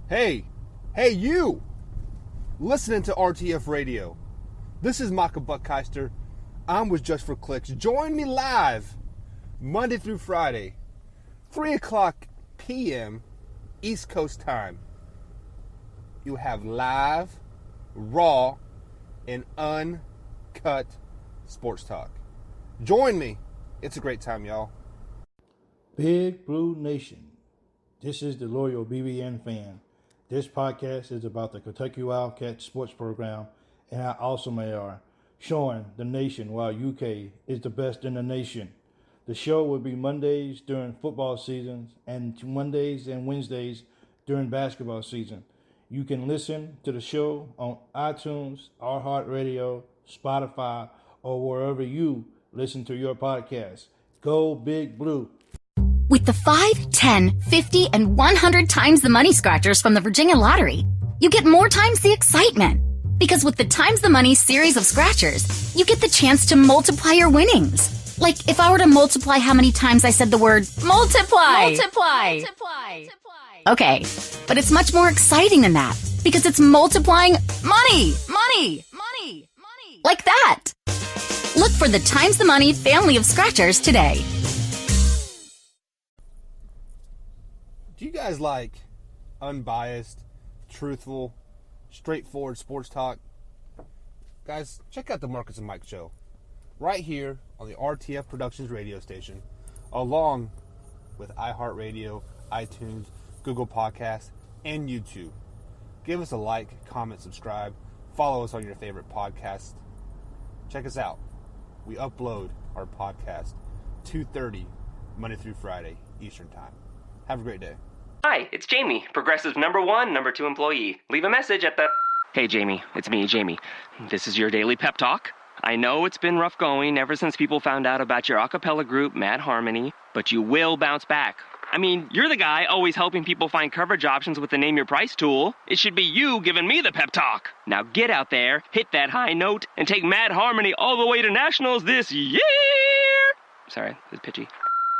Hey you! Listening to RTF Radio. This is Maka Buckheister. I'm with Just for Clicks. Join me live Monday through Friday, 3 o'clock p.m. East Coast time. You have live, raw, and uncut sports talk. Join me. It's a great time, y'all. Big Blue Nation. This is the loyal BBN fan. This podcast is about the Kentucky Wildcats sports program and how awesome they are, showing the nation why UK is the best in the nation. The show will be Mondays during football seasons and Mondays and Wednesdays during basketball season. You can listen to the show on iTunes, iHeartRadio, Spotify, or wherever you listen to your podcast. Go Big Blue. With the 5, 10, 50, and 100 times the money scratchers from the Virginia Lottery, you get more times the excitement. Because with the Times the Money series of scratchers, you get the chance to multiply your winnings. Like if I were to multiply how many times I said the word multiply. Okay, but it's much more exciting than that because it's multiplying money. Like that. Look for the Times the Money family of scratchers today. Do you guys like unbiased, truthful, straightforward sports talk? Guys, check out the Marcus and Mike Show right here on the RTF Productions radio station, along with iHeartRadio, iTunes, Google Podcasts, and YouTube. Give us a like, comment, subscribe, follow us on your favorite podcast. Check us out. We upload our podcast 2:30 Monday through Friday Eastern Time. Have a great day. Hi, it's Jamie, Progressive number 1, number 2 employee. Leave a message at the... Hey, Jamie, it's me, Jamie. This is your daily pep talk. I know it's been rough going ever since people found out about your a cappella group, Mad Harmony, but you will bounce back. I mean, you're the guy always helping people find coverage options with the Name Your Price tool. It should be you giving me the pep talk. Now get out there, hit that high note, and take Mad Harmony all the way to nationals this year! Sorry, it's pitchy.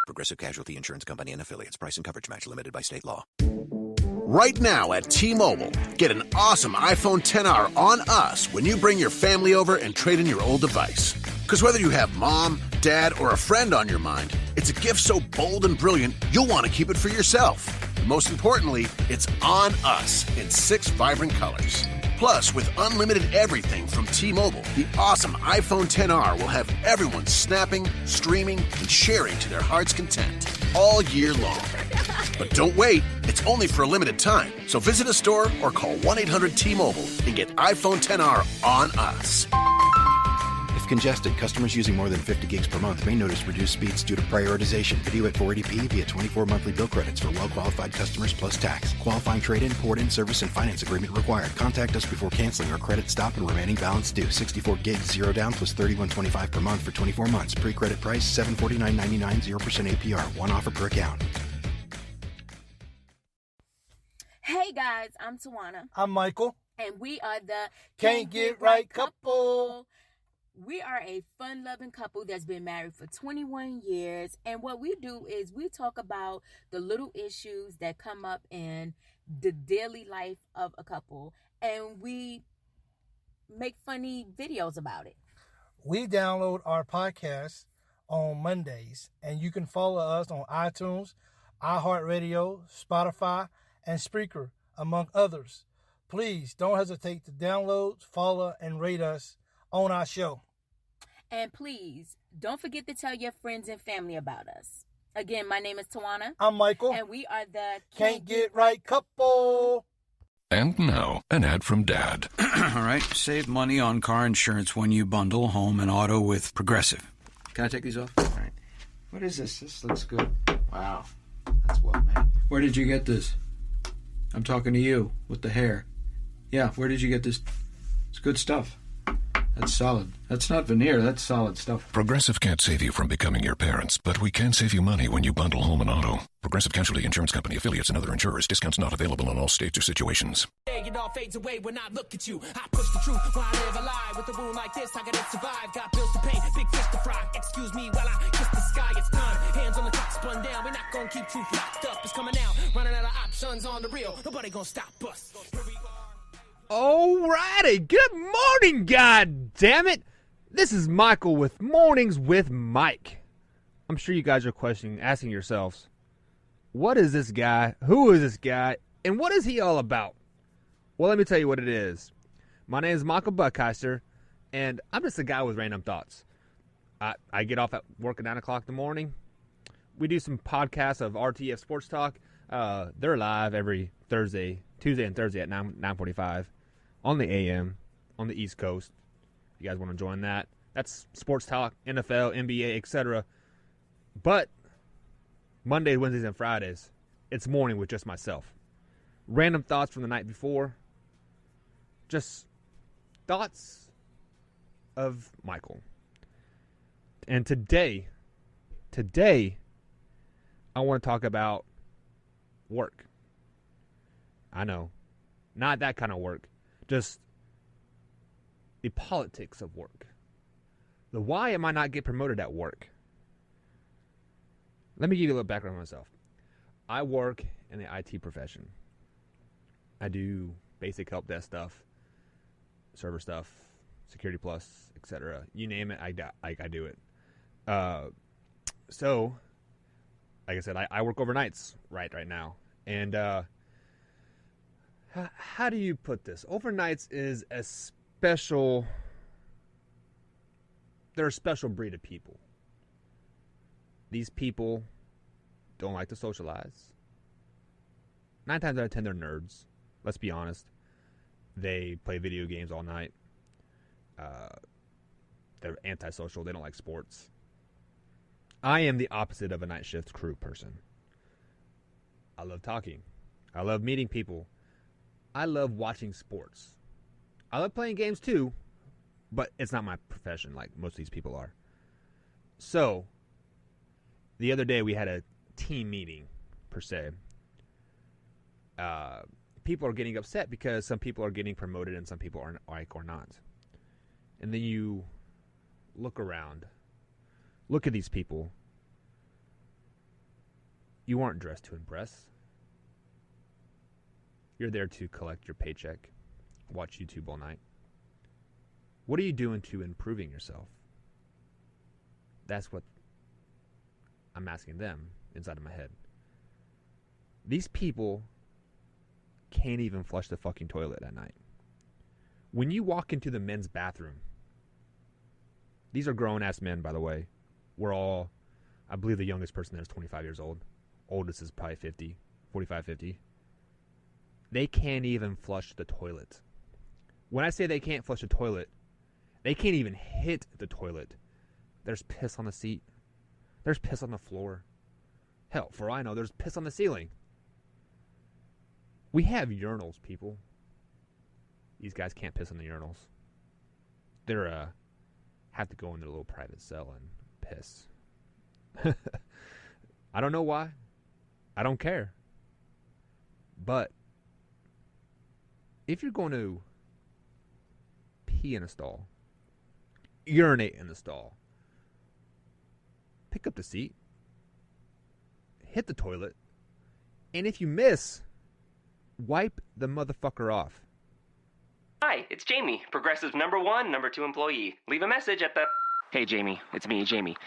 Progressive Casualty Insurance Company and Affiliates. Price and coverage match limited by state law. Right now at T-Mobile, get an awesome iPhone XR on us when you bring your family over and trade in your old device. Because whether you have mom, dad, or a friend on your mind, it's a gift so bold and brilliant, you'll want to keep it for yourself. And most importantly, it's on us in 6 vibrant colors. Plus, with unlimited everything from T-Mobile, the awesome iPhone XR will have everyone snapping, streaming, and sharing to their heart's content all year long. But don't wait. It's only for a limited time. So visit a store or call 1-800-T-Mobile and get iPhone XR on us. If congested, customers using more than 50 gigs per month may notice reduced speeds due to prioritization. Video at 480p via 24 monthly bill credits for well-qualified customers plus tax. Qualifying trade-in, port-in, service, and finance agreement required. Contact us before canceling or credit stop and remaining balance due. 64 gigs, 0 down plus $31.25 per month for 24 months. Pre-credit price, $749.99, 0% APR. One offer per account. Hey guys, I'm Tawana. I'm Michael. And we are the Can't Get Right Couple. We are a fun-loving couple that's been married for 21 years. And what we do is we talk about the little issues that come up in the daily life of a couple. And we make funny videos about it. We download our podcast on Mondays. And you can follow us on iTunes, iHeartRadio, Spotify, and Spreaker, among others. Please don't hesitate to download, follow, and rate us on our show. And please, don't forget to tell your friends and family about us. Again, my name is Tawana. I'm Michael. And we are the Can't Get Right Couple. And now, an ad from Dad. All right, save money on car insurance when you bundle home and auto with Progressive. Can I take these off? All right. What is this? This looks good. Wow, that's well made. Where did you get this? I'm talking to you with the hair. Yeah, where did you get this? It's good stuff. That's solid. That's not veneer. That's solid stuff. Progressive can't save you from becoming your parents, but we can save you money when you bundle home and auto. Progressive Casualty Insurance Company, affiliates, and other insurers. Discounts not available in all states or situations. It all fades away when I look at you. I push the truth while I live a lie. With a wound like this, I gotta survive. Got bills to pay, big fish to fry. Excuse me while I kiss the sky. It's time. Hands on the clock, spun down. We're not gonna keep truth locked up. It's coming out. Running out of options on the real. Nobody gonna stop us. Here we are. Alrighty, good morning, god damn it! This is Michael with Mornings with Mike. I'm sure you guys are asking yourselves, what is this guy, who is this guy, and what is he all about? Well, let me tell you what it is. My name is Michael Buckheiser, and I'm just a guy with random thoughts. I get off at work at 9 o'clock in the morning. We do some podcasts of RTF Sports Talk. They're live every Tuesday and Thursday at 9:45 on the AM on the East Coast. If you guys want to join that, that's sports talk, NFL, NBA, etc. But Mondays, Wednesdays, and Fridays, it's morning with just myself. Random thoughts from the night before. Just thoughts of Michael. And today, I want to talk about work. I know. Not that kind of work. Just the politics of work. The why am I not get promoted at work? Let me give you a little background on myself. I work in the IT profession. I do basic help desk stuff, server stuff, Security Plus, etc. You name it, I do it. So, like I said, I work overnights right now. And how do you put this? Overnights is a special... They're a special breed of people. These people don't like to socialize. 9 times out of 10, they're nerds. Let's be honest. They play video games all night. They're antisocial. They don't like sports. I am the opposite of a night shift crew person. I love talking. I love meeting people. I love watching sports. I love playing games too, but it's not my profession like most of these people are. So, the other day we had a team meeting, per se. People are getting upset because some people are getting promoted and some people are not. And then you look around. Look at these people. You aren't dressed to impress. You're there to collect your paycheck, watch YouTube all night. What are you doing to improving yourself? That's what I'm asking them inside of my head. These people can't even flush the fucking toilet at night. When you walk into the men's bathroom, these are grown-ass men, by the way. We're all, I believe the youngest person there is 25 years old. Oldest is probably 50, 45, 50. They can't even flush the toilet. When I say they can't flush the toilet, they can't even hit the toilet. There's piss on the seat. There's piss on the floor. Hell, for all I know, there's piss on the ceiling. We have urinals, people. These guys can't piss on the urinals. They're, have to go in their little private cell and piss. I don't know why. I don't care. But if you're going to pee in a stall, urinate in the stall, pick up the seat, hit the toilet, and if you miss, wipe the motherfucker off. Hi, it's Jamie, Progressive #1, #2 employee. Leave a message at the... Hey, Jamie, it's me, Jamie.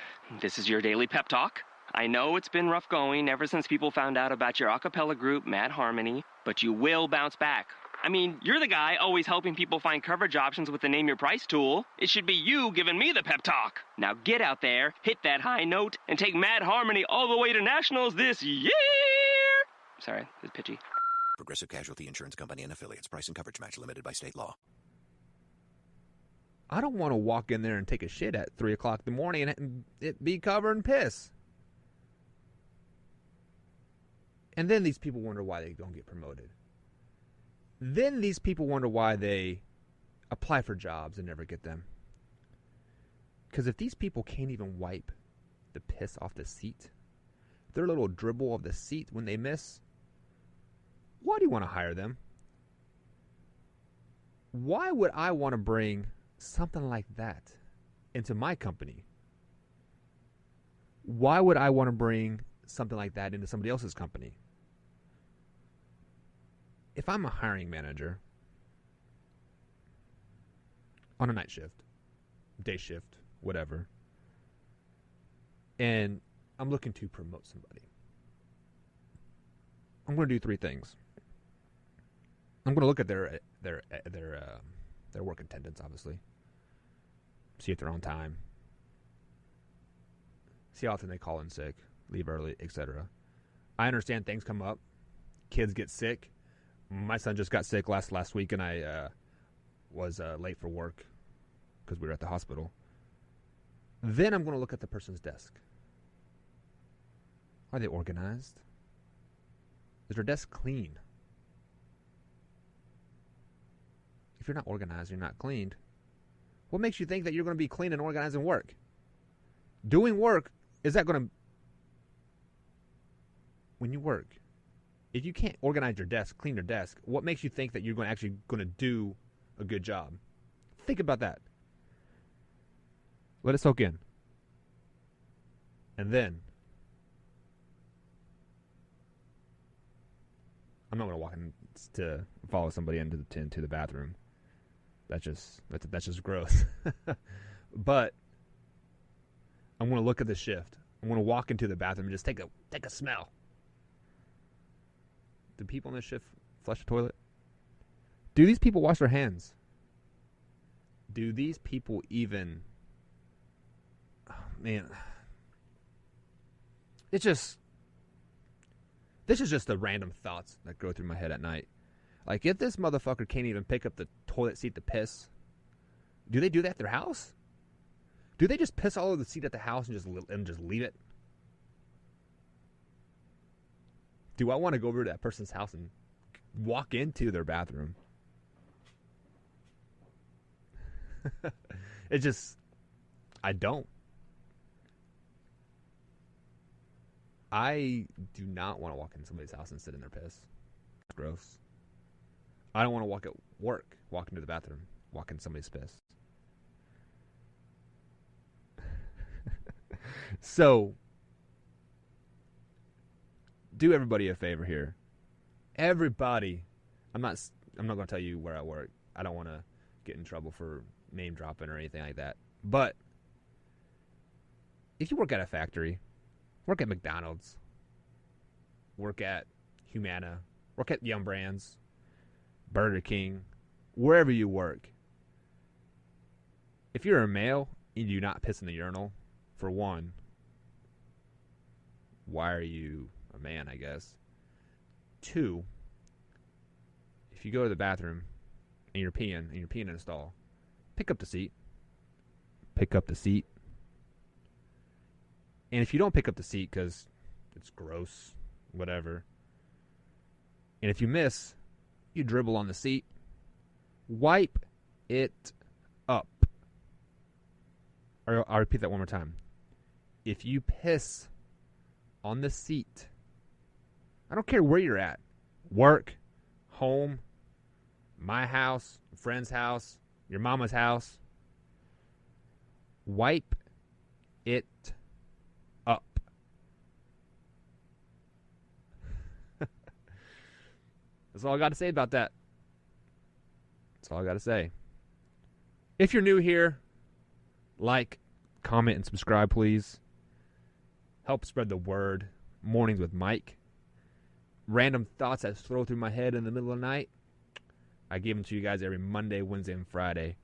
This is your daily pep talk. I know it's been rough going ever since people found out about your a cappella group, Mad Harmony, but you will bounce back. I mean, you're the guy always helping people find coverage options with the Name Your Price tool. It should be you giving me the pep talk. Now get out there, hit that high note, and take Mad Harmony all the way to nationals this year! Sorry, it's pitchy. Progressive Casualty Insurance Company and affiliates. Price and coverage match limited by state law. I don't want to walk in there and take a shit at 3 o'clock in the morning and it be covered in piss. And then these people wonder why they don't get promoted. Then these people wonder why they apply for jobs and never get them. Because if these people can't even wipe the piss off the seat, their little dribble of the seat when they miss, why do you want to hire them? Why would I want to bring something like that into my company? Why would I want to bring something like that into somebody else's company? If I'm a hiring manager on a night shift, day shift, whatever, and I'm looking to promote somebody, I'm going to do three things. I'm going to look at their work attendance, obviously. See if they're on time. See how often they call in sick, leave early, etc. I understand things come up. Kids get sick. My son just got sick last week, and I was late for work because we were at the hospital. Then I'm going to look at the person's desk. Are they organized? Is their desk clean? If you're not organized, you're not cleaned, what makes you think that you're going to be clean and organized in work? Doing work, is that going to... When you work, if you can't organize your desk, clean your desk, what makes you think that you're actually going to do a good job? Think about that. Let it soak in. And then, I'm not going to walk in to follow somebody into the bathroom. That's just gross. But I'm going to look at the shift. I'm going to walk into the bathroom and just take a smell. Do people in this shift flush the toilet? Do these people wash their hands? Do these people even... Oh, man. This is just the random thoughts that go through my head at night. Like, if this motherfucker can't even pick up the toilet seat to piss, do they do that at their house? Do they just piss all over the seat at the house and just leave it? Do I want to go over to that person's house and walk into their bathroom? I don't. I do not want to walk in somebody's house and sit in their piss. Gross. I don't want to walk at work, walk into the bathroom, walk in somebody's piss. So, do everybody a favor here. Everybody, I'm not going to tell you where I work. I don't want to get in trouble for name dropping or anything like that. But if you work at a factory, work at McDonald's, work at Humana, work at Yum Brands, Burger King, wherever you work, if you're a male and you do not piss in the urinal, for one, why are you a man, I guess? Two, if you go to the bathroom and you're peeing in a stall, pick up the seat. Pick up the seat. And if you don't pick up the seat because it's gross, whatever, and if you miss, you dribble on the seat, wipe it up. I'll repeat that one more time. If you piss on the seat, I don't care where you're at, work, home, my house, a friend's house, your mama's house, wipe it up. That's all I got to say about that. That's all I got to say. If you're new here, like, comment, and subscribe, please. Help spread the word. Mornings with Mike. Random thoughts that throw through my head in the middle of the night, I give them to you guys every Monday, Wednesday, and Friday.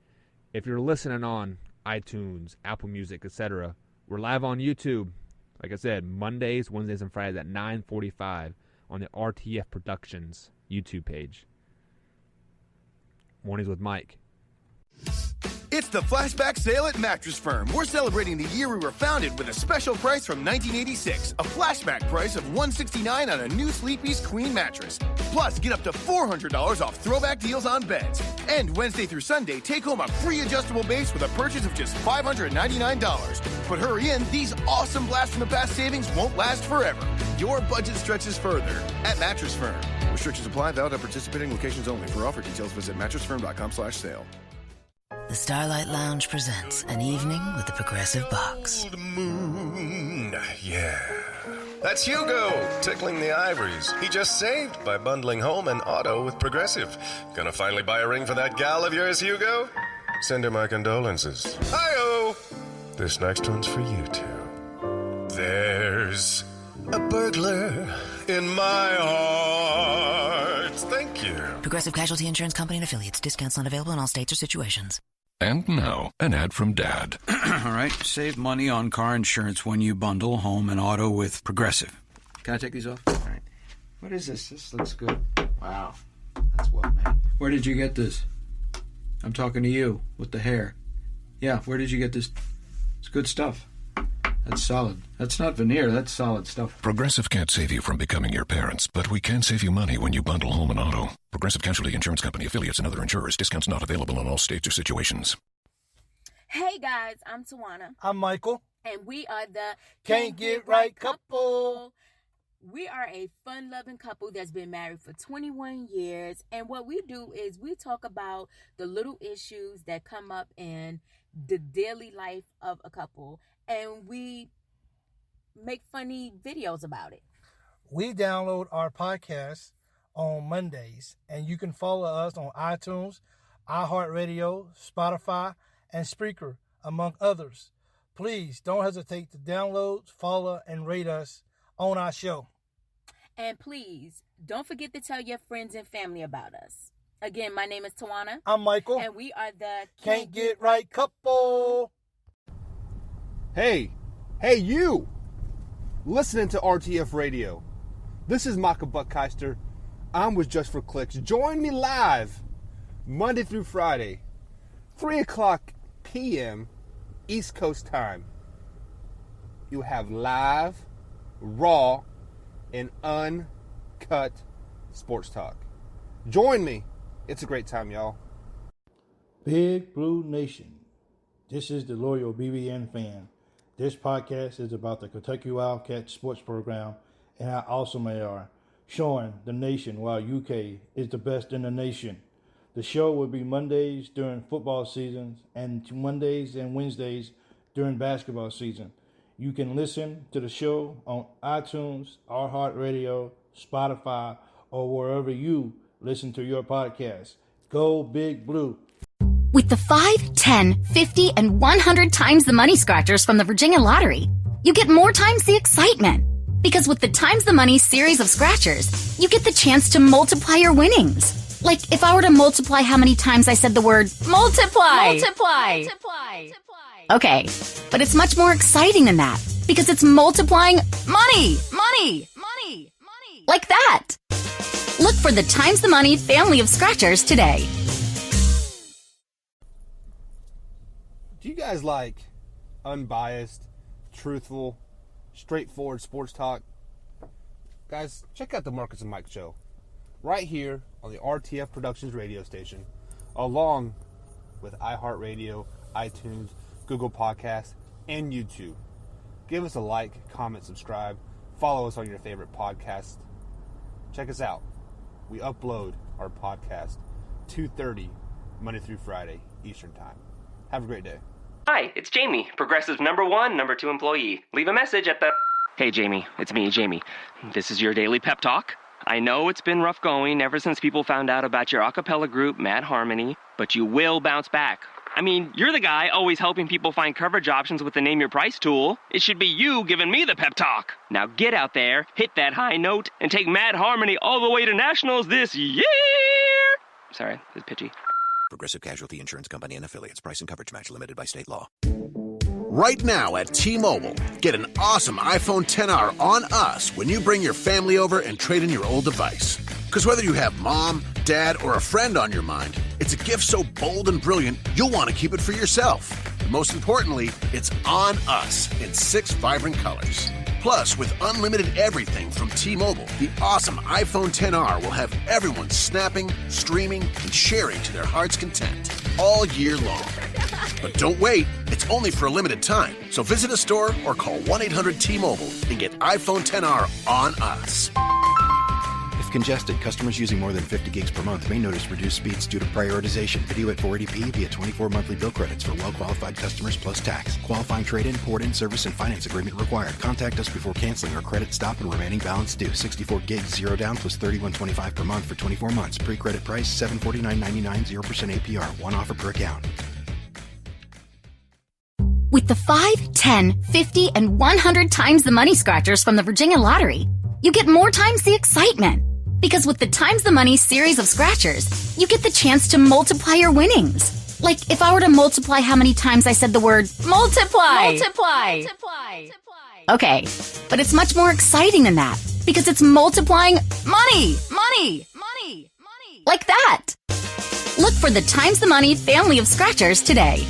If you're listening on iTunes, Apple Music, etc., we're live on YouTube. Like I said, Mondays, Wednesdays, and Fridays at 9:45 on the RTF Productions YouTube page. Mornings with Mike. It's the flashback sale at Mattress Firm. We're celebrating the year we were founded with a special price from 1986. A flashback price of $169 on a new Sleepy's Queen mattress. Plus, get up to $400 off throwback deals on beds. And Wednesday through Sunday, take home a free adjustable base with a purchase of just $599. But hurry in, these awesome blast from the past savings won't last forever. Your budget stretches further at Mattress Firm. Restrictions apply, valid at participating locations only. For offer details, visit mattressfirm.com/sale. The Starlight Lounge presents An Evening with the Progressive Box. Old moon, yeah. That's Hugo, tickling the ivories. He just saved by bundling home and auto with Progressive. Gonna finally buy a ring for that gal of yours, Hugo? Send her my condolences. Hi-oh! This next one's for you two. There's a burglar in my heart. Thank you. Progressive Casualty Insurance Company and Affiliates. Discounts not available in all states or situations. And now, an ad from Dad. All right, save money on car insurance when you bundle home and auto with Progressive. Can I take these off? All right. What is this? This looks good. Wow. That's well made. Where did you get this? I'm talking to you with the hair. Yeah, where did you get this? It's good stuff. That's solid. That's not veneer. That's solid stuff. Progressive can't save you from becoming your parents, but we can save you money when you bundle home and auto. Progressive Casualty Insurance Company, affiliates, and other insurers. Discounts not available in all states or situations. Hey guys, I'm Tawana. I'm Michael. And we are the Can't Get Right Couple. We are a fun-loving couple that's been married for 21 years. And what we do is we talk about the little issues that come up in the daily life of a couple. And we make funny videos about it. We download our podcast on Mondays, and you can follow us on iTunes, iHeartRadio, Spotify, and Spreaker, among others. Please don't hesitate to download, follow, and rate us on our show. And please don't forget to tell your friends and family about us. Again, my name is Tawana. I'm Michael. And we are the Can't Get Right Couple. Hey, you! Listening to RTF Radio. This is Micah Buckheister. I'm with Just for Clicks. Join me live Monday through Friday, 3 o'clock p.m. East Coast time. You have live, raw, and uncut sports talk. Join me. It's a great time, y'all. Big Blue Nation. This is the loyal BBN fan. This podcast is about the Kentucky Wildcats sports program and how awesome they are, showing the nation why UK is the best in the nation. The show will be Mondays during football seasons and Mondays and Wednesdays during basketball season. You can listen to the show on iTunes, iHeartRadio, Spotify, or wherever you listen to your podcast. Go Big Blue. With the 5, 10, 50, and 100 times the money scratchers from the Virginia Lottery, you get more times the excitement. Because with the times the money series of scratchers, you get the chance to multiply your winnings. Like if I were to multiply how many times I said the word multiply. Okay, but it's much more exciting than that because it's multiplying money. Like that. Look for the Times the Money family of scratchers today. Do you guys like unbiased, truthful, straightforward sports talk? Guys, check out the Marcus and Mike show right here on the RTF Productions radio station, along with iHeartRadio, iTunes, Google Podcasts, and YouTube. Give us a like, comment, subscribe, follow us on your favorite podcast. Check us out. We upload our podcast 2:30 Monday through Friday Eastern Time. Have a great day. Hi, it's Jamie, Progressive's #1, #2 employee. Leave a message at the... Hey, Jamie, it's me, Jamie. This is your daily pep talk. I know it's been rough going ever since people found out about your a cappella group, Mad Harmony, but you will bounce back. I mean, you're the guy always helping people find coverage options with the Name Your Price tool. It should be you giving me the pep talk. Now get out there, hit that high note, and take Mad Harmony all the way to nationals this year! Sorry, it's pitchy. Progressive Casualty Insurance Company and affiliates. Price and coverage match limited by state law. Right now at T-Mobile, get an awesome iPhone XR on us when you bring your family over and trade in your old device. Because whether you have mom, dad, or a friend on your mind, it's a gift so bold and brilliant, you'll want to keep it for yourself. And most importantly, it's on us in 6 vibrant colors. Plus, with unlimited everything from T-Mobile, the awesome iPhone XR will have everyone snapping, streaming, and sharing to their heart's content all year long. But don't wait. It's only for a limited time. So visit a store or call 1-800-T-Mobile and get iPhone XR on us. If congested, customers using more than 50 gigs per month may notice reduced speeds due to prioritization. Video at 480p via 24 monthly bill credits for well-qualified customers plus tax. Qualifying trade-in, port-in, service, and finance agreement required. Contact us before canceling or credit stop and remaining balance due. 64 gigs, 0 down plus $31.25 per month for 24 months. Pre-credit price $749.99, 0% APR. One offer per account. With the 5, 10, 50, and 100 times the money scratchers from the Virginia Lottery, you get more times the excitement. Because with the Times the Money series of scratchers, you get the chance to multiply your winnings. Like if I were to multiply how many times I said the word multiply. Multiply. Okay, but it's much more exciting than that because it's multiplying money. Like that. Look for the Times the Money family of scratchers today.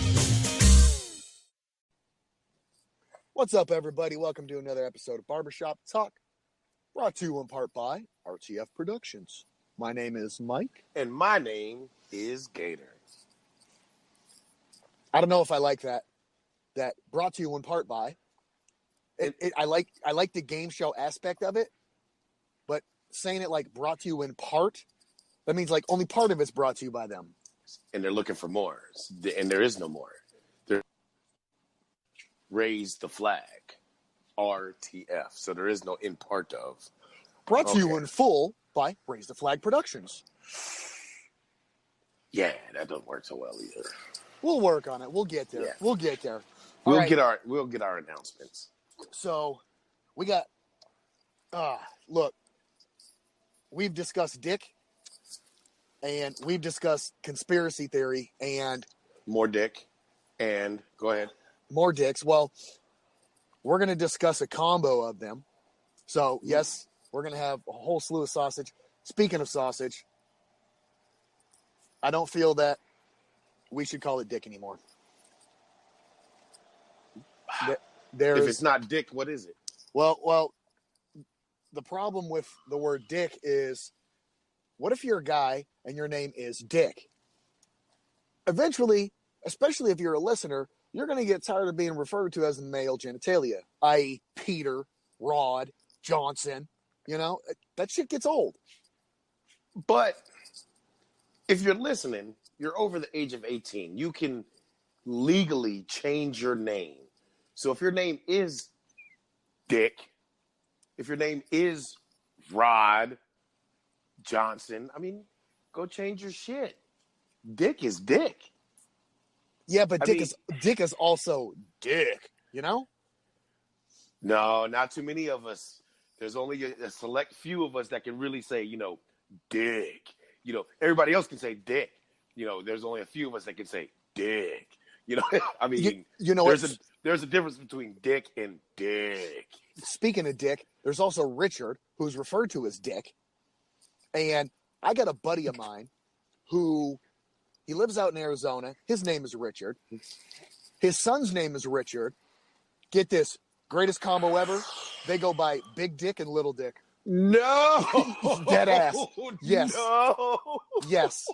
What's up, everybody? Welcome to another episode of Barbershop Talk, brought to you in part by RTF Productions. My name is Mike. And my name is Gator. I don't know if I like that. That brought to you in part by. I like the game show aspect of it, but saying it like brought to you in part, that means like only part of it's brought to you by them. And they're looking for more. And there is no more. They're Raise the Flag. RTF. So there is no in part of. Brought to you in full by Raise the Flag Productions. Yeah, that doesn't work so well either. We'll work on it. We'll get there. Yeah. We'll get there. We'll right. get our announcements. So we got look, we've discussed Dick and we've discussed conspiracy theory and more Dick and go ahead. More Dicks. Well, we're going to discuss a combo of them. So, yes, we're going to have a whole slew of sausage. Speaking of sausage, I don't feel that we should call it Dick anymore. If it's not Dick, what is it? Well, the problem with the word Dick is, what if you're a guy and your name is Dick? Eventually, especially if you're a listener, you're going to get tired of being referred to as the male genitalia, i.e. Peter, Rod, Johnson. You know, that shit gets old. But if you're listening, you're over the age of 18. You can legally change your name. So if your name is Dick, if your name is Rod Johnson, I mean, go change your shit. Dick is Dick. Yeah, but Dick is also Dick, you know? No, not too many of us. There's only a select few of us that can really say, Dick. Everybody else can say Dick. There's only a few of us that can say Dick. I mean, there's a difference between Dick and Dick. Speaking of Dick, there's also Richard, who's referred to as Dick. And I got a buddy of mine who... he lives out in Arizona. His name is Richard. His son's name is Richard. Get this. Greatest combo ever. They go by Big Dick and Little Dick. No. Dead ass. Yes. No. Yes.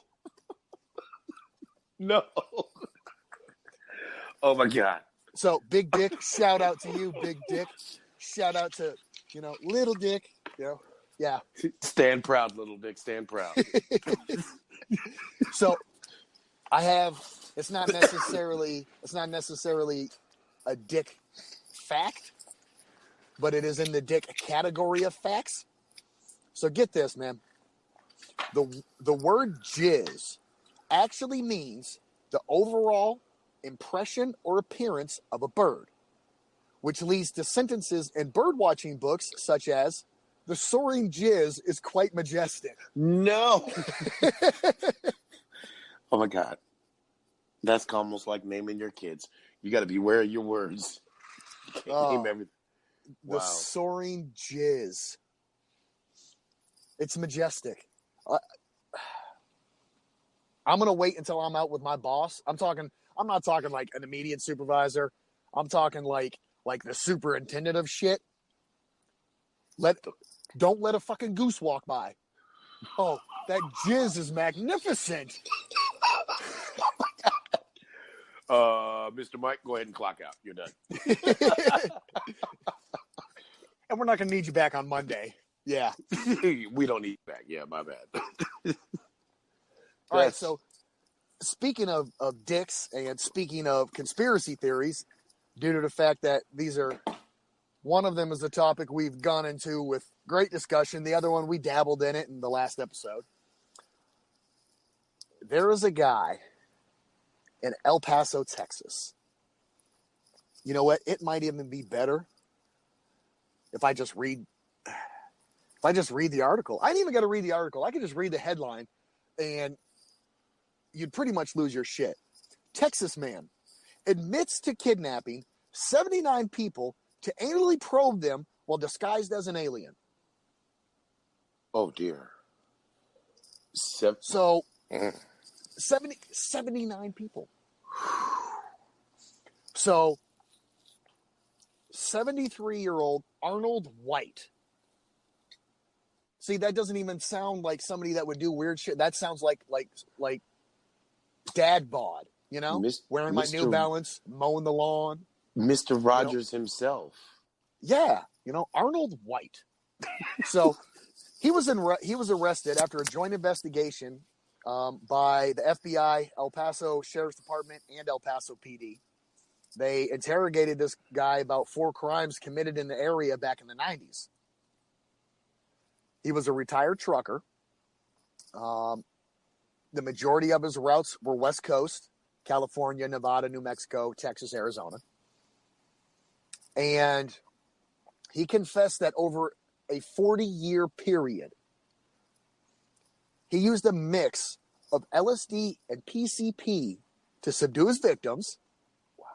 No. Oh, my God. So, Big Dick, shout out to you, Big Dick. Shout out to, Little Dick. Yeah. Stand proud, Little Dick. Stand proud. So... it's not necessarily a Dick fact, but it is in the Dick category of facts. So get this, man. The word jizz actually means the overall impression or appearance of a bird, which leads to sentences in bird watching books such as, "The soaring jizz is quite majestic." No. Oh, my God. That's almost like naming your kids. You got to beware of your words. You can't name everything. The soaring jizz. It's majestic. I'm going to wait until I'm out with my boss. I'm not talking like an immediate supervisor. I'm talking like the superintendent of shit. Don't let a fucking goose walk by. Oh, that jizz is magnificent. Mr. Mike, go ahead and clock out. You're done. And we're not going to need you back on Monday. Yeah. We don't need you back. Yeah, my bad. All right, so speaking of dicks and speaking of conspiracy theories, due to the fact that one of them is a topic we've gone into with great discussion. The other one, we dabbled in it in the last episode. There is a guy in El Paso, Texas. You know what? It might even be better if I just read the article. I ain't even got to read the article. I could just read the headline and you'd pretty much lose your shit. Texas man admits to kidnapping 79 people to anally probe them while disguised as an alien. Oh, dear. 79 people. So, 73-year-old Arnold White. See, that doesn't even sound like somebody that would do weird shit. That sounds like dad bod, you know? Wearing my New Balance, mowing the lawn. Mr. Rogers himself. Yeah, Arnold White. So he was arrested after a joint investigation by the FBI, El Paso Sheriff's Department, and El Paso PD. They interrogated this guy about 4 crimes committed in the area back in the 90s. He was a retired trucker. The majority of his routes were West Coast, California, Nevada, New Mexico, Texas, Arizona. And he confessed that over a 40-year period, he used a mix of LSD and PCP to subdue his victims. Wow.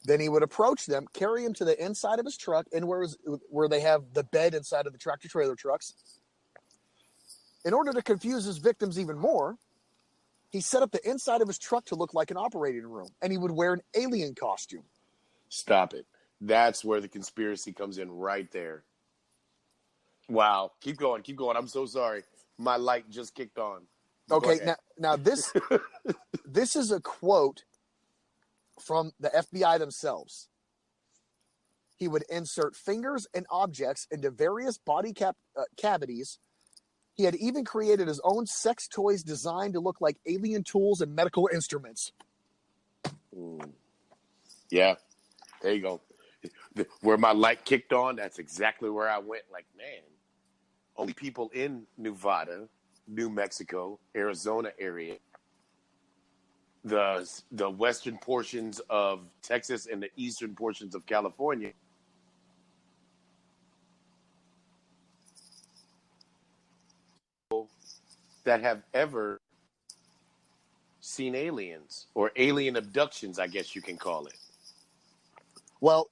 Then he would approach them, carry them to the inside of his truck, and where they have the bed inside of the tractor-trailer trucks. In order to confuse his victims even more, he set up the inside of his truck to look like an operating room, and he would wear an alien costume. Stop it. That's where the conspiracy comes in right there. Wow. Keep going. I'm so sorry. My light just kicked on. Okay, now this this is a quote from the FBI themselves. He would insert fingers and objects into various body cavities. He had even created his own sex toys designed to look like alien tools and medical instruments. Yeah, there you go. Where my light kicked on, that's exactly where I went. Like, man, only people in Nevada, New Mexico, Arizona area, the western portions of Texas and the eastern portions of California. That have ever seen aliens or alien abductions, I guess you can call it. Well,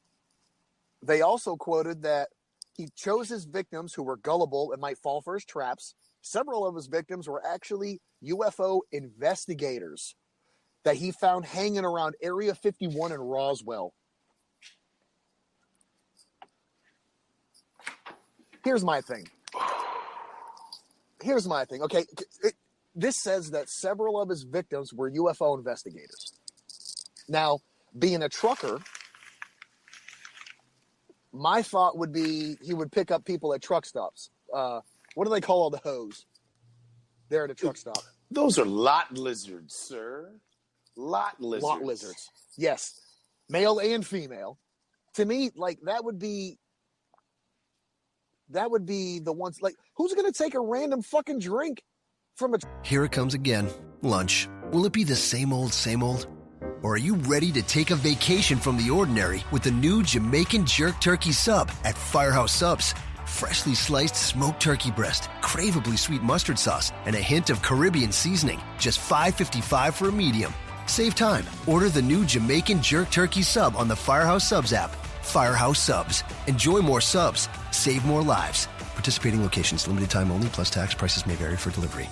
they also quoted that he chose his victims who were gullible and might fall for his traps. Several of his victims were actually UFO investigators that he found hanging around Area 51 in Roswell. Here's my thing. Okay, this says that several of his victims were UFO investigators. Now, being a trucker, my thought would be he would pick up people at truck stops. What do they call all the hoes there at a truck stop? Those are lot lizards, sir. Lot lizards. Yes. Male and female. To me, like, that would be the ones, like, who's going to take a random fucking drink from a... Here it comes again. Lunch. Will it be the same old, same old? Or are you ready to take a vacation from the ordinary with the new Jamaican Jerk Turkey Sub at Firehouse Subs? Freshly sliced smoked turkey breast, craveably sweet mustard sauce, and a hint of Caribbean seasoning. Just $5.55 for a medium. Save time. Order the new Jamaican Jerk Turkey Sub on the Firehouse Subs app. Firehouse Subs. Enjoy more subs. Save more lives. Participating locations. Limited time only, plus tax. Prices may vary for delivery.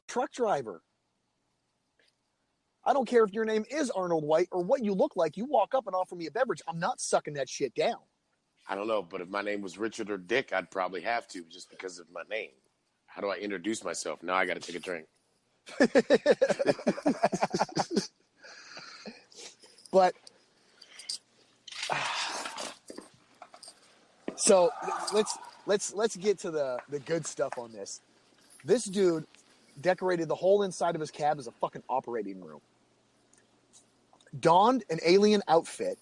Truck driver. I don't care if your name is Arnold White or what you look like. You walk up and offer me a beverage. I'm not sucking that shit down. I don't know, but if my name was Richard or Dick, I'd probably have to just because of my name. How do I introduce myself? Now I got to take a drink. But so let's get to the good stuff on this. This dude decorated the whole inside of his cab as a fucking operating room. Donned an alien outfit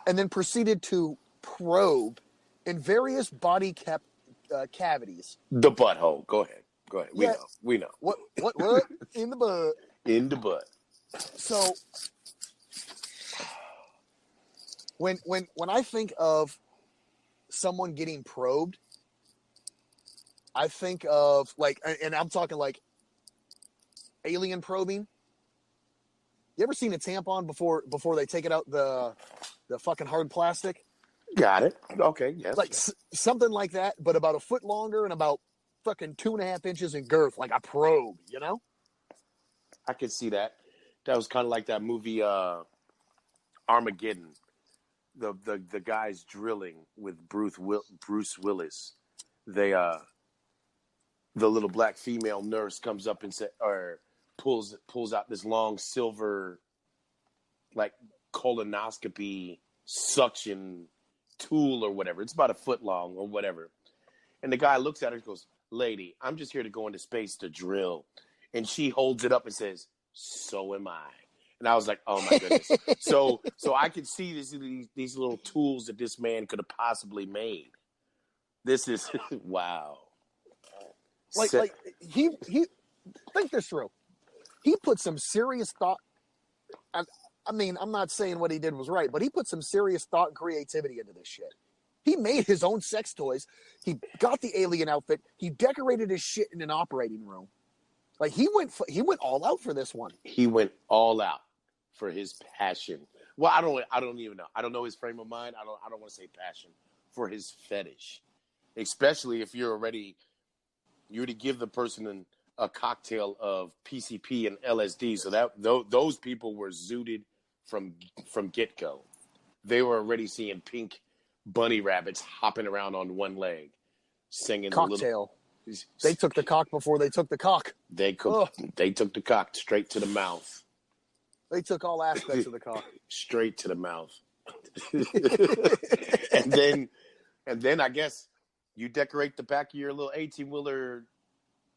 and then proceeded to probe in various body cavities. The butthole. Go ahead. We know. What? In the butt. In the butt. So when I think of someone getting probed, I think of like, and I'm talking like alien probing. You ever seen a tampon before they take it out the fucking hard plastic? Got it. Okay. Yes. Like something like that, but about a foot longer and about fucking 2.5 inches in girth, like a probe, you know? I could see that. That was kind of like that movie Armageddon. The guys drilling with Bruce Willis. They the little black female nurse comes up and pulls out this long silver like colonoscopy suction tool or whatever. It's about a foot long or whatever. And the guy looks at her and goes, "Lady, I'm just here to go into space to drill." And she holds it up and says, "So am I." And I was like, "Oh my goodness!" so I could see these little tools that this man could have possibly made. This is wow. Like he think this through. He put some serious thought. I mean, I'm not saying what he did was right, but he put some serious thought and creativity into this shit. He made his own sex toys. He got the alien outfit. He decorated his shit in an operating room. Like he went all out for this one. He went all out for his passion. Well, I don't even know. I don't know his frame of mind. I don't want to say passion, for his fetish. Especially if you're already to give the person a cocktail of PCP and LSD. So that those people were zooted from get-go. They were already seeing pink bunny rabbits hopping around on one leg, singing cocktail. They took the cock before they took the cock. They took the cock straight to the mouth. They took all aspects of the cock straight to the mouth. and then I guess you decorate the back of your little 18-wheeler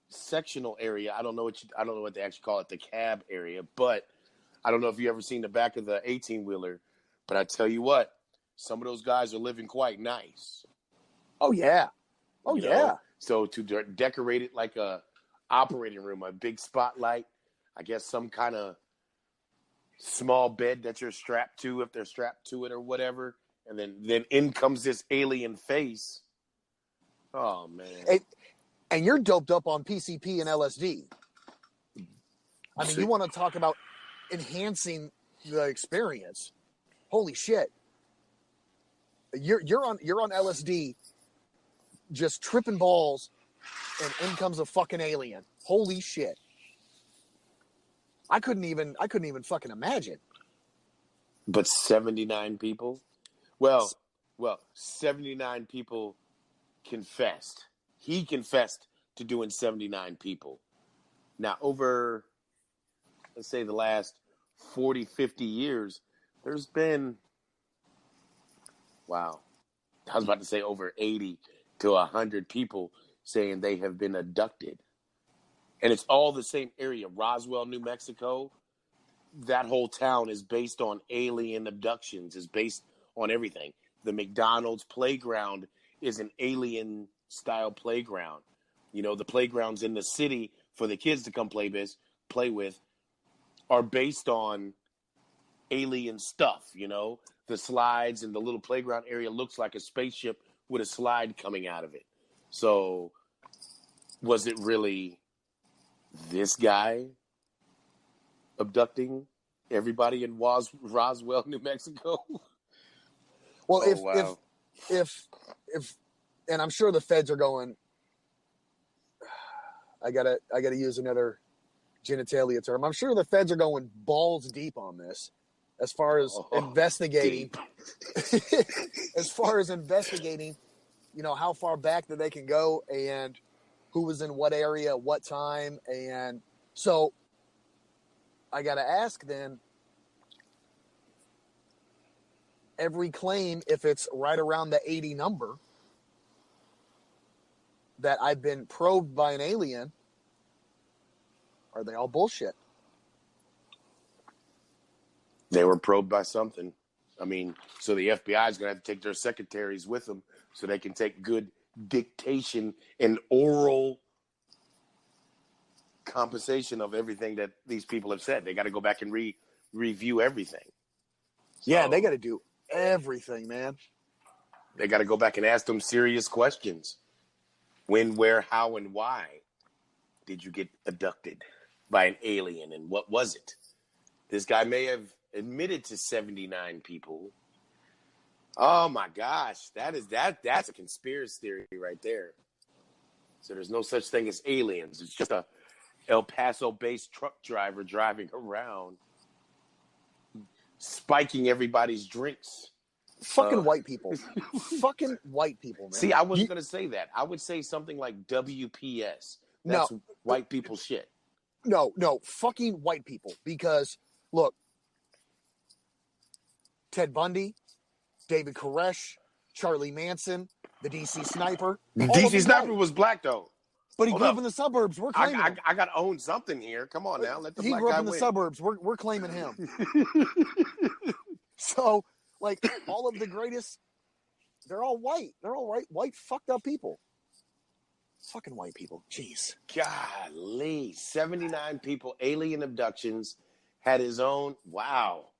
sectional area. I don't know what they actually call it, the cab area, but I don't know if you ever seen the back of the 18-wheeler, but I tell you what, some of those guys are living quite nice. Oh yeah. You know? So to decorate it like a operating room, a big spotlight, I guess some kind of small bed that you're strapped to, if they're strapped to it or whatever, and then in comes this alien face. Oh man. And you're doped up on PCP and LSD. I mean, you want to talk about enhancing the experience. Holy shit. You're on LSD, just tripping balls, and in comes a fucking alien. Holy shit. I couldn't even fucking imagine. But 79 people? Well, 79 people confessed. He confessed to doing 79 people. Now, over, let's say, the last 40, 50 years, there's been, I was about to say over 80 to 100 people saying they have been abducted. And it's all the same area. Roswell, New Mexico, that whole town is based on alien abductions, is based on everything. The McDonald's playground is an alien-style playground. You know, the playgrounds in the city for the kids to come play with are based on alien stuff, you know. The slides and the little playground area looks like a spaceship with a slide coming out of it. So was it really this guy abducting everybody in Roswell, New Mexico? Well, if and I'm sure the feds are going, I gotta use another genitalia term. I'm sure the feds are going balls deep on this as far as investigating as far as investigating, how far back that they can go and who was in what area, what time. And so I got to ask then, every claim, if it's right around the 80 number that I've been probed by an alien, are they all bullshit? They were probed by something. I mean, so the FBI is going to have to take their secretaries with them so they can take good dictation and oral compensation of everything that these people have said. They got to go back and review everything. Yeah, they got to do everything, man. They got to go back and ask them serious questions. When, where, how, and why did you get abducted by an alien, and what was it? This guy may have admitted to 79 people. Oh my gosh, that's a conspiracy theory right there. So there's no such thing as aliens. It's just a El Paso-based truck driver driving around, spiking everybody's drinks. Fucking white people. Fucking white people, man. See, I wasn't going to say that. I would say something like WPS. That's white people shit. No, fucking white people. Because, look, Ted Bundy, David Koresh, Charlie Manson, the DC Sniper. DC Sniper was black, though. But he grew up in the suburbs. We're claiming him. I got to own something here. Come on now. Let the black guy win. He grew up in the suburbs. We're claiming him. So, like, all of the greatest, they're all white. They're all white fucked up people. Fucking white people. Jeez. Golly. 79 people, alien abductions, had his own. Wow.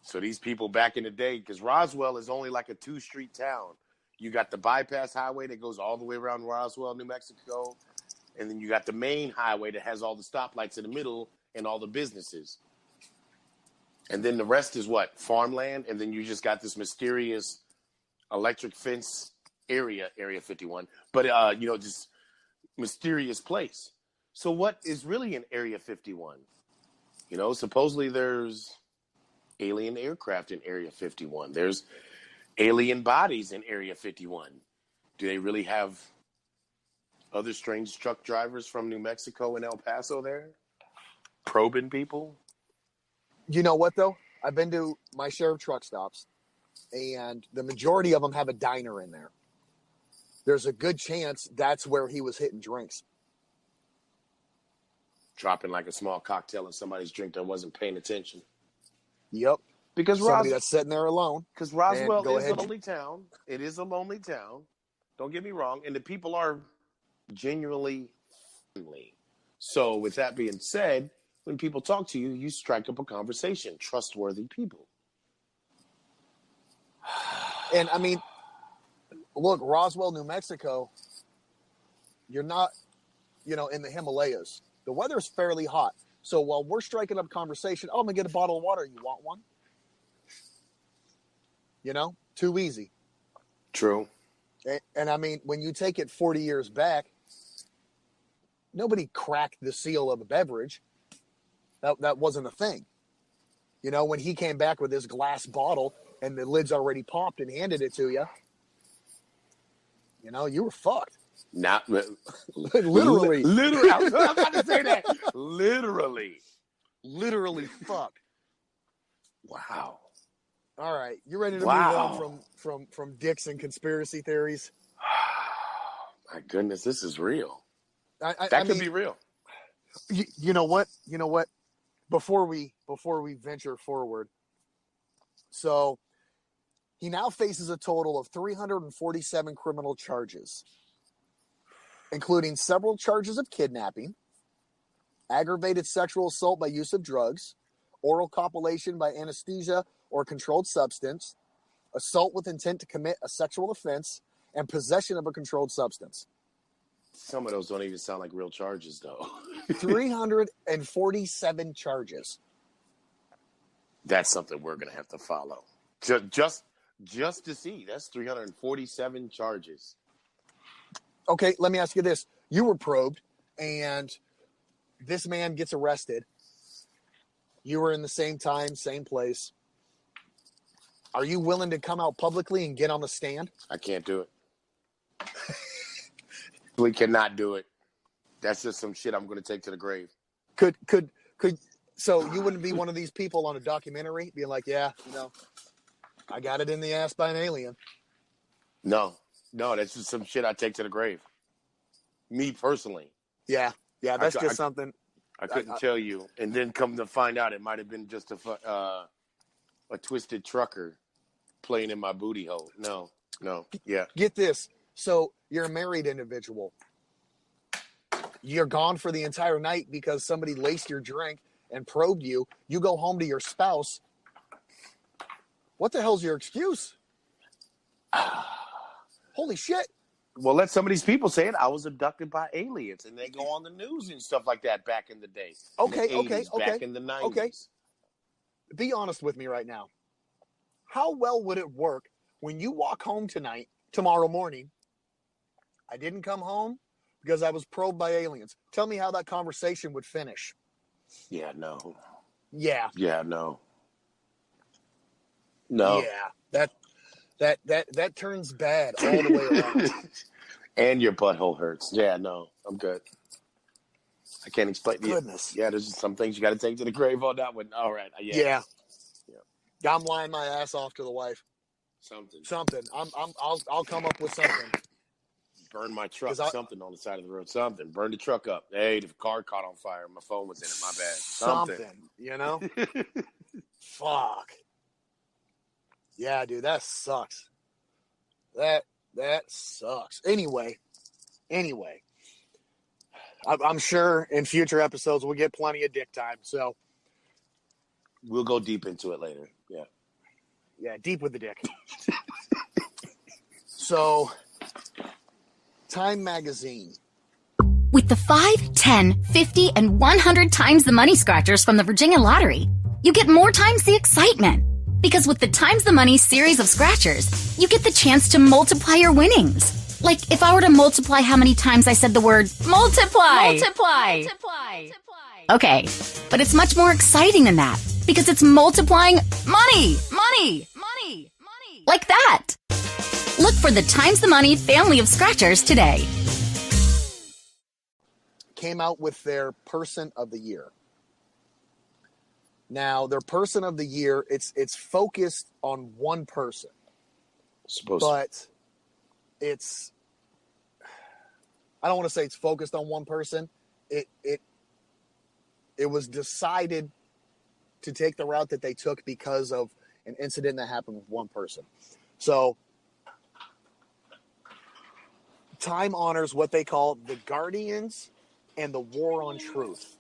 So these people back in the day, because Roswell is only like a 2-street town. You got the bypass highway that goes all the way around Roswell, New Mexico. And then you got the main highway that has all the stoplights in the middle and all the businesses. And then the rest is what? Farmland. And then you just got this mysterious electric fence area 51. But, just mysterious place. So what is really in Area 51? Supposedly there's alien aircraft in Area 51. There's alien bodies in Area 51. Do they really have other strange truck drivers from New Mexico and El Paso there? Probing people? You know what, though? I've been to my share of truck stops, and the majority of them have a diner in there. There's a good chance that's where he was hitting drinks. Dropping like a small cocktail in somebody's drink that wasn't paying attention. Yep. Because somebody that's sitting there alone. Because Roswell is a lonely town. It is a lonely town. Don't get me wrong. And the people are genuinely friendly. So with that being said, when people talk to you, you strike up a conversation. Trustworthy people. And I mean, look, Roswell, New Mexico, you're not, in the Himalayas. The weather's fairly hot. So while we're striking up conversation, I'm going to get a bottle of water. You want one? Too easy. True. And I mean, when you take it 40 years back, nobody cracked the seal of a beverage. That wasn't a thing. When he came back with this glass bottle and the lid's already popped and handed it to you, you were fucked. Not literally. I was about to say that. Literally fucked. Wow. All right, you ready to move on from dicks and conspiracy theories? My goodness, this is real. That could be real. You know what? Before we venture forward, so he now faces a total of 347 criminal charges, including several charges of kidnapping, aggravated sexual assault by use of drugs, oral copulation by anesthesia or controlled substance, assault with intent to commit a sexual offense, and possession of a controlled substance. Some of those don't even sound like real charges, though. 347 charges. That's something we're going to have to follow. Just to see. That's 347 charges. Okay, let me ask you this. You were probed, and this man gets arrested. You were in the same time, same place. Are you willing to come out publicly and get on the stand? I can't do it. We cannot do it. That's just some shit I'm going to take to the grave. So you wouldn't be one of these people on a documentary being like, yeah, I got it in the ass by an alien. No, that's just some shit I take to the grave. Me personally. Yeah, that's just something. I couldn't tell you. And then come to find out, it might have been just a twisted trucker playing in my booty hole. No, yeah. Get this. So you're a married individual. You're gone for the entire night because somebody laced your drink and probed you. You go home to your spouse. What the hell's your excuse? Holy shit. Well, let some of these people say it. I was abducted by aliens, and they go on the news and stuff like that back in the day. Okay. Back in the 90s. Okay. Be honest with me right now. How well would it work when you walk home tomorrow morning? I didn't come home because I was probed by aliens. Tell me how that conversation would finish. Yeah, no. Yeah. Yeah, no. No. Yeah. That turns bad all the way around. And your butthole hurts. Yeah, no. I'm good. I can't explain. Goodness. Yeah, there's just some things you got to take to the grave on that one. All right. Yeah. I'm lying my ass off to the wife. Something. I'll come up with something. Burn my truck. Something on the side of the road. Something. Burn the truck up. Hey, the car caught on fire. My phone was in it. My bad. Something. Fuck. Yeah, dude, that sucks. That sucks. Anyway, I'm sure in future episodes we'll get plenty of dick time. So we'll go deep into it later. Yeah. Yeah, deep with the dick. So, Time Magazine. With the 5, 10, 50, and 100 times the money scratchers from the Virginia Lottery, you get more times the excitement. Because with the Times the Money series of scratchers, you get the chance to multiply your winnings. Like if I were to multiply how many times I said the word multiply. Okay, but it's much more exciting than that because it's multiplying money. Like that. Look for the Times the Money family of scratchers today. Came out with their Person of the Year. Now, their Person of the Year, it's focused on one person. But it's, I don't want to say it's focused on one person. It was decided to take the route that they took because of an incident that happened with one person. So, Time honors what they call the Guardians and the War on Truth.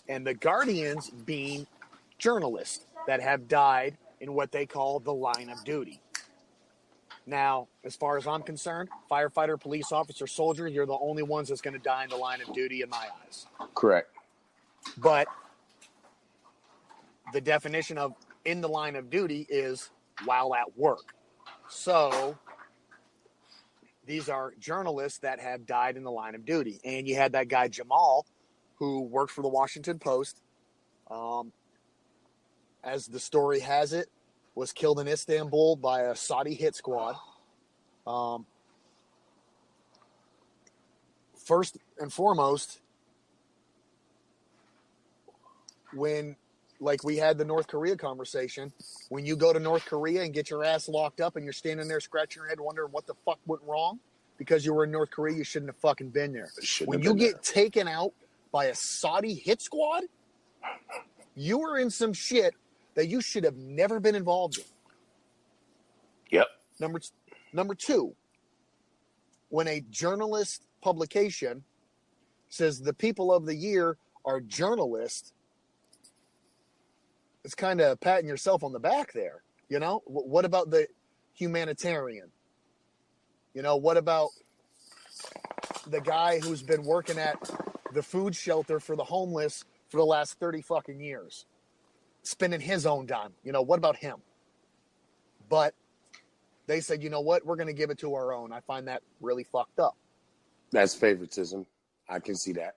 And the Guardians being journalists that have died in what they call the line of duty. Now, as far as I'm concerned, firefighter, police officer, soldier, you're the only ones that's going to die in the line of duty in my eyes. Correct. But the definition of in the line of duty is while at work. So these are journalists that have died in the line of duty. And you had that guy Jamal, who worked for the Washington Post, as the story has it, was killed in Istanbul by a Saudi hit squad. First and foremost, when, like we had the North Korea conversation, when you go to North Korea and get your ass locked up and you're standing there scratching your head wondering what the fuck went wrong because you were in North Korea, you shouldn't have fucking been there. When you get taken out by a Saudi hit squad, you were in some shit that you should have never been involved in. Yep. Number two, when a journalist publication says the people of the year are journalists, it's kind of patting yourself on the back there. You know, what about the humanitarian? You know, what about the guy who's been working at the food shelter for the homeless for the last 30 fucking years, spending his own dime? You know, what about him? But they said, you know what? We're going to give it to our own. I find that really fucked up. That's favoritism. I can see that.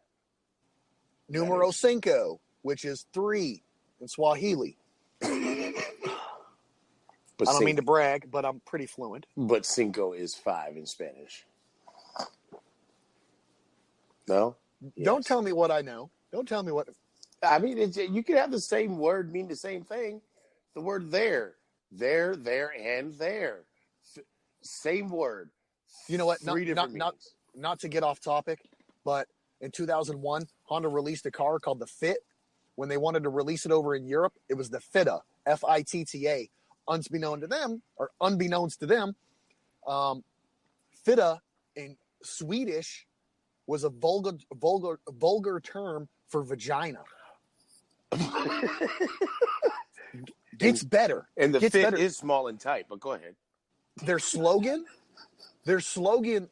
Numero cinco, which is 3 in Swahili. But But I don't mean to brag, but I'm pretty fluent. But cinco is 5 in Spanish. No? Don't tell me what I know. Don't tell me what. I mean, you can have the same word mean the same thing. The word there, and there. Same word. You know what? Three different meanings. Not to get off topic, but in 2001, Honda released a car called the Fit. When they wanted to release it over in Europe, it was the Fitta, Fitta. Unbeknownst to them, Fitta in Swedish was a vulgar term for vagina. Gets better. And the Gets fit better. is small and tight, but go ahead. Their slogan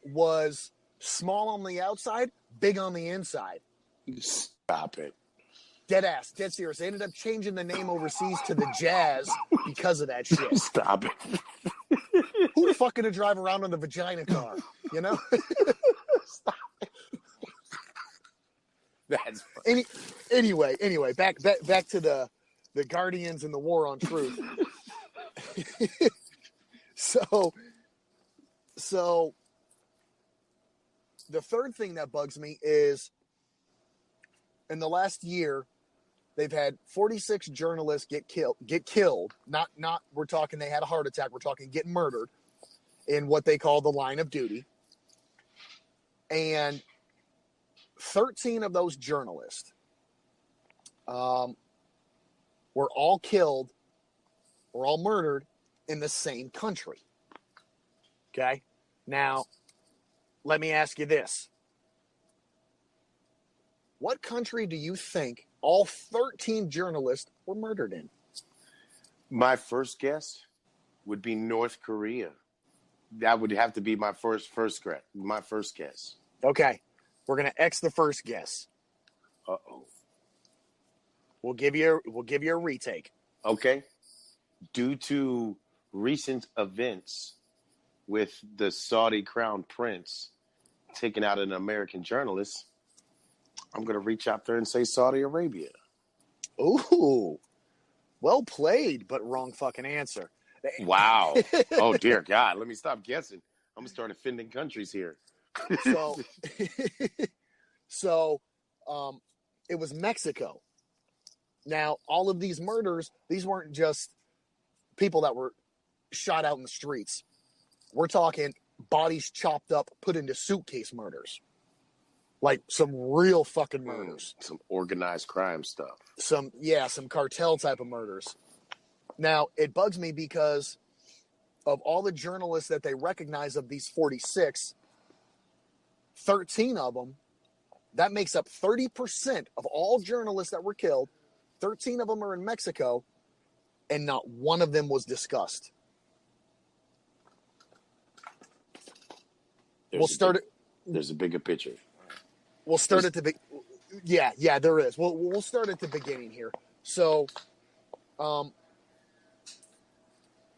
was small on the outside, big on the inside. Stop it. Dead ass, dead serious. They ended up changing the name overseas to the Jazz because of that shit. Stop it. Who the fuck gonna drive around in the vagina car? You know? Stop it. That's anyway. Back to the Guardians and the War on Truth. So the third thing that bugs me is in the last year, they've had 46 journalists get killed. Not we're talking they had a heart attack. We're talking getting murdered in what they call the line of duty. And 13 of those journalists were all killed or all murdered in the same country. Okay? Now, let me ask you this. What country do you think all 13 journalists were murdered in? My first guess would be North Korea. That would have to be my first guess. Okay. We're going to X the first guess. Uh-oh. We'll give you a retake. Okay. Due to recent events with the Saudi crown prince taking out an American journalist, I'm going to reach out there and say Saudi Arabia. Ooh. Well played, but wrong fucking answer. Wow. Oh, dear God. Let me stop guessing. I'm going to start offending countries here. So it was Mexico. Now, all of these murders, these weren't just people that were shot out in the streets. We're talking bodies chopped up, put into suitcase murders. Like some real fucking murders. Some organized crime stuff. Some cartel type of murders. Now, it bugs me because of all the journalists that they recognize of these 46, 13 of them, that makes up 30% of all journalists that were killed. 13 of them are in Mexico, and not one of them was discussed. There's a bigger picture. We'll start at the beginning. Yeah, there is. We'll start at the beginning here. So, they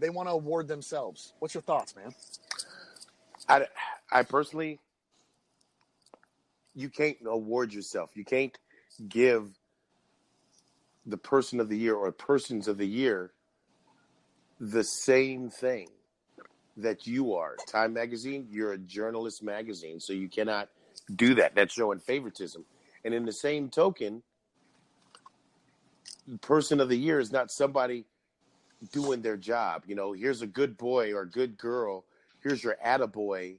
want to award themselves. What's your thoughts, man? I personally, you can't award yourself. You can't give the person of the year or persons of the year the same thing that you are. Time Magazine, you're a journalist magazine, so you cannot do that. That's showing favoritism. And in the same token, person of the year is not somebody doing their job. You know, here's a good boy or a good girl. Here's your attaboy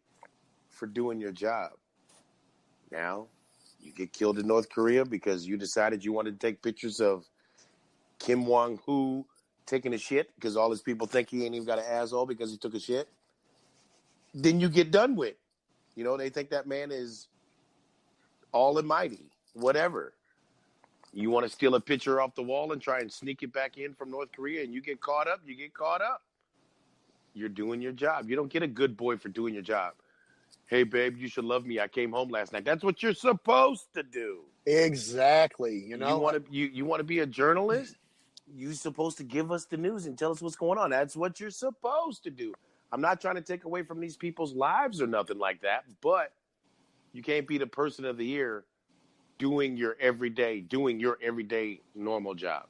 for doing your job. Now, you get killed in North Korea because you decided you wanted to take pictures of Kim Jong-un taking a shit because all his people think he ain't even got an asshole because he took a shit. Then you get done with. You know, they think that man is all almighty, whatever. You want to steal a picture off the wall and try and sneak it back in from North Korea and you get caught up, You're doing your job. You don't get a good boy for doing your job. Hey, babe, you should love me. I came home last night. That's what you're supposed to do. Exactly. You know, you want to be a journalist? You're supposed to give us the news and tell us what's going on. That's what you're supposed to do. I'm not trying to take away from these people's lives or nothing like that, but you can't be the person of the year doing your everyday normal job.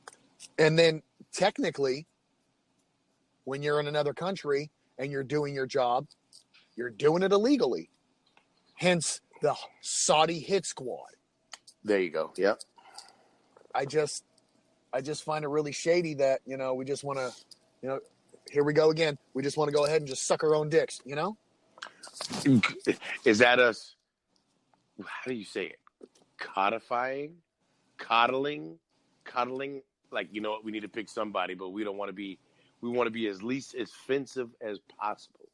And then technically, when you're in another country and you're doing your job, you're doing it illegally. Hence the Saudi hit squad. There you go. Yep. I just find it really shady that, we just want to, here we go again. We just want to go ahead and just suck our own dicks, Is that us? How do you say it? Codifying? Coddling? Like, you know what? We need to pick somebody, but we want to be as least offensive as possible.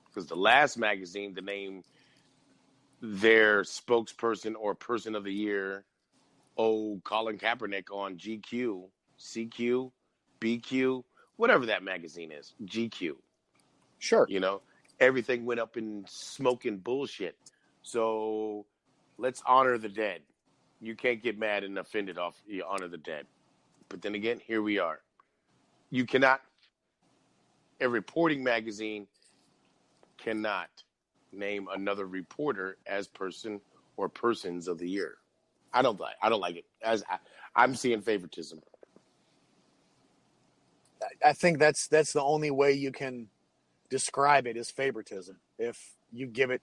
Because the last magazine to name their spokesperson or person of the year, Colin Kaepernick on GQ, CQ, BQ, whatever that magazine is, GQ. Sure. Everything went up in smoke and bullshit. So let's honor the dead. You can't get mad and offended off you honor the dead. But then again, here we are. You cannot, a reporting magazine cannot name another reporter as person or persons of the year. I don't like it. I'm seeing favoritism. I think that's the only way you can describe it is favoritism. If you give it,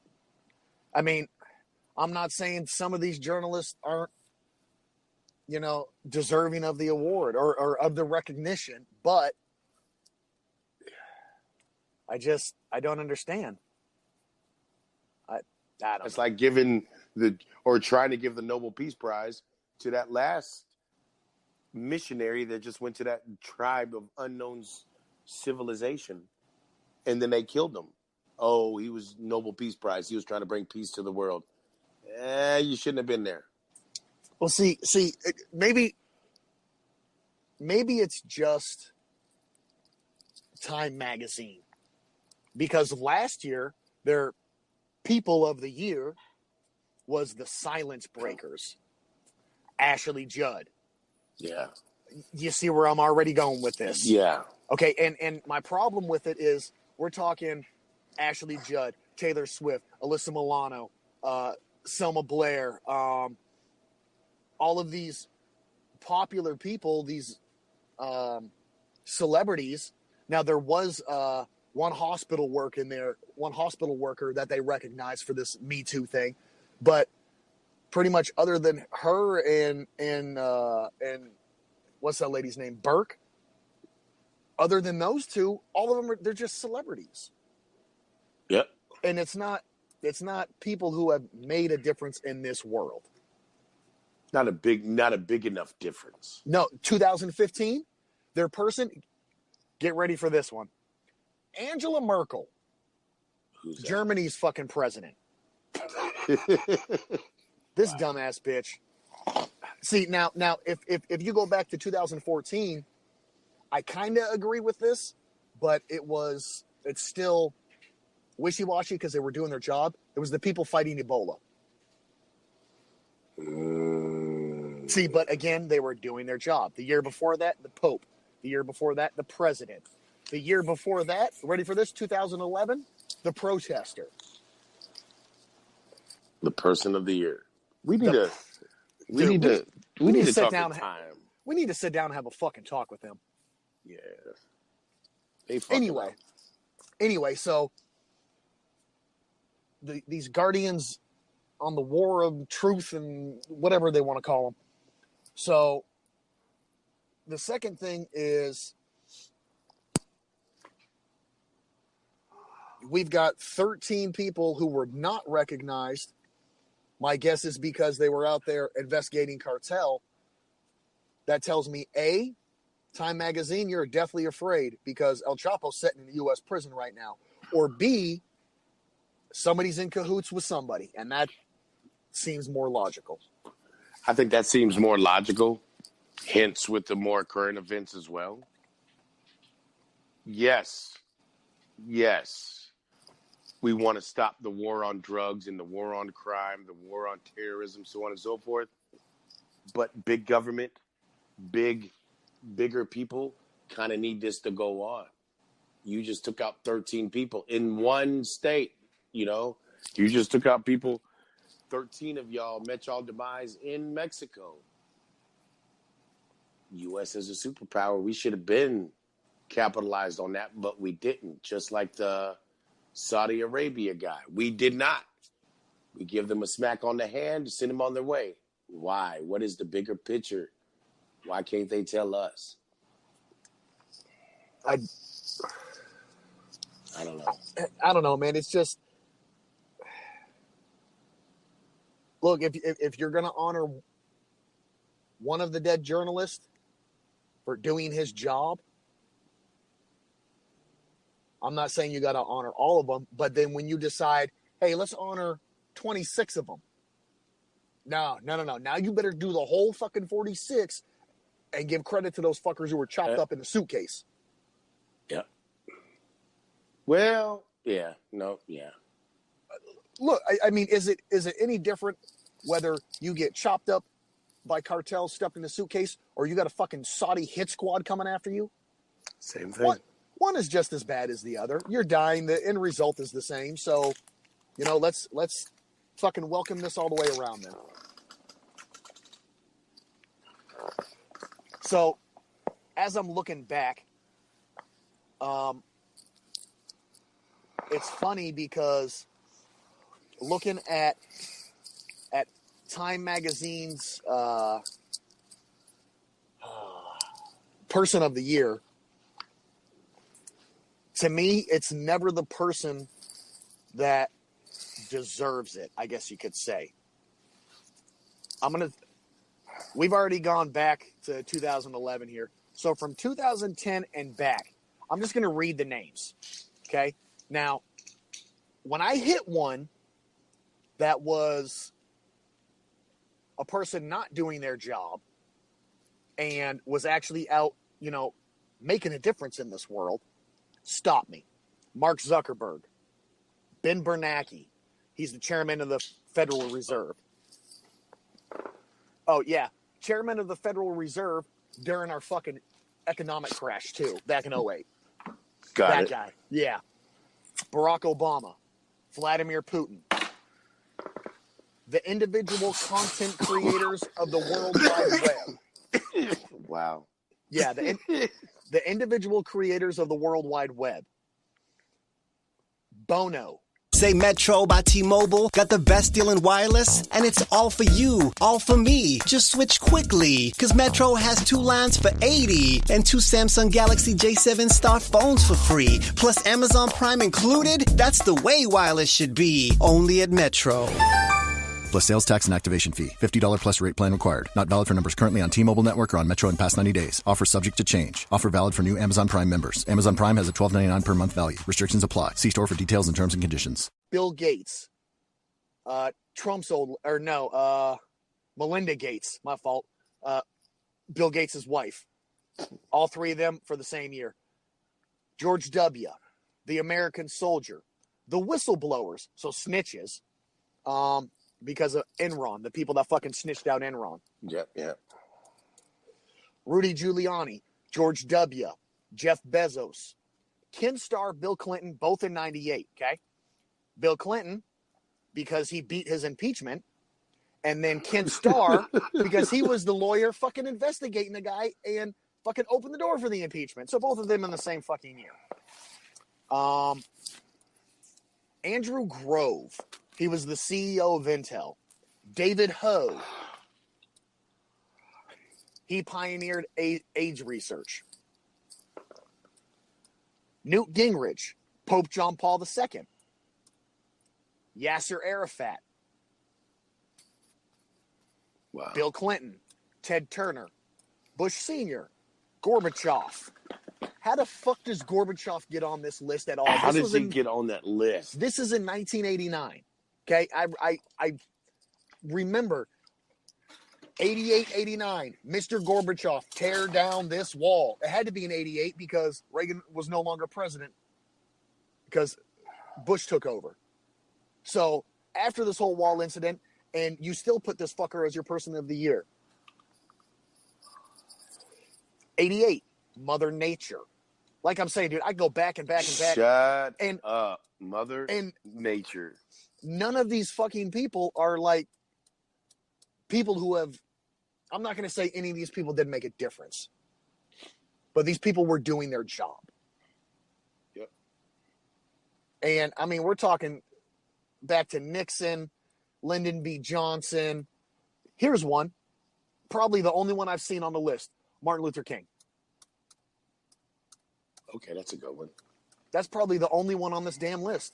I mean, I'm not saying some of these journalists aren't, deserving of the award or of the recognition, but I don't understand. I don't It's know. like trying to give the Nobel Peace Prize to that last missionary that just went to that tribe of unknown civilization, and then they killed him. Oh, he was Nobel Peace Prize. He was trying to bring peace to the world. You shouldn't have been there. Well, see, maybe it's just Time Magazine, because last year their People of the Year was the Silence Breakers, Ashley Judd. Yeah. You see where I'm already going with this? Yeah. Okay, and my problem with it is we're talking Ashley Judd, Taylor Swift, Alyssa Milano, Selma Blair, all of these popular people, these celebrities. Now, there was one hospital worker that they recognized for this Me Too thing, but pretty much other than her and what's that lady's name, Burke, other than those two, all of them they're just celebrities. Yep. And it's not people who have made a difference in this world. Not a big enough difference. No, 2015, their person, get ready for this one. Angela Merkel, Germany's fucking president. This dumbass bitch. See, now if you go back to 2014, I kind of agree with this, but it's still wishy-washy because they were doing their job. It was the people fighting Ebola. See, but again, they were doing their job. The year before that, the Pope. The year before that, the president. The year before that, ready for this, 2011, the protester. The person of the year. We need to sit talk down. to Time. We need to sit down and have a fucking talk with them. Yeah. Anyway, so these guardians on the war of truth and whatever they want to call them. So the second thing is we've got 13 people who were not recognized. My guess is because they were out there investigating cartel. That tells me, A, Time Magazine, you're deathly afraid because El Chapo's sitting in a U.S. prison right now. Or B, somebody's in cahoots with somebody, and that seems more logical. I think that seems more logical, hence with the more current events as well. Yes, we want to stop the war on drugs and the war on crime, the war on terrorism, so on and so forth. But big government, bigger people kind of need this to go on. You just took out 13 people in one state, You just took out people. 13 of y'all met y'all demise in Mexico. U.S. is a superpower. We should have been capitalized on that, but we didn't. Just like the Saudi Arabia guy. We did not. We give them a smack on the hand to send them on their way. Why? What is the bigger picture? Why can't they tell us? I don't know. I don't know, man. It's just, look, if you're going to honor one of the dead journalists for doing his job, I'm not saying you got to honor all of them, but then when you decide, hey, let's honor 26 of them. No. Now you better do the whole fucking 46 and give credit to those fuckers who were chopped up in the suitcase. Yeah. Well, yeah. No, yeah. Look, I mean, is it any different whether you get chopped up by cartels stuffed in a suitcase or you got a fucking Saudi hit squad coming after you? Same thing. One is just as bad as the other. You're dying. The end result is the same. So, let's fucking welcome this all the way around then. So, as I'm looking back, it's funny because looking at Time Magazine's Person of the Year, to me, it's never the person that deserves it, I guess you could say. We've already gone back to 2011 here. So from 2010 and back, I'm just going to read the names. Okay? Now, when I hit one that was a person not doing their job and was actually out, making a difference in this world, stop me. Mark Zuckerberg, Ben Bernanke. He's the chairman of the Federal Reserve. Oh, yeah. Chairman of the Federal Reserve during our fucking economic crash, too, back in 2008. Got it. That guy. Yeah. Barack Obama. Vladimir Putin. The individual content creators of the World Wide Web. Wow. Yeah, the individual creators of the World Wide Web. Bono. Say Metro by T-Mobile got the best deal in wireless, and it's all for you, all for me. Just switch quickly, because Metro has 2 lines for $80 and 2 Samsung Galaxy J7 Star phones for free, plus Amazon Prime included. That's the way wireless should be, only at Metro. Plus sales tax and activation fee. $50 plus rate plan required. Not valid for numbers currently on T-Mobile network or on Metro in past 90 days. Offer subject to change. Offer valid for new Amazon Prime members. Amazon Prime has a $12.99 per month value. Restrictions apply. See store for details and terms and conditions. Bill Gates. Melinda Gates. My fault. Bill Gates' wife. All 3 of them for the same year. George W., the American soldier. The whistleblowers, so snitches. Because of Enron, the people that fucking snitched out Enron. Yep. Rudy Giuliani, George W., Jeff Bezos, Ken Starr, Bill Clinton, both in 98, okay? Bill Clinton, because he beat his impeachment, and then Ken Starr, because he was the lawyer fucking investigating the guy and fucking opened the door for the impeachment. So both of them in the same fucking year. Andrew Grove. He was the CEO of Intel. David Ho. He pioneered AIDS research. Newt Gingrich. Pope John Paul II. Yasser Arafat. Wow. Bill Clinton. Ted Turner. Bush Sr. Gorbachev. How the fuck does Gorbachev get on this list at all? How does he get on that list? This is in 1989. Okay, I remember 88, 89, Mr. Gorbachev, tear down this wall. It had to be in 88 because Reagan was no longer president because Bush took over. So after this whole wall incident, and you still put this fucker as your person of the year. 88, Mother Nature. Like I'm saying, dude, I go back and back and back. Shut up, Mother Nature. None of these fucking people are like people who have, I'm not going to say any of these people didn't make a difference. but these people were doing their job. Yep. And, I mean, we're talking back to Nixon, Lyndon B. Johnson. Here's one. Probably the only one I've seen on the list. Martin Luther King. Okay, that's a good one. That's probably the only one on this damn list.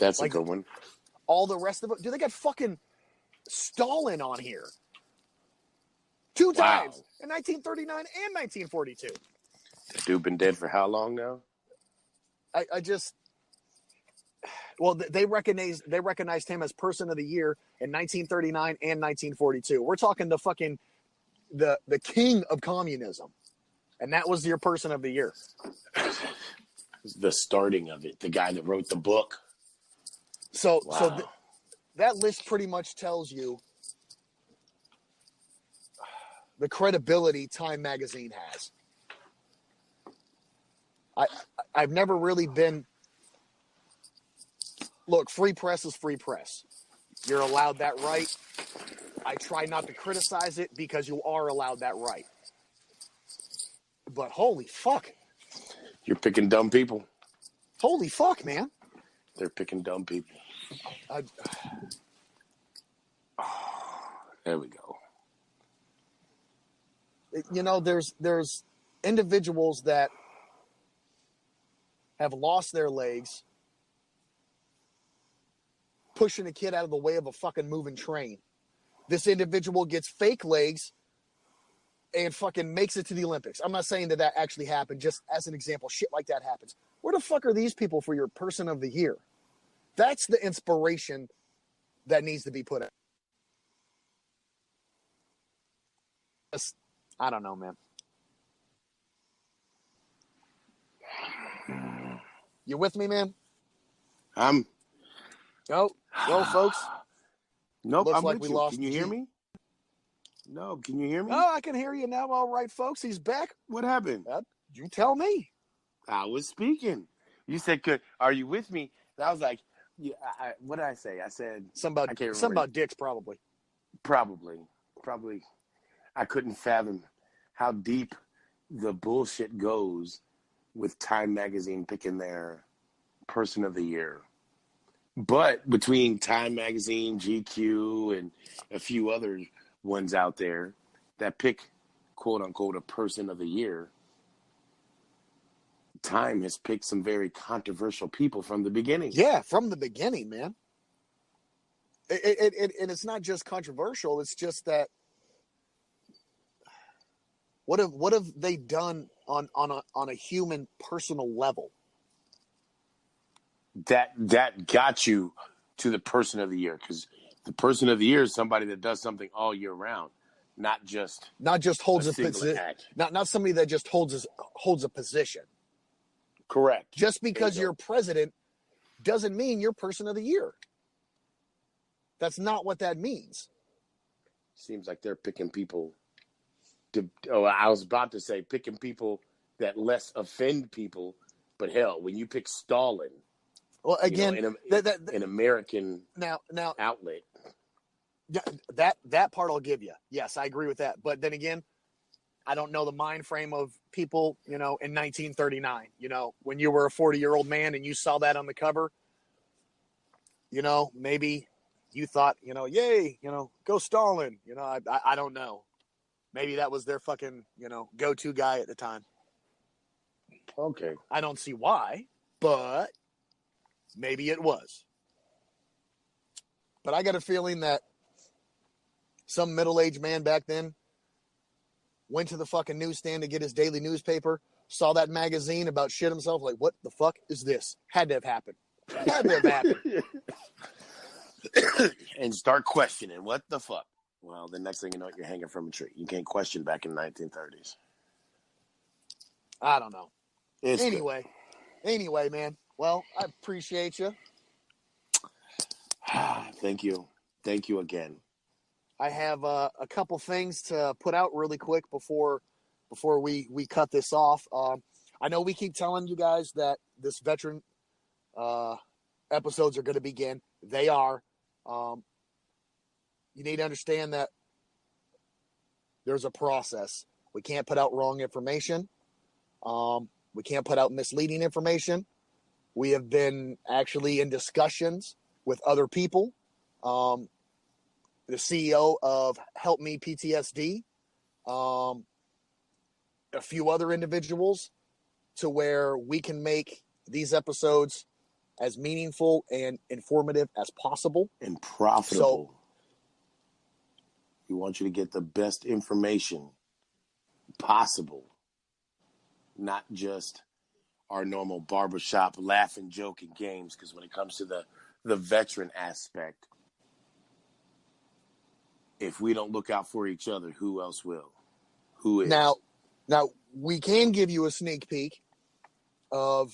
That's a good one. All the rest of it. Dude, they got fucking Stalin on here. 2 times. In 1939 and 1942. The dude been dead for how long now? I just... Well, they recognized him as Person of the Year in 1939 and 1942. We're talking the fucking... The king of communism. And that was your Person of the Year. The starting of it. The guy that wrote the book. So Wow. That list pretty much tells you the credibility Time Magazine has. I've never really been... Look, free press is free press. You're allowed that right. I try not to criticize it because you are allowed that right. But holy fuck. You're picking dumb people. Holy fuck, man. They're picking dumb people. There we go. You know, there's individuals that have lost their legs pushing a kid out of the way of a fucking moving train. This individual gets fake legs and fucking makes it to the Olympics. I'm not saying that actually happened, just as an example. Shit like that happens. Where the fuck are these people for your Person of the Year? That's the inspiration that needs to be put out. I don't know, man. You with me, man? Go, folks. Nope, Looks I'm like with we you. lost Can you hear me? No, can you hear me? Oh, I can hear you now. All right, folks. He's back. What happened? You tell me. I was speaking. You said, "Are you with me?" And I was like, "Yeah." What did I say? I said something about dicks, probably. Probably. I couldn't fathom how deep the bullshit goes with Time Magazine picking their Person of the Year. But between Time Magazine, GQ, and a few other ones out there that pick, quote unquote, a Person of the Year, Time has picked some very controversial people from the beginning. Yeah, from the beginning, man. And it's not just controversial. It's just that what have they done on a human personal level? That got you to the Person of the Year, because the Person of the Year is somebody that does something all year round, not just holds a single position, act. not somebody that just holds a position. Correct. Just because you're president doesn't mean you're Person of the Year. That's not what that means. Seems like they're picking people. I was about to say picking people that less offend people, but hell, when you pick Stalin, well, again, an American outlet. That part I'll give you. Yes, I agree with that. But then again, I don't know the mind frame of people, in 1939, when you were a 40-year-old man and you saw that on the cover, maybe you thought, yay, go Stalin. I don't know. Maybe that was their fucking, go-to guy at the time. Okay. I don't see why, but maybe it was. But I got a feeling that some middle-aged man back then went to the fucking newsstand to get his daily newspaper, saw that magazine about shit himself, like, what the fuck is this? Had to have happened. Had to have happened. And start questioning, what the fuck? Well, the next thing you know, you're hanging from a tree. You can't question back in the 1930s. I don't know. It's anyway, man. Well, I appreciate you. Thank you. Thank you again. I have a couple things to put out really quick before we cut this off. I know we keep telling you guys that this veteran episodes are going to begin. They are. You need to understand that there's a process. We can't put out wrong information. We can't put out misleading information. We have been actually in discussions with other people. The CEO of Help Me PTSD, a few other individuals, to where we can make these episodes as meaningful and informative as possible. And profitable. We want you to get the best information possible. Not just our normal barbershop laughing, joking games, because when it comes to the veteran aspect, if we don't look out for each other, who else will? Who is? Now, we can give you a sneak peek of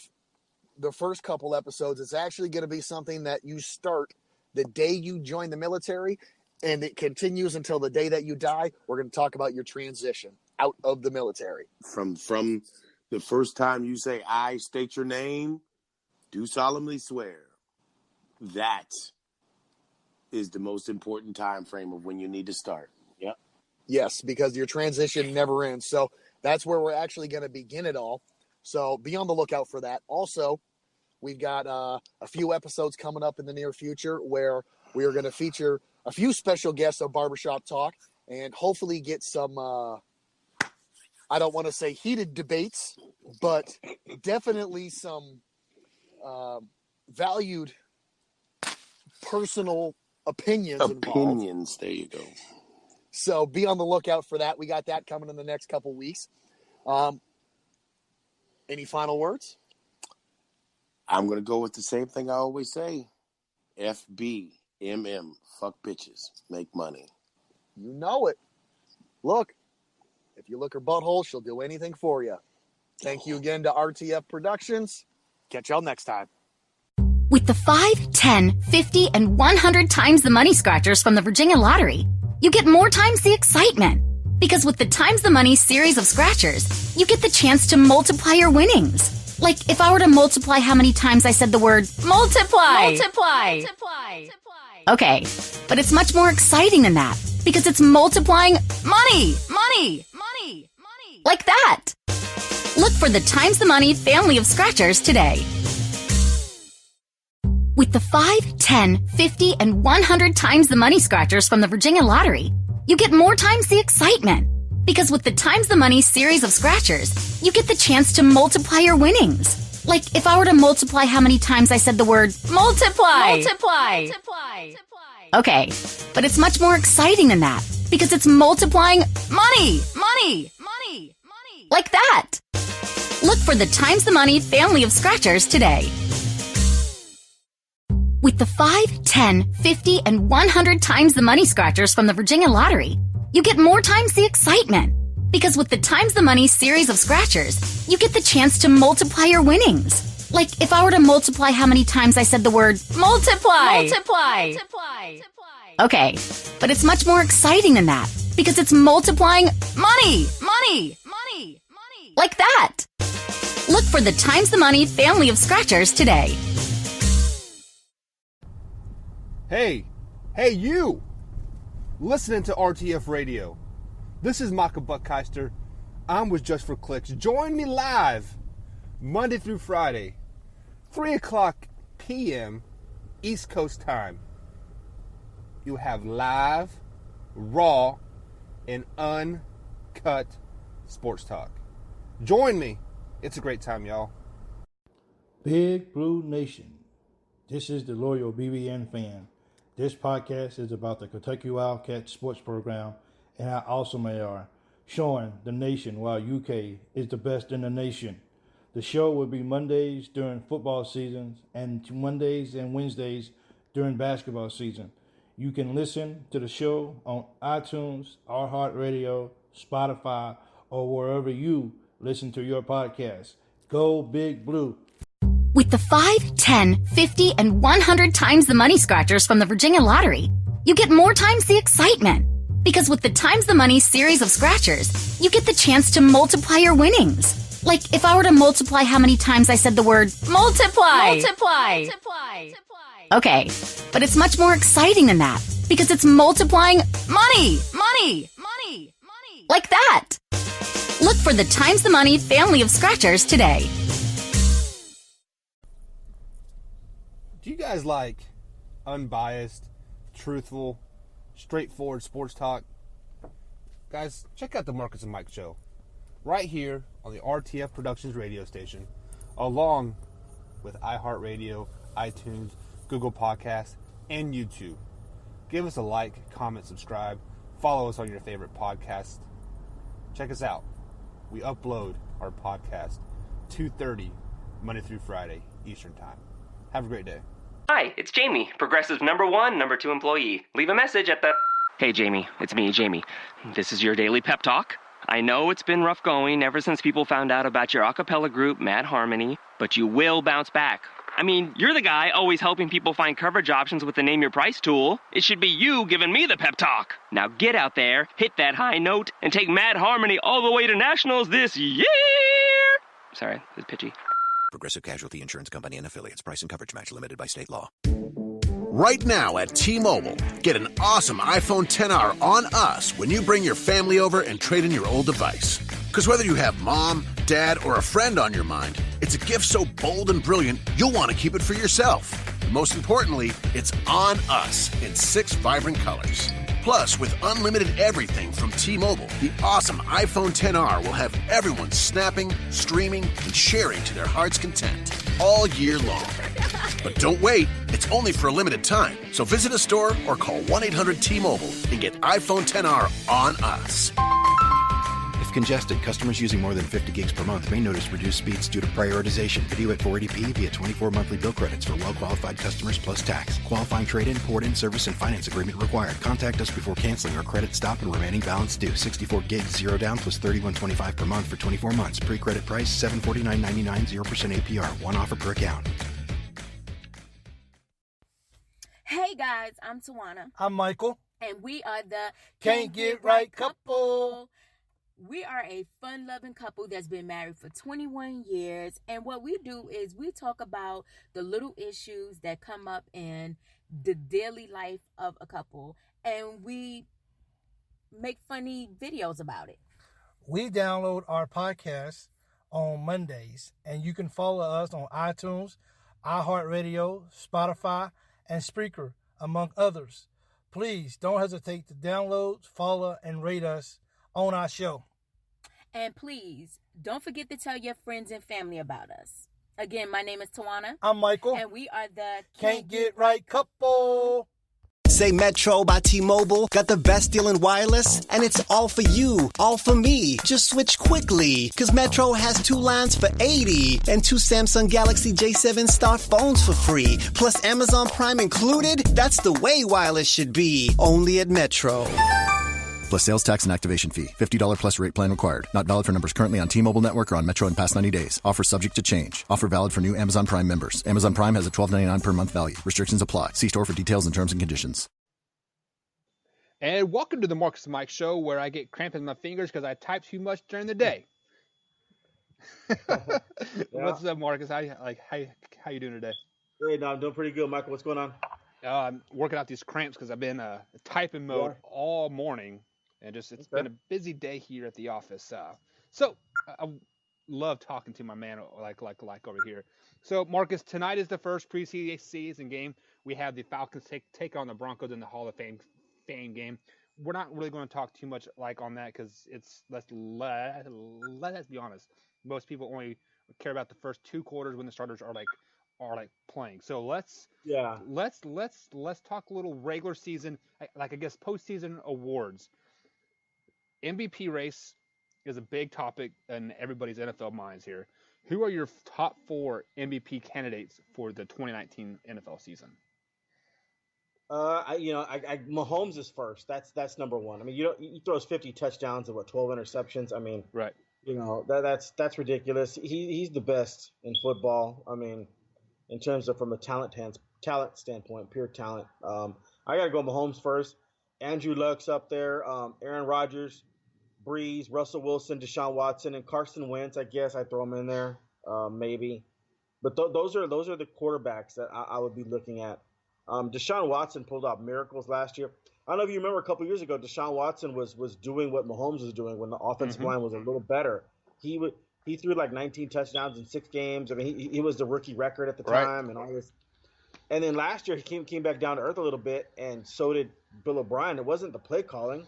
the first couple episodes. It's actually going to be something that you start the day you join the military, and it continues until the day that you die. We're going to talk about your transition out of the military. From the first time you say, I state your name, do solemnly swear. That is the most important time frame of when you need to start. Yep. Yes, because your transition never ends. So that's where we're actually going to begin it all. So be on the lookout for that. Also, we've got a few episodes coming up in the near future where we are going to feature a few special guests of Barbershop Talk and hopefully get some, I don't want to say heated debates, but definitely some valued personal opinions involved. There you go. So be on the lookout for that. We got that coming in the next couple weeks. Any final words? I'm going to go with the same thing I always say. FBMM. Fuck bitches. Make money. You know it. Look, if you look her butthole, she'll do anything for you. Thank you again to RTF Productions. Catch y'all next time. With the 5, 10, 50, and 100 times the money scratchers from the Virginia Lottery, you get more times the excitement. Because with the Times the Money series of scratchers, you get the chance to multiply your winnings. Like if I were to multiply how many times I said the word multiply. Okay, but it's much more exciting than that because it's multiplying money. Like that. Look for the Times the Money family of scratchers today. With the 5, 10, 50, and 100 times the money scratchers from the Virginia Lottery, you get more times the excitement. Because with the Times the Money series of scratchers, you get the chance to multiply your winnings. Like if I were to multiply how many times I said the word multiply. Okay, but it's much more exciting than that because it's multiplying money. Like that. Look for the Times the Money family of scratchers today. With the 5, 10, 50, and 100 times the money scratchers from the Virginia Lottery, you get more times the excitement. Because with the Times the Money series of scratchers, you get the chance to multiply your winnings. Like if I were to multiply how many times I said the word multiply. Okay, but it's much more exciting than that because it's multiplying money. Like that. Look for the Times the Money family of scratchers today. Hey, you! Listening to RTF Radio. This is Micah Buckheister. I'm with Just for Clicks. Join me live Monday through Friday, 3 o'clock p.m. East Coast time. You have live, raw, and uncut sports talk. Join me. It's a great time, y'all. Big Blue Nation. This is the loyal BBN fan. This podcast is about the Kentucky Wildcats sports program and how awesome they are, showing the nation why UK is the best in the nation. The show will be Mondays during football seasons and Mondays and Wednesdays during basketball season. You can listen to the show on iTunes, iHeartRadio, Spotify, or wherever you listen to your podcast. Go Big Blue. With the 5, 10, 50, and 100 times the money scratchers from the Virginia Lottery, you get more times the excitement. Because with the Times the Money series of scratchers, you get the chance to multiply your winnings. Like if I were to multiply how many times I said the word multiply. Okay, but it's much more exciting than that because it's multiplying money. Like that. Look for for the Times the Money family of scratchers today. Do you guys like unbiased, truthful, straightforward sports talk? Guys, check out the Marcus and Mike Show right here on the RTF Productions radio station, along with iHeartRadio, iTunes, Google Podcasts, and YouTube. Give us a like, comment, subscribe, follow us on your favorite podcast. Check us out. We upload our podcast 2:30 Monday through Friday Eastern Time. Have a great day. Hi, it's Jamie, Progressive's #1, #2 employee. Leave a message at the... Hey, Jamie, it's me, Jamie. This is your daily pep talk. I know it's been rough going ever since people found out about your a cappella group, Mad Harmony, but you will bounce back. I mean, you're the guy always helping people find coverage options with the Name Your Price tool. It should be you giving me the pep talk. Now get out there, hit that high note, and take Mad Harmony all the way to nationals this year! Sorry, it's pitchy. Progressive Casualty Insurance Company and Affiliates. Price and coverage match limited by state law. Right now at T-Mobile, get an awesome iPhone XR on us when you bring your family over and trade in your old device. Because whether you have mom, dad, or a friend on your mind, it's a gift so bold and brilliant, you'll want to keep it for yourself. And most importantly, it's on us in 6 vibrant colors. Plus, with unlimited everything from T-Mobile, the awesome iPhone XR will have everyone snapping, streaming, and sharing to their heart's content all year long. But don't wait, it's only for a limited time. So visit a store or call 1-800-T-Mobile and get iPhone XR on us. If congested, customers using more than 50 gigs per month may notice reduced speeds due to prioritization. Video at 480p via 24 monthly bill credits for well-qualified customers plus tax. Qualifying trade-in, port-in, service, and finance agreement required. Contact us before canceling or credit stop and remaining balance due. 64 gigs, 0 down plus $31.25 per month for 24 months. Pre-credit price $749.99, 0% APR. One offer per account. Hey guys, I'm Tawana. I'm Michael. And we are the Can't Get Right Couple. We are a fun-loving couple that's been married for 21 years. And what we do is we talk about the little issues that come up in the daily life of a couple. And we make funny videos about it. We download our podcast on Mondays. And you can follow us on iTunes, iHeartRadio, Spotify, and Spreaker, among others. Please don't hesitate to download, follow, and rate us on our show. And please, don't forget to tell your friends and family about us. Again, my name is Tawana. I'm Michael. And we are the Can't Get Right Couple. Say Metro by T-Mobile got the best deal in wireless, and it's all for you, all for me. Just switch quickly, because Metro has 2 lines for $80 and 2 Samsung Galaxy J7 Star phones for free. Plus Amazon Prime included. That's the way wireless should be. Only at Metro. Plus sales tax and activation fee. $50 plus rate plan required. Not valid for numbers currently on T-Mobile network or on Metro in past 90 days. Offer subject to change. Offer valid for new Amazon Prime members. Amazon Prime has a $12.99 per month value. Restrictions apply. See store for details and terms and conditions. And welcome to the Marcus and Mike Show, where I get cramp in my fingers because I type too much during the day. What's up, Marcus? How you doing today? Great. No, I'm doing pretty good, Michael. What's going on? I'm working out these cramps because I've been typing mode all morning. And it's been a busy day here at the office. So I love talking to my man like over here. So Marcus, tonight is the first preseason game. We have the Falcons take on the Broncos in the Hall of Fame game. We're not really going to talk too much on that because let's be honest. Most people only care about the first 2 quarters when the starters are playing. So let's talk a little regular season, I guess postseason awards. MVP race is a big topic in everybody's NFL minds here. Who are your top 4 MVP candidates for the 2019 NFL season? Mahomes is first. That's number 1. I mean, he throws 50 touchdowns and 12 interceptions. I mean, right. That's ridiculous. He's the best in football. I mean, in terms of from a talent standpoint, pure talent. I got to go Mahomes first. Andrew Luck's up there. Aaron Rodgers, Breeze, Russell Wilson, Deshaun Watson, and Carson Wentz. I guess I throw him in there, maybe. But those are the quarterbacks that I would be looking at. Deshaun Watson pulled off miracles last year. I don't know if you remember a couple years ago, Deshaun Watson was doing what Mahomes was doing when the offensive line was a little better. he threw like 19 touchdowns in 6 games. I mean, he was the rookie record at the time and all this. And then last year he came back down to earth a little bit, and so did Bill O'Brien. It wasn't the play calling.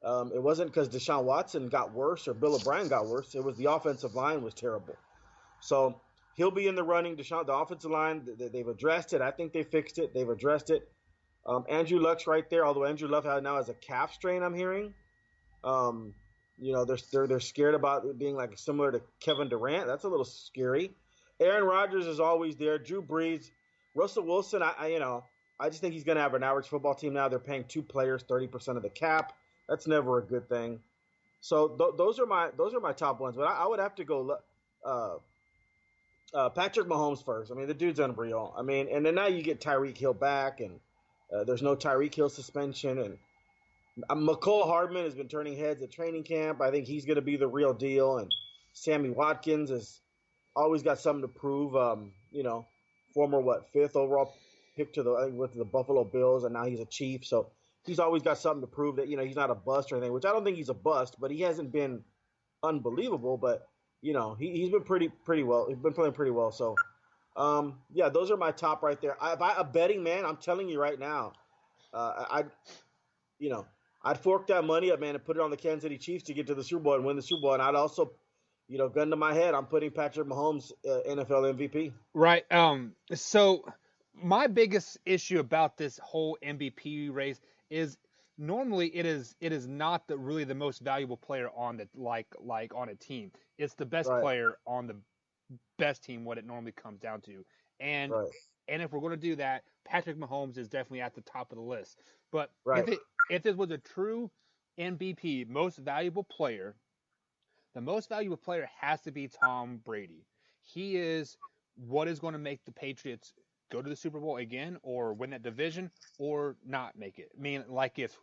It wasn't because Deshaun Watson got worse or Bill O'Brien got worse. It was the offensive line was terrible. So he'll be in the running. The offensive line, they've addressed it. I think they fixed it. They've addressed it. Andrew Luck's right there, although Andrew Luck now has a calf strain, I'm hearing. They're scared about it being like similar to Kevin Durant. That's a little scary. Aaron Rodgers is always there. Drew Brees, Russell Wilson. I just think he's going to have an average football team now. They're paying 2 players 30% of the cap. That's never a good thing. So those are my top ones. But I would have to go Patrick Mahomes first. I mean, the dude's unreal. I mean, and then now you get Tyreek Hill back, and there's no Tyreek Hill suspension, and McCole Hardman has been turning heads at training camp. I think he's going to be the real deal. And Sammy Watkins has always got something to prove. Former 5th overall pick to the Buffalo Bills, and now he's a Chief. So he's always got something to prove that he's not a bust or anything. Which I don't think he's a bust, but he hasn't been unbelievable. But he's been pretty well. He's been playing pretty well. So those are my top right there. If I a betting man, I'm telling you right now, I'd fork that money up, man, and put it on the Kansas City Chiefs to get to the Super Bowl and win the Super Bowl. And I'd also, gun to my head, I'm putting Patrick Mahomes NFL MVP. Right. So my biggest issue about this whole MVP race is normally it is not really the most valuable player on the like on a team. It's the best player on the best team. What it normally comes down to, and if we're going to do that, Patrick Mahomes is definitely at the top of the list. But if this was a true MVP, most valuable player, the most valuable player has to be Tom Brady. He is what is going to make the Patriots go to the Super Bowl again, or win that division, or not make it. I mean, like if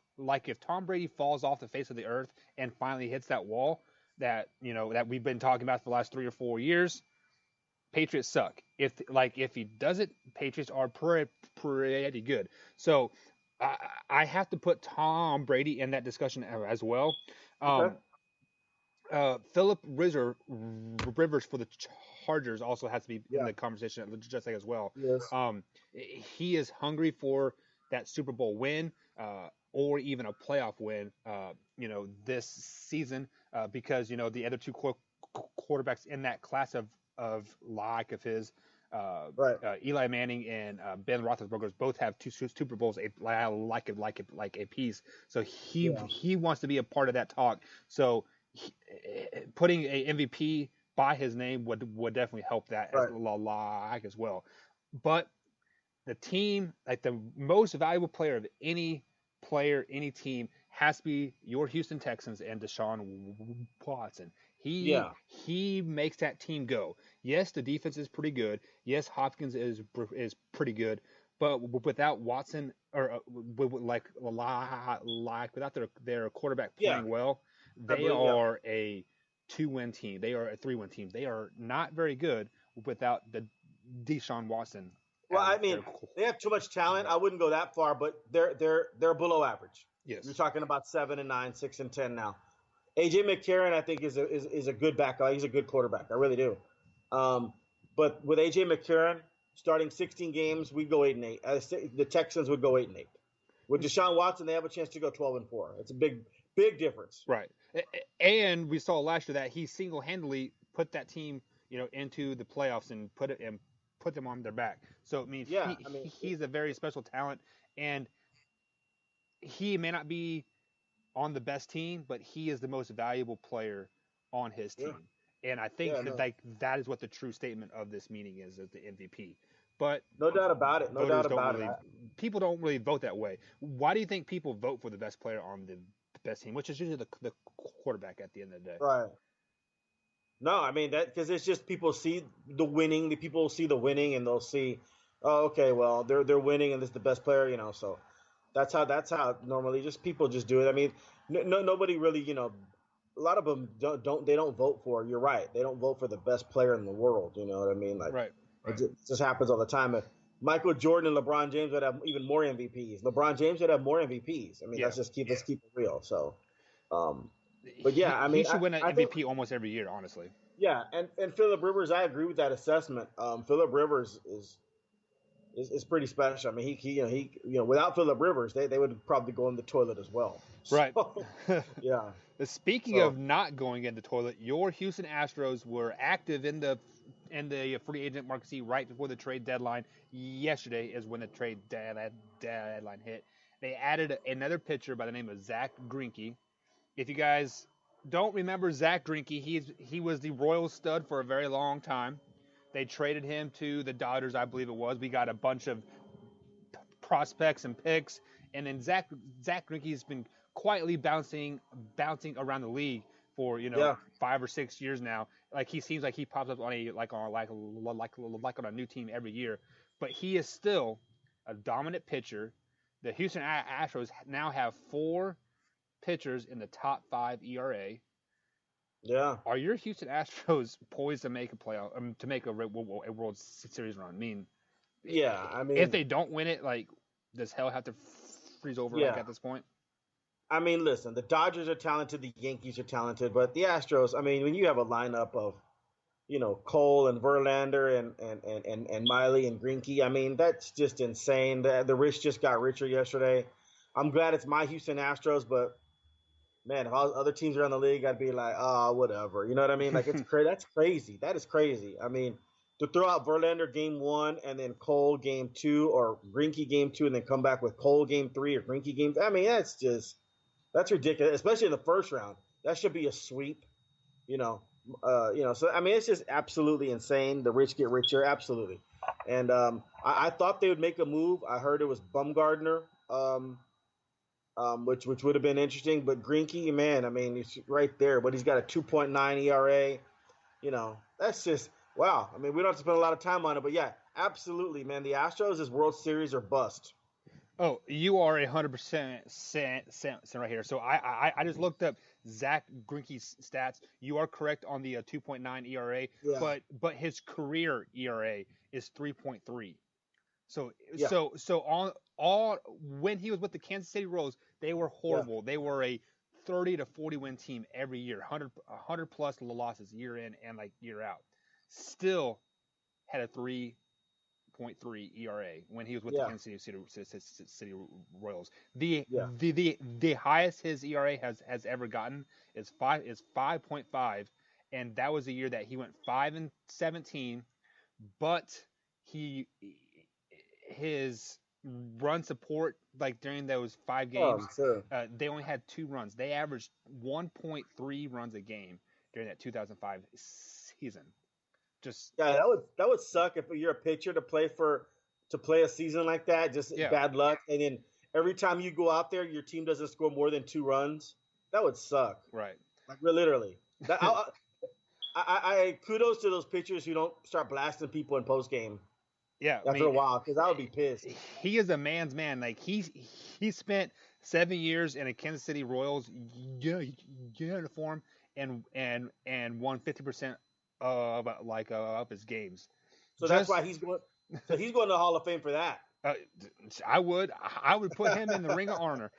Tom Brady falls off the face of the earth and finally hits that wall that that we've been talking about for the last 3 or 4 years, Patriots suck. If he does it, Patriots are pretty good. So I have to put Tom Brady in that discussion as well. Philip Rivers for the Chargers also has to be in the conversation just like as well. Yes. He is hungry for that Super Bowl win or even a playoff win, this season because, the other 2 quarterbacks in that class of his, Eli Manning and Ben Roethlisberger both have 2 Super Bowls like a piece. So he wants to be a part of that talk. So putting a MVP by his name would definitely help that as well. But the team, like the most valuable player of any team, has to be your Houston Texans and Deshaun Watson. He makes that team go. Yes, the defense is pretty good. Yes, Hopkins is pretty good. But without Watson or without their quarterback playing well, they are a 2-win team. They are a 3-win team. They are not very good without the Deshaun Watson. Well, I mean, they have too much talent. I wouldn't go that far, but they're below average. Yes, you're talking about 7-9, 6-10 now. AJ McCarron, I think, is a good backup. He's a good quarterback. I really do. But with AJ McCarron starting 16 games, we go 8-8. The Texans would go 8-8. With Deshaun Watson, they have a chance to go 12-4. It's a big difference. Right. And we saw last year that he single-handedly put that team, into the playoffs and put them on their back. So it means he's a very special talent, and he may not be on the best team, but he is the most valuable player on his team. And I think that is what the true statement of this meeting is as the MVP. But no doubt about it. People don't really vote that way. Why do you think people vote for the best player on the best team, which is usually the quarterback at the end of the day? Right. No, I mean that because it's just people see the winning. The people see the winning, and they'll see, oh, okay, well they're winning, and this is the best player, So that's how normally just people just do it. I mean, nobody really, a lot of them don't vote for. You're right. They don't vote for the best player in the world. You know what I mean? Like, right. It just happens all the time. Michael Jordan and LeBron James would have even more MVPs. LeBron James would have more MVPs. I mean, let's keep it real. So, But yeah, I mean, he should win an I MVP think, almost every year, honestly. yeah, and Phillip Rivers, I agree with that assessment. Phillip Rivers is pretty special. I mean, he without Phillip Rivers, they would probably go in the toilet as well. Right. So, yeah. Speaking of not going in the toilet, your Houston Astros were active in the free agent market right before the trade deadline. Yesterday is when the trade deadline hit. They added another pitcher by the name of Zach Greinke. If you guys don't remember Zach Greinke, he was the Royals stud for a very long time. They traded him to the Dodgers, I believe it was. We got a bunch of prospects and picks, and then Zach Greinke's been quietly bouncing around the league for 5 or 6 years now. Like he seems like he pops up on a new team every year, but he is still a dominant pitcher. The Houston Astros now have 4 pitchers in the top 5 ERA. Yeah. Are your Houston Astros poised to make a playoff, to make a World Series run? I mean, yeah. I mean, if they don't win it, like, does hell have to freeze over at this point? I mean, listen, the Dodgers are talented, the Yankees are talented, but the Astros, I mean, when you have a lineup of, Cole and Verlander and Miley and Greinke, I mean, that's just insane. The rich just got richer yesterday. I'm glad it's my Houston Astros, but man, if other teams around the league, I'd be like, whatever. You know what I mean? Like, it's crazy. That's crazy. That is crazy. I mean, to throw out Verlander game 1 and then Cole game 2 or Greinke game 2 and then come back with Cole game 3 or Greinke game. I mean, that's ridiculous, especially in the first round. That should be a sweep, So I mean, it's just absolutely insane. The rich get richer, absolutely. And I thought they would make a move. I heard it was Bumgarner, which would have been interesting. But Greinke, man, I mean, he's right there. But he's got a 2.9 ERA. That's just wow. I mean, we don't have to spend a lot of time on it, but yeah, absolutely, man. The Astros is World Series or bust. Oh, you are 100% right here. So I just looked up Zach Greinke's stats. You are correct on the 2.9 ERA, Yeah. but his career ERA is 3.3. So Yeah. so all when he was with the Kansas City Royals, they were horrible. Yeah. They were a 30 to 40 win team every year, 100 plus losses year in and like year out. Still had a 3.3 ERA when he was with the Kansas City Royals. The highest his ERA has ever gotten is 5.5, and that was the year that he went 5-17, but his run support, like during those 5 games, they only had 2 runs. They averaged 1.3 runs a game during that 2005 season. That would suck if you're a pitcher to play a season like that. Just bad luck, and then every time you go out there, your team doesn't score more than 2 runs. That would suck. Right. Like literally. I kudos to those pitchers who don't start blasting people in post game. Yeah. After a while, because I would be pissed. He is a man's man. Like he spent 7 years in a Kansas City Royals uniform and won 50% of his games. So that's why he's going. So he's going to the Hall of Fame for that. I would put him in the Ring of Honor.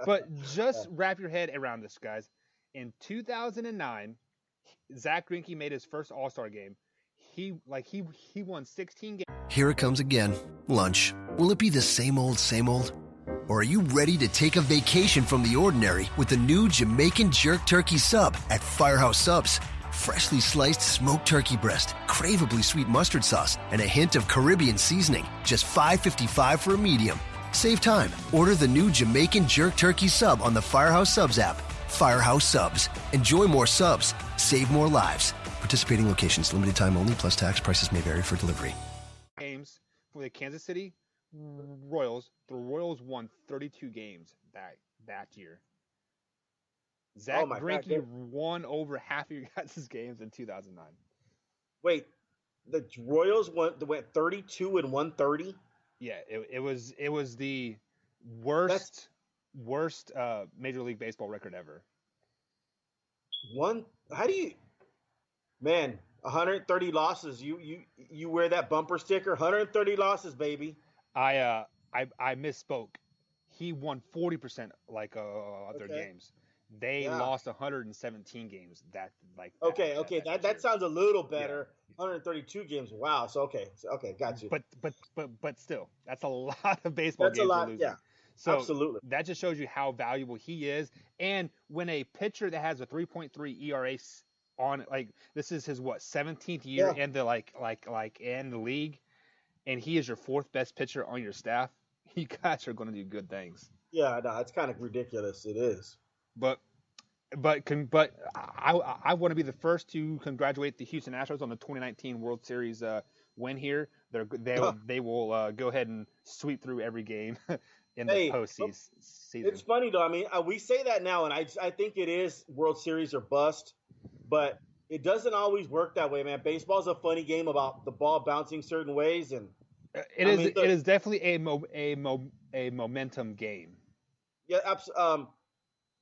But just wrap your head around this, guys. In 2009, Zach Greinke made his first All-Star game. He won 16 games. Here it comes again. Lunch. Will it be the same old, same old? Or are you ready to take a vacation from the ordinary with the new Jamaican Jerk Turkey Sub at Firehouse Subs? Freshly sliced smoked turkey breast, craveably sweet mustard sauce, and a hint of Caribbean seasoning. Just $5.55 for a medium. Save time. Order the new Jamaican Jerk Turkey Sub on the Firehouse Subs app. Firehouse Subs. Enjoy more subs. Save more lives. Participating locations. Limited time only, plus tax. Prices may vary for delivery. Games for the Kansas City Royals. The Royals won 32 games that year. Zach Greinke won over half of your guys' games in 2009. Wait, the Royals went 32 and 130? Yeah, it was the worst Major League Baseball record ever. How do you, man? 130 losses. You wear that bumper sticker. 130 losses, baby. I misspoke. He won 40% of their games. They Yeah. lost 117 games. Okay. That sounds a little better. 132 games. Wow. So okay, got you. But still, that's a lot of baseball That's a games lot, they're losing. yeah. So Absolutely. that just shows you how valuable he is. And when a pitcher that has a 3.3 ERA on this is his 17th year Yeah. in the in the league, and he is your fourth best pitcher on your staff, you guys are going to do good things. Yeah, no, it's kind of ridiculous. It is. But I want to be the first to congratulate the Houston Astros on the 2019 World Series win here. They will go ahead and sweep through every game in the postseason. It's funny though. I mean, we say that now, and I think it is World Series or bust, but it doesn't always work that way, man. Baseball's a funny game about the ball bouncing certain ways, and it is definitely a momentum game. Yeah,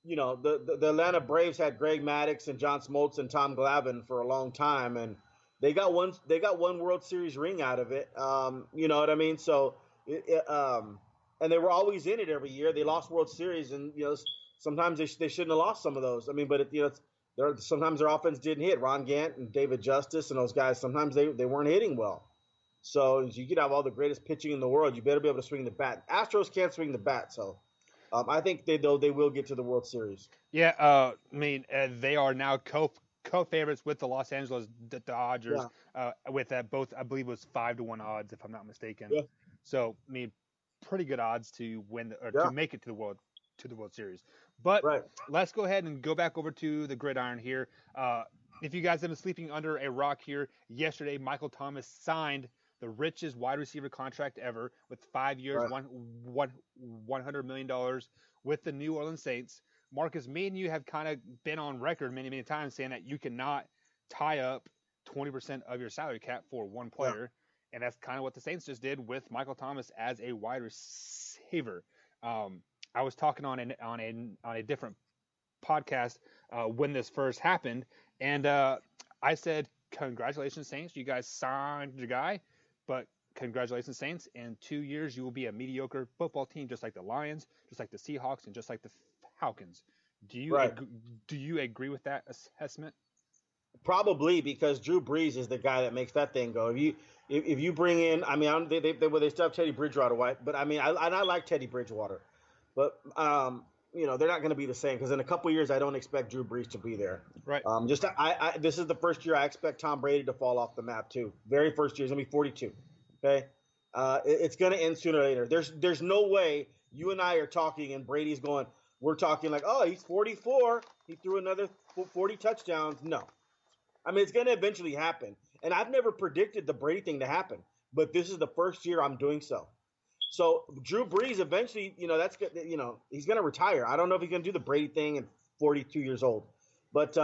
the Atlanta Braves had Greg Maddux and John Smoltz and Tom Glavine for a long time, and they got one World Series ring out of it. You know what I mean? So, and they were always in it every year. They lost World Series, and sometimes they shouldn't have lost some of those. I mean, but sometimes their offense didn't hit. Ron Gant and David Justice and those guys, sometimes they weren't hitting well. So you could have all the greatest pitching in the world, you better be able to swing the bat. Astros can't swing the bat, so. I think they will get to the World Series. Yeah, I mean they are now co-favorites with the Los Angeles Dodgers with both, I believe it was 5-1 odds if I'm not mistaken. Yeah. So I mean, pretty good odds to win to make it to the World Series. But let's go ahead and go back over to the gridiron here. If you guys have been sleeping under a rock here, yesterday Michael Thomas signed the richest wide receiver contract ever with 5 years, $100 million with the New Orleans Saints. Marcus, me and you have kind of been on record many, many times saying that you cannot tie up 20% of your salary cap for one player. And that's kind of what the Saints just did with Michael Thomas as a wide receiver. I was talking on a different podcast when this first happened. And I said, congratulations, Saints. You guys signed your guy. But congratulations, Saints. In 2 years, you will be a mediocre football team, just like the Lions, just like the Seahawks, and just like the Falcons. Do you agree with that assessment? Probably, because Drew Brees is the guy that makes that thing go. If you bring in, I mean, they still have Teddy Bridgewater, but I mean, I like Teddy Bridgewater, but they're not going to be the same because in a couple years, I don't expect Drew Brees to be there. Right. This is the first year I expect Tom Brady to fall off the map too. Very first year, he's going to be 42. Okay. It's going to end sooner or later. There's no way you and I are talking and Brady's going. We're talking like, oh, he's 44. He threw another 40 touchdowns. No. I mean, it's going to eventually happen. And I've never predicted the Brady thing to happen, but this is the first year I'm doing so. So Drew Brees eventually, that's good. He's going to retire. I don't know if he's going to do the Brady thing at 42 years old, but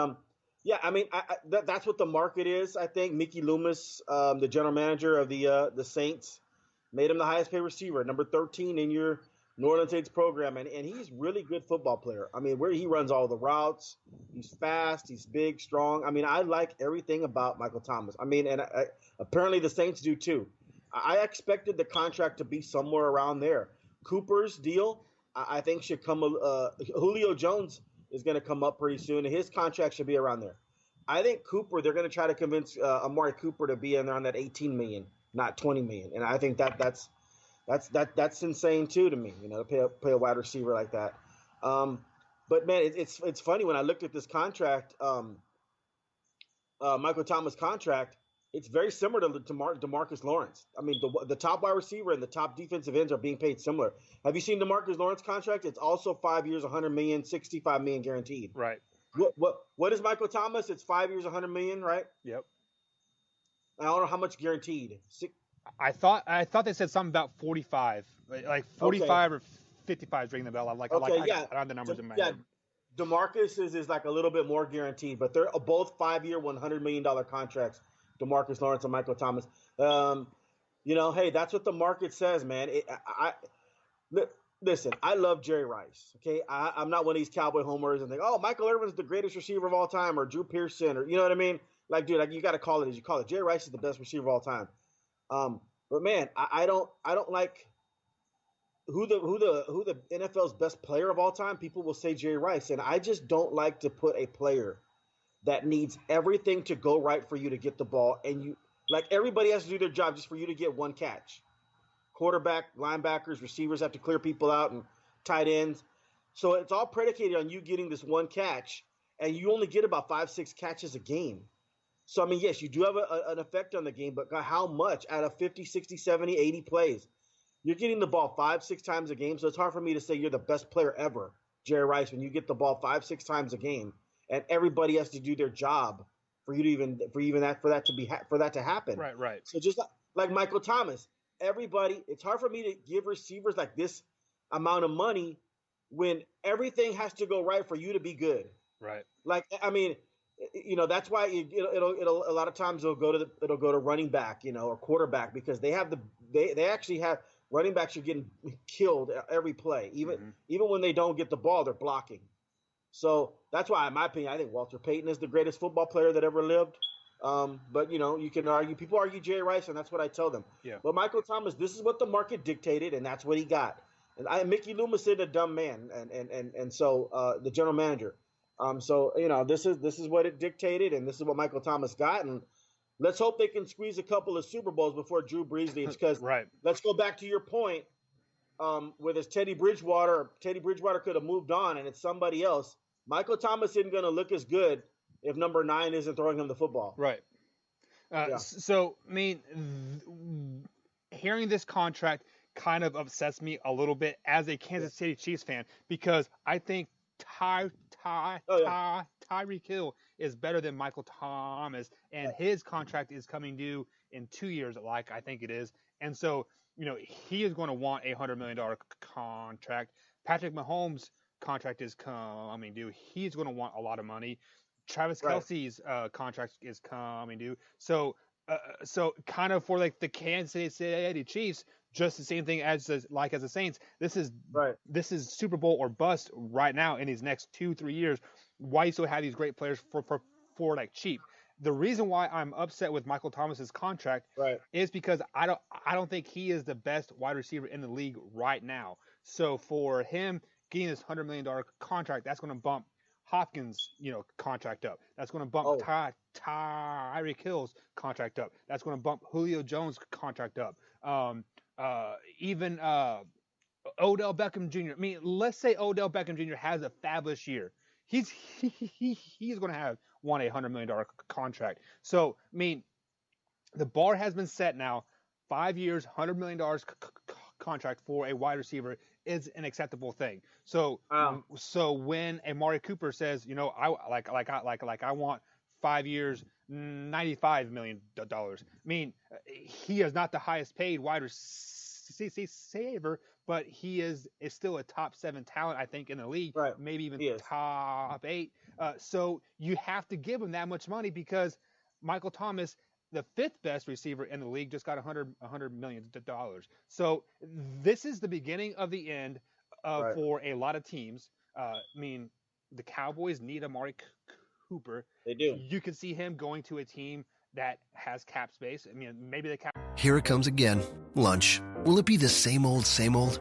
yeah, I mean, that's what the market is. I think Mickey Loomis, the general manager of the Saints, made him the highest paid receiver, number 13 in your New Orleans Saints program, and he's a really good football player. I mean, where he runs all the routes, he's fast, he's big, strong. I mean, I like everything about Michael Thomas. I mean, and apparently the Saints do too. I expected the contract to be somewhere around there. Cooper's deal, I think, should come. Julio Jones is going to come up pretty soon, and his contract should be around there. I think Cooper, they're going to try to convince Amari Cooper to be in there on that $18 million, not $20 million, and I think that's insane too to me. To pay a wide receiver like that. But man, it's funny when I looked at this contract, Michael Thomas contract. It's very similar to DeMarcus Lawrence. I mean, the top wide receiver and the top defensive ends are being paid similar. Have you seen DeMarcus Lawrence contract? It's also 5 years, $100 million, $65 million guaranteed. Right. What is Michael Thomas? It's 5 years, $100 million, right? Yep. I don't know how much guaranteed. I thought they said something about 45, like 45 or 55 is ringing the bell. I don't have the numbers in my head. DeMarcus is like a little bit more guaranteed, but they're both 5 year, $100 million contracts. DeMarcus Lawrence and Michael Thomas. Hey, that's what the market says, man. Listen, I love Jerry Rice. Okay, I'm not one of these cowboy homers and think, oh, Michael Irvin's the greatest receiver of all time, or Drew Pearson, or you know what I mean? Like, dude, you got to call it as you call it. Jerry Rice is the best receiver of all time. But man, I don't like who the NFL's best player of all time, people will say Jerry Rice, and I just don't like to put a player that needs everything to go right for you to get the ball, and you like everybody has to do their job just for you to get one catch. Quarterback, linebackers, receivers have to clear people out, and tight ends. So it's all predicated on you getting this one catch, and you only get about 5-6 catches a game. So, I mean, yes, you do have an effect on the game, but how much out of 50, 60, 70, 80 plays? You're getting the ball 5-6 times a game, so it's hard for me to say you're the best player ever, Jerry Rice, when you get the ball 5-6 times a game, and everybody has to do their job for that to happen. Right. So just like Michael Thomas, it's hard for me to give receivers like this amount of money when everything has to go right for you to be good. Right. Like, I mean, that's why it'll a lot of times it'll go to running back, or quarterback, because they actually have running backs are getting killed every play. Even when they don't get the ball, they're blocking. So that's why, in my opinion, I think Walter Payton is the greatest football player that ever lived. But you can argue. People argue Jerry Rice, and that's what I tell them. Yeah. But Michael Thomas, this is what the market dictated, and that's what he got. And Mickey Loomis is a dumb man, and so the general manager. So this is what it dictated, and this is what Michael Thomas got, and let's hope they can squeeze a couple of Super Bowls before Drew Brees leaves. Because let's go back to your point with his Teddy Bridgewater. Teddy Bridgewater could have moved on, and it's somebody else. Michael Thomas isn't going to look as good if number 9 isn't throwing him the football. Right. So, I mean, hearing this contract kind of upsets me a little bit as a Kansas City Chiefs fan, because I think Tyreek Hill is better than Michael Thomas, and his contract is coming due in 2 years, like I think it is. And so, he is going to want a $100 million contract. Patrick Mahomes' contract is coming due. He's going to want a lot of money. Travis Kelce's contract is coming due. So kind of for like the Kansas City Chiefs, just the same thing as the Saints. This is Super Bowl or bust right now in these next 2-3 years. Why you still have these great players for like cheap? The reason why I'm upset with Michael Thomas's contract is because I don't think he is the best wide receiver in the league right now. So for him getting this $100 million contract, that's going to bump Hopkins, contract up. That's going to bump Tyreek Hill's contract up. That's going to bump Julio Jones' contract up. Even Odell Beckham Jr. I mean, let's say Odell Beckham Jr. has a fabulous year. He's going to want a $100 million contract. So, I mean, the bar has been set now. 5 years, $100 million contract for a wide receiver is an acceptable thing. So, so when Amari Cooper says, I want 5 years, $95 million. I mean, he is not the highest paid wide receiver, but he is still a top 7 talent, I think, in the league. Maybe even top 8. So you have to give him that much money because Michael Thomas, the 5th best receiver in the league, just got $100 million. So this is the beginning of the end for a lot of teams. I mean, the Cowboys need Amari Cooper. They do. You can see him going to a team that has cap space. I mean, maybe the cap. Here it comes again. Lunch. Will it be the same old, same old?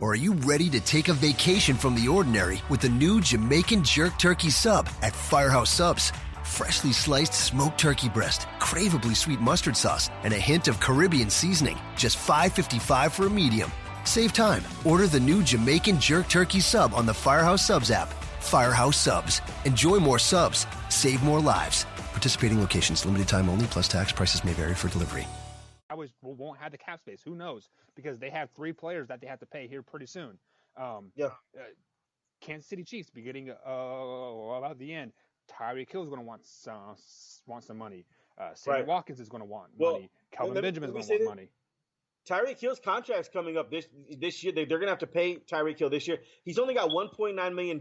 Or are you ready to take a vacation from the ordinary with the new Jamaican Jerk Turkey Sub at Firehouse Subs? Freshly sliced smoked turkey breast, craveably sweet mustard sauce, and a hint of Caribbean seasoning. Just $5.55 for a medium. Save time. Order the new Jamaican Jerk Turkey Sub on the Firehouse Subs app. Firehouse Subs. Enjoy more subs. Save more lives. Participating locations. Limited time only, plus tax. Prices may vary for delivery. Cowboys won't have the cap space. Who knows? Because they have 3 players that they have to pay here pretty soon. Kansas City Chiefs be getting about the end. Tyreek Hill is going to want some money. Sammy Watkins is going to want money. Kelvin Benjamin is going to want money. Tyreek Hill's contract's coming up this year. They're going to have to pay Tyreek Hill this year. He's only got $1.9 million.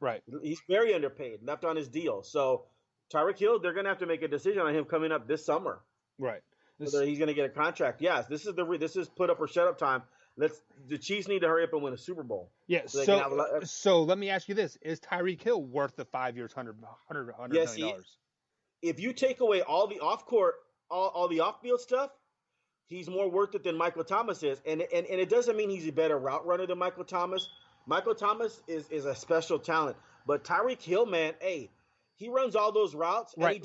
Right. He's very underpaid, left on his deal. So Tyreek Hill, they're going to have to make a decision on him coming up this summer. Right. Whether he's going to get a contract. Yes, this is put up or shut up time. The Chiefs need to hurry up and win a Super Bowl. Yeah. So let me ask you this: is Tyreek Hill worth the 5 years, $100 million? If you take away all the off-court, all the off-field stuff, he's more worth it than Michael Thomas is. And it doesn't mean he's a better route runner than Michael Thomas. Michael Thomas is a special talent. But Tyreek Hill, man, hey, he runs all those routes, and he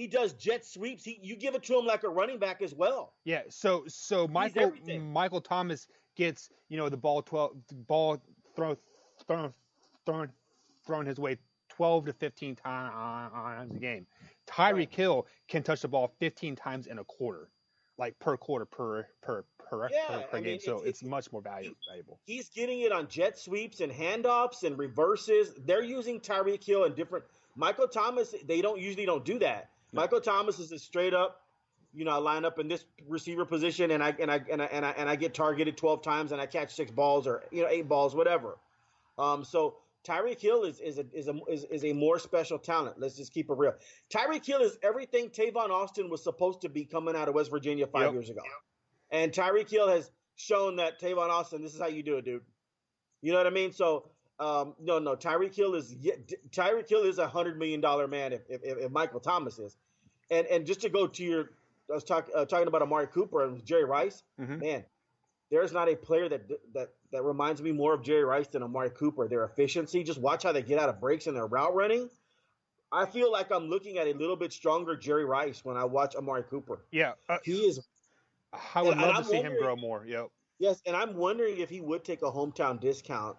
does jet sweeps. You give it to him like a running back as well. Yeah, so Michael Thomas gets, the ball thrown his way 12 to 15 times a game. Tyreek Hill can touch the ball 15 times in a quarter, like per quarter per game. So it's much more valuable. He's getting it on jet sweeps and handoffs and reverses. They're using Tyreek Hill in different. Michael Thomas, they usually don't do that. No. Michael Thomas is a straight up, I line up in this receiver position and I get targeted 12 times and I catch 6 balls or 8 balls, whatever. So Tyreek Hill is a more special talent. Let's just keep it real. Tyreek Hill is everything Tavon Austin was supposed to be coming out of West Virginia 5 years ago. And Tyreek Hill has shown that Tavon Austin, this is how you do it, dude. You know what I mean? So no, Tyreek Hill is $100 million man if Michael Thomas is. And just to go to I was talking about Amari Cooper and Jerry Rice. Mm-hmm. Man, there's not a player that reminds me more of Jerry Rice than Amari Cooper. Their efficiency, just watch how they get out of breaks in their route running. I feel like I'm looking at a little bit stronger Jerry Rice when I watch Amari Cooper. Yeah, he is. I would love to see him grow more. Yep. Yes, and I'm wondering if he would take a hometown discount.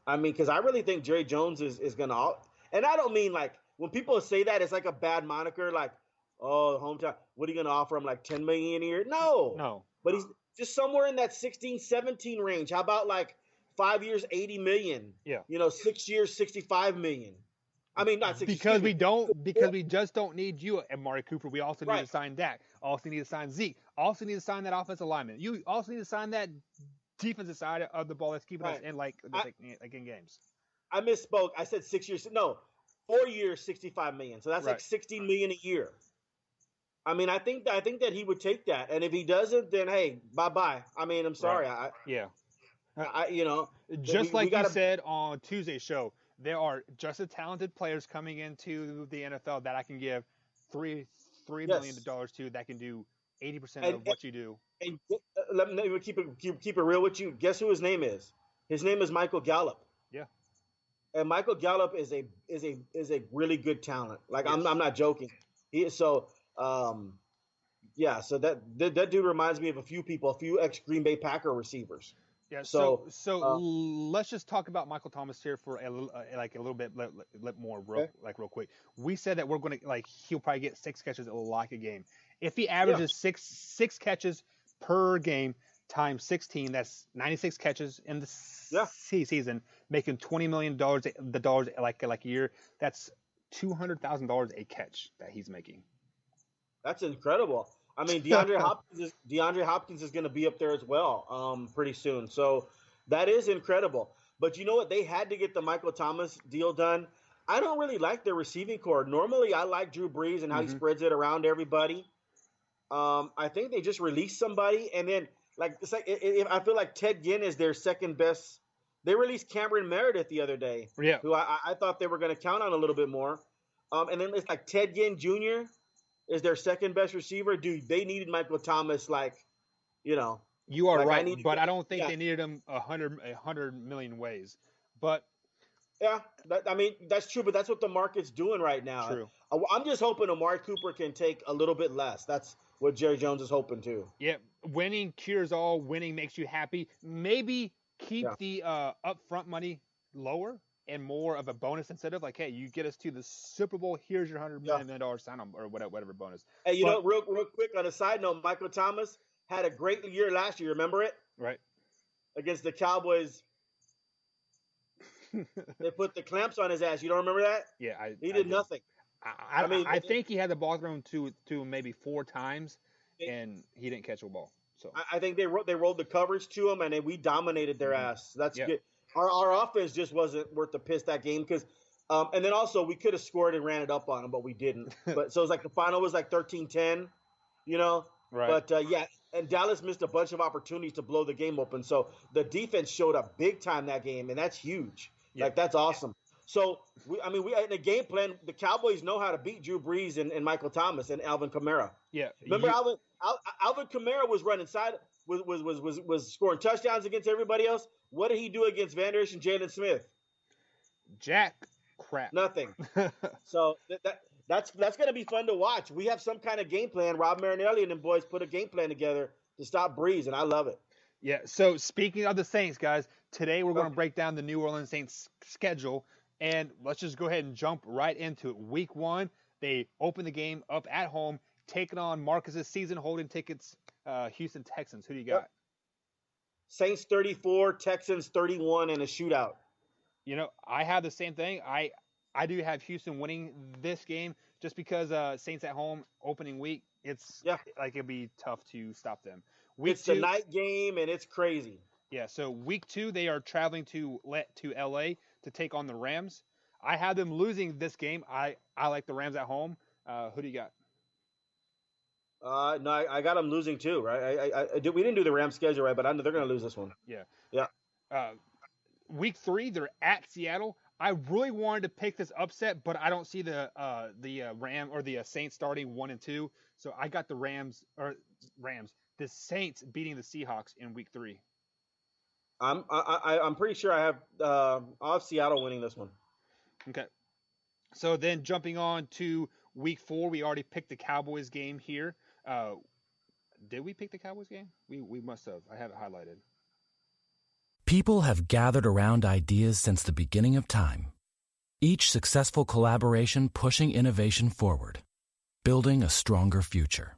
I mean, because I really think Jerry Jones is going to – and I don't mean like – when people say that, it's like a bad moniker, like, oh, hometown, what are you going to offer him, like $10 million a year? No. But he's just somewhere in that 16, 17 range. How about like 5 years, $80 million? Yeah. 6 years, $65 million. I mean, not 60. Because we just don't need you, Amari Cooper. We also need to sign Dak. Also need to sign Zeke. Also need to sign that offensive lineman. You also need to sign that defensive side of the ball that's keeping us in like in games. I misspoke. I said 6 years. No, 4 years, $65 million. So that's like $60 million a year. I mean, I think that he would take that, and if he doesn't, then hey, bye. I mean, I'm sorry. Just like you said on Tuesday's show, there are just as talented players coming into the NFL that I can give $3 million to that can do 80% of what you do. And let me keep it real with you. Guess who his name is? His name is Michael Gallup. Yeah. And Michael Gallup is a really good talent. Like I'm not joking. So that dude reminds me of a few ex Green Bay Packer receivers. Yeah. So let's just talk about Michael Thomas here for a little bit more real quick. We said that we're going to he'll probably get 6 catches like a game. If he averages six catches per game times 16, that's 96 catches in the season, making $20 million like a year. That's $200,000 a catch that he's making. That's incredible. I mean, DeAndre Hopkins is going to be up there as well pretty soon. So that is incredible. But you know what? They had to get the Michael Thomas deal done. I don't really like their receiving core. Normally, I like Drew Brees and how he spreads it around everybody. I think they just released somebody, and then I feel like Ted Ginn is their second best. They released Cameron Meredith the other day, who I thought they were going to count on a little bit more. And then it's like Ted Ginn Jr. is their second best receiver. Dude, they needed Michael Thomas, You are right, but I don't think they needed him 100 million ways. But yeah, that's true. But that's what the market's doing right now. True. I'm just hoping Amari Cooper can take a little bit less. That's what Jerry Jones is hoping too. Yeah, winning cures all. Winning makes you happy. Maybe keep the upfront money lower and more of a bonus instead of hey, you get us to the Super Bowl. Here's your $100 million sign-on or whatever bonus. Hey, real quick on a side note, Michael Thomas had a great year last year. Remember it? Right. Against the Cowboys. They put the clamps on his ass. You don't remember that? Yeah, he did nothing. I think he had the ball thrown to maybe 4 times, and he didn't catch a ball. So I think they rolled the coverage to him, and we dominated their ass. That's good. Our offense just wasn't worth the piss that game because, and then also we could have scored and ran it up on them, but we didn't. But so it was the final was 13-10, Right. But and Dallas missed a bunch of opportunities to blow the game open. So the defense showed up big time that game, and that's huge. Yeah. That's awesome. So we in a game plan. The Cowboys know how to beat Drew Brees and Michael Thomas and Alvin Kamara. Yeah, remember Alvin Kamara was running side, was scoring touchdowns against everybody else. What did he do against Van Der Esch and Jalen Smith? Jack crap. Nothing. So that's going to be fun to watch. We have some kind of game plan. Rob Marinelli and them boys put a game plan together to stop Brees, and I love it. Yeah. So speaking of the Saints, guys, today we're going to break down the New Orleans Saints schedule. And let's just go ahead and jump right into it. Week 1, they open the game up at home, taking on Marcus's season holding tickets, Houston Texans. Who do you got? Saints 34, Texans 31 in a shootout. You know, I have the same thing. I do have Houston winning this game just because Saints at home opening week. It's like it'll be tough to stop them. It's the night game and it's crazy. Yeah. So week 2, they are traveling to LA to take on the Rams. I have them losing this game. I like the Rams at home. Who do you got? No, I got them losing too, right? We didn't do the Rams schedule right, but I know they're going to lose this one. Yeah. Yeah. Week 3, they're at Seattle. I really wanted to pick this upset, but I don't see the Saints starting 1-2. So I got the Rams, the Saints beating the Seahawks in week 3. I'm pretty sure I'll have Seattle winning this one. Okay. So then jumping on to week 4, we already picked the Cowboys game here. Did we pick the Cowboys game? We must have. I have it highlighted. People have gathered around ideas since the beginning of time. Each successful collaboration pushing innovation forward, building a stronger future.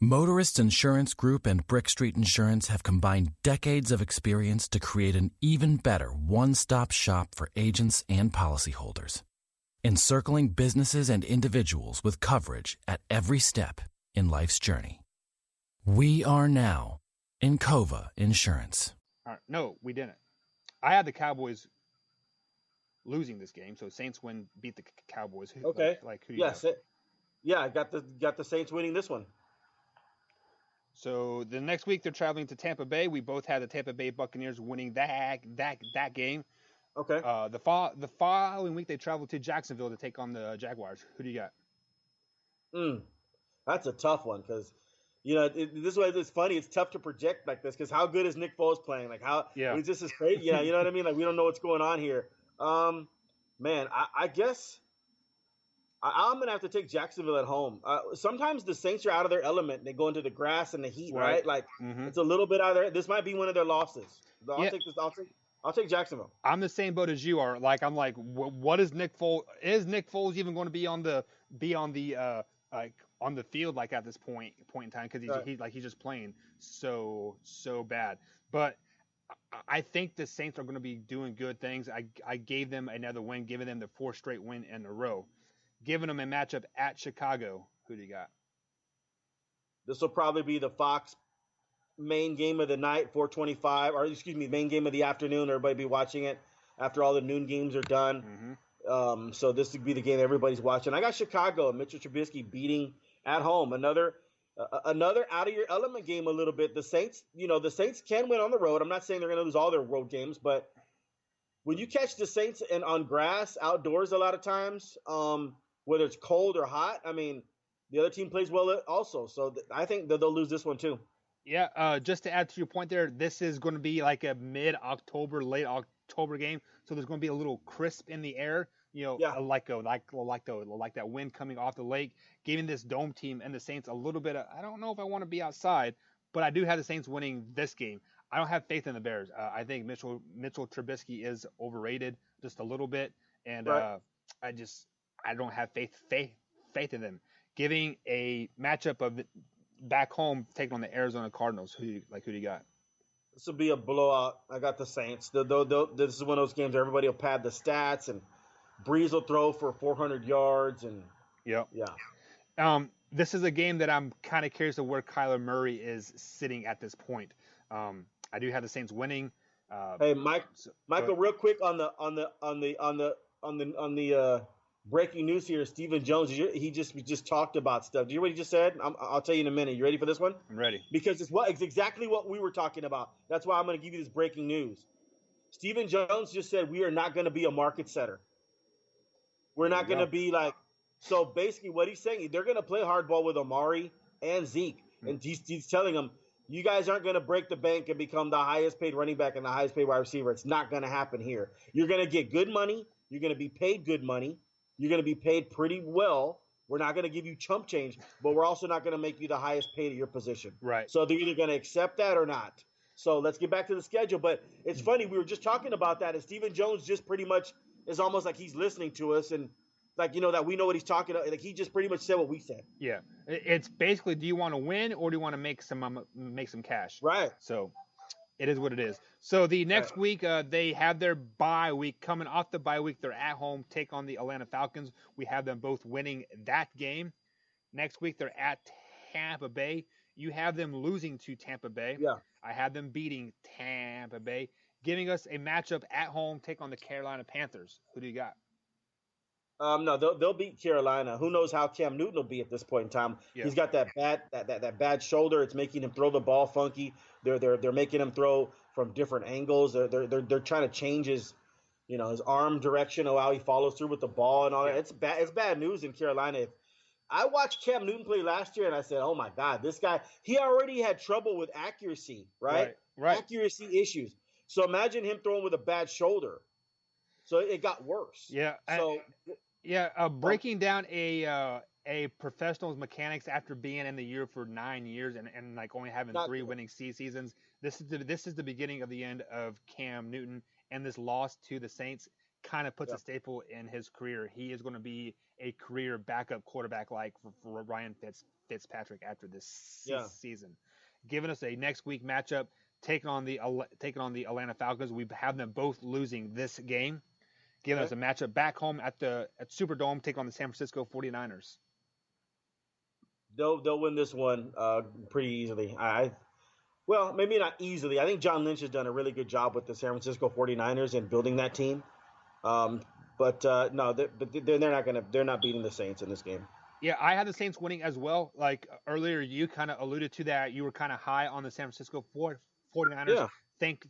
Motorists Insurance Group and Brick Street Insurance have combined decades of experience to create an even better one-stop shop for agents and policyholders, encircling businesses and individuals with coverage at every step in life's journey. We are now Encova Insurance. All right. No, we didn't. I had the Cowboys losing this game, so Saints beat the Cowboys. Okay. Who do you got? I got the Saints winning this one. So the next week they're traveling to Tampa Bay. We both had the Tampa Bay Buccaneers winning that game. Okay. The following week they travel to Jacksonville to take on the Jaguars. Who do you got? That's a tough one because, this way it's funny. It's tough to project like this because how good is Nick Foles playing? This is crazy. Yeah, you know what I mean? We don't know what's going on here. Man, I guess I'm going to have to take Jacksonville at home. Sometimes the Saints are out of their element. And they go into the grass and the heat, right? It's a little bit out of there. This might be one of their losses. I'll take Jacksonville. I'm the same boat as you are. I'm like, what is Nick Foles? Is Nick Foles even going to be on the field at this point in time? Because he's just playing so bad. But I think the Saints are going to be doing good things. I gave them another win, giving them the 4th straight win in a row. Giving them a matchup at Chicago. Who do you got? This will probably be the Fox main game of the night, 4:25, main game of the afternoon. Everybody be watching it after all the noon games are done. Mm-hmm. So this would be the game everybody's watching. I got Chicago, Mitchell Trubisky beating at home. Another out of your element game a little bit. The Saints can win on the road. I'm not saying they're going to lose all their road games, but when you catch the Saints on grass outdoors a lot of times, whether it's cold or hot, the other team plays well also. So I think that they'll lose this one too. Yeah, just to add to your point there, this is going to be like a mid-October, late October game, so there's going to be a little crisp in the air. Like that wind coming off the lake, giving this dome team and the Saints a little bit of, I don't know if I want to be outside, but I do have the Saints winning this game. I don't have faith in the Bears. I think Mitchell Trubisky is overrated just a little bit, and right. I don't have faith in them. Giving a matchup of back home, taking on the Arizona Cardinals. Who do you got? This will be a blowout. I got the Saints. This is one of those games where everybody will pad the stats, and Breeze will throw for 400 yards. And yeah. This is a game that I'm kind of curious of where Kyler Murray is sitting at this point. I do have the Saints winning. Hey, Michael, real quick on the breaking news here. Stephen Jones, he just talked about stuff. Do you hear what he just said? I'll tell you in a minute. You ready for this one? I'm ready. Because it's exactly what we were talking about. That's why I'm going to give you this breaking news. Stephen Jones just said we are not going to be a market setter. We're not you going to go. be like. So basically, what he's saying, they're going to play hardball with Amari and Zeke, and he's telling them, you guys aren't going to break the bank and become the highest paid running back and the highest paid wide receiver. It's not going to happen here. You're going to get good money. You're going to be paid good money. You're going to be paid pretty well. We're not going to give you chump change, but we're also not going to make you the highest paid at your position. Right. So they're either going to accept that or not. So let's get back to the schedule. But it's funny, we were just talking about that, and Stephen Jones just pretty much is almost like he's listening to us, and like, that we know what he's talking about. Like, he just pretty much said what we said. Yeah, it's basically, do you want to win or do you want to make some cash? Right. So it is what it is. So the next week, they have their bye week. Coming off the bye week, they're at home, take on the Atlanta Falcons. We have them both winning that game. Next week, they're at Tampa Bay. You have them losing to Tampa Bay. Yeah. I have them beating Tampa Bay, giving us a matchup at home, take on the Carolina Panthers. Who do you got? No, they'll beat Carolina. Who knows how Cam Newton will be at this point in time? Yeah. He's got that bad shoulder. It's making him throw the ball funky. They're making him throw from different angles. They're trying to change his arm direction or how he follows through with the ball and all that. It's bad news in Carolina. I watched Cam Newton play last year and I said, oh my God, this guy, he already had trouble with accuracy, right? Accuracy issues. So imagine him throwing with a bad shoulder. So it got worse. Yeah. So breaking down a professional's mechanics after being in the year for 9 years and like only having three winning seasons. This is the beginning of the end of Cam Newton, and this loss to the Saints kind of puts a staple in his career. He is going to be a career backup quarterback like for Ryan Fitzpatrick after this season. Giving us a next week matchup, taking on the Atlanta Falcons. We have them both losing this game. Giving us a matchup back home at Superdome, take on the San Francisco 49ers. They'll win this one pretty easily. Well, maybe not easily. I think John Lynch has done a really good job with the San Francisco 49ers and building that team. But they're not beating the Saints in this game. Yeah, I had the Saints winning as well. Like earlier, you kind of alluded to that. You were kind of high on the San Francisco 49ers. Yeah. Think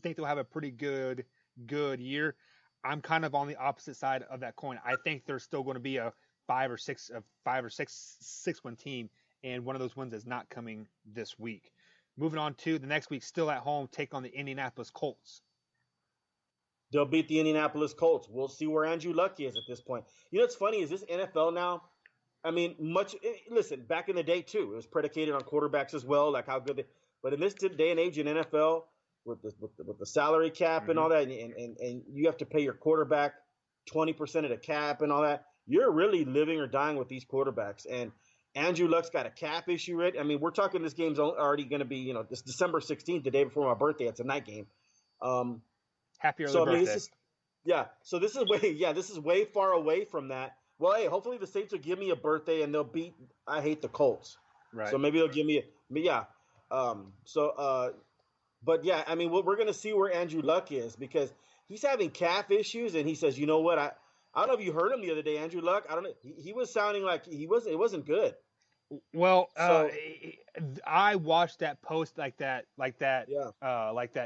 they'll have a pretty good year. I'm kind of on the opposite side of that coin. I think they're still going to be a 5 or 6 win team, and one of those wins is not coming this week. Moving on to the next week, still at home, take on the Indianapolis Colts. They'll beat the Indianapolis Colts. We'll see where Andrew Luck is at this point. You know what's funny is this NFL now, I mean, listen, back in the day too, it was predicated on quarterbacks as well, like how good but in this day and age in NFL, with the salary cap and all that, and you have to pay your quarterback 20% of the cap and all that, you're really living or dying with these quarterbacks. And Andrew Luck's got a cap issue, right? I mean, we're talking this game's already going to be, this December 16th, the day before my birthday. It's a night game. Happy early birthday. This is way far away from that. Well, hey, hopefully the Saints will give me a birthday and they'll beat. I hate the Colts, right? So maybe they'll give me But yeah, I mean, we're gonna see where Andrew Luck is because he's having calf issues, and he says, you know what, I don't know if you heard him the other day, Andrew Luck. I don't know. He was sounding like it wasn't good. Well, I watched that post like that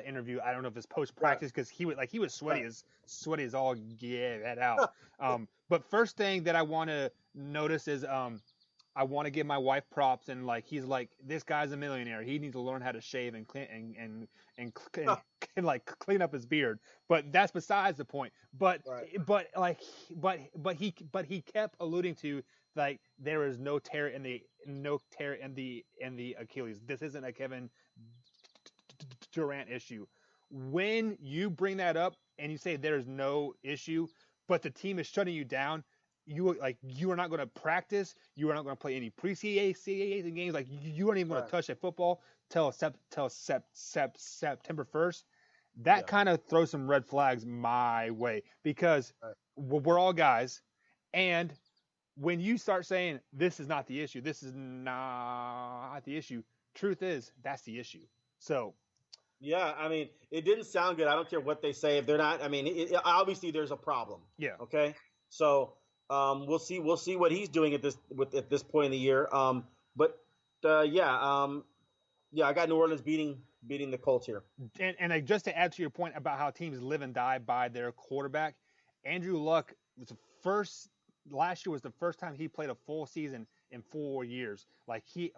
interview. I don't know if it's post practice because he was sweaty as all get out. But first thing that I want to notice is I want to give my wife props, and he's like, this guy's a millionaire. He needs to learn how to shave and clean clean up his beard. But that's besides the point. But he kept alluding to there is no tear in the Achilles. This isn't a Kevin Durant issue. When you bring that up and you say there is no issue, but the team is shutting you down, you are not going to practice. You are not going to play any preseason games. You aren't even going to touch a football till September 1st. That kind of throws some red flags my way because we're all guys, and when you start saying this is not the issue, truth is that's the issue. So, yeah, I mean, it didn't sound good. I don't care what they say. If they're not, I mean, obviously there's a problem. Yeah. Okay. So we'll see what he's doing at this point in the year. I got New Orleans beating the Colts here. And just to add to your point about how teams live and die by their quarterback, Andrew Luck last year was the first time he played a full season in 4 years. He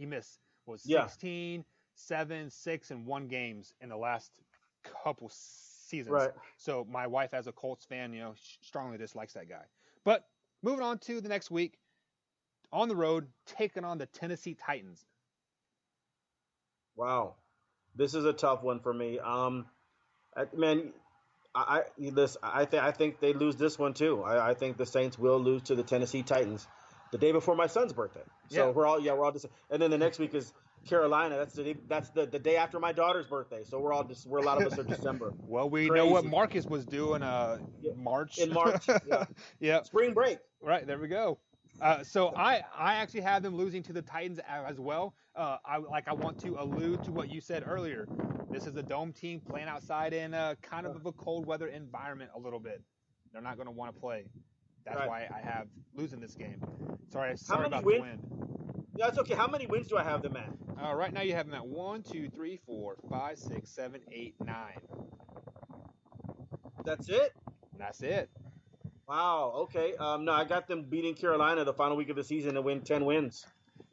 missed 16, 7, 6, and 1 games in the last couple seasons. Right. So my wife, as a Colts fan, strongly dislikes that guy. But moving on to the next week, on the road, taking on the Tennessee Titans. Wow, this is a tough one for me. I think they lose this one too. I think the Saints will lose to the Tennessee Titans the day before my son's birthday. So we're all and then the next week is Carolina. That's the day after my daughter's birthday. So we're a lot of us are December. Well, we know what Marcus was doing March. In March. Yeah. Yeah. Spring break. Right, there we go. So I actually have them losing to the Titans as well. I want to allude to what you said earlier. This is a dome team playing outside in kind of a cold weather environment a little bit. They're not going to want to play. That's why I have losing this game. Sorry about the wind. Yeah, it's okay. How many wins do I have them at? Right now you have them at 1, 2, 3, 4, 5, 6, 7, 8, 9. That's it? That's it. Wow. Okay. No, I got them beating Carolina the final week of the season to win 10 wins.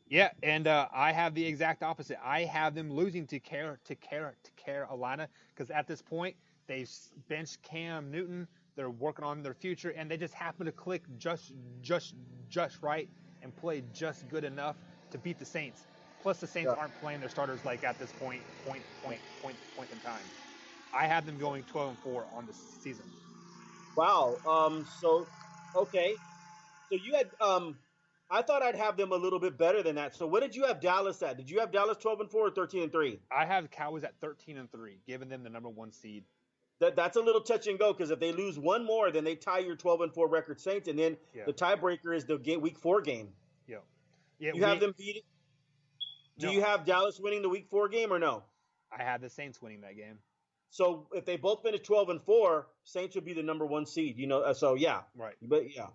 Yeah, and I have the exact opposite. I have them losing to Carolina because at this point they've benched Cam Newton. They're working on their future, and they just happen to click just right and play just good enough to beat the Saints. Plus, the Saints aren't playing their starters at this point in time. I have them going 12-4 on the season. Wow. Okay. So you had I thought I'd have them a little bit better than that. So what did you have Dallas at? Did you have Dallas 12-4 or 13-3? I have Cowboys at 13-3, giving them the number 1 seed. That's a little touch and go because if they lose one more, then they tie your 12-4 record Saints, and then the tiebreaker is the week 4 game. Yeah. You have them beating. Do you have Dallas winning the week 4 game or no? I have the Saints winning that game. So if they both finish 12-4, Saints would be the number 1 seed. So yeah. Right. But yeah.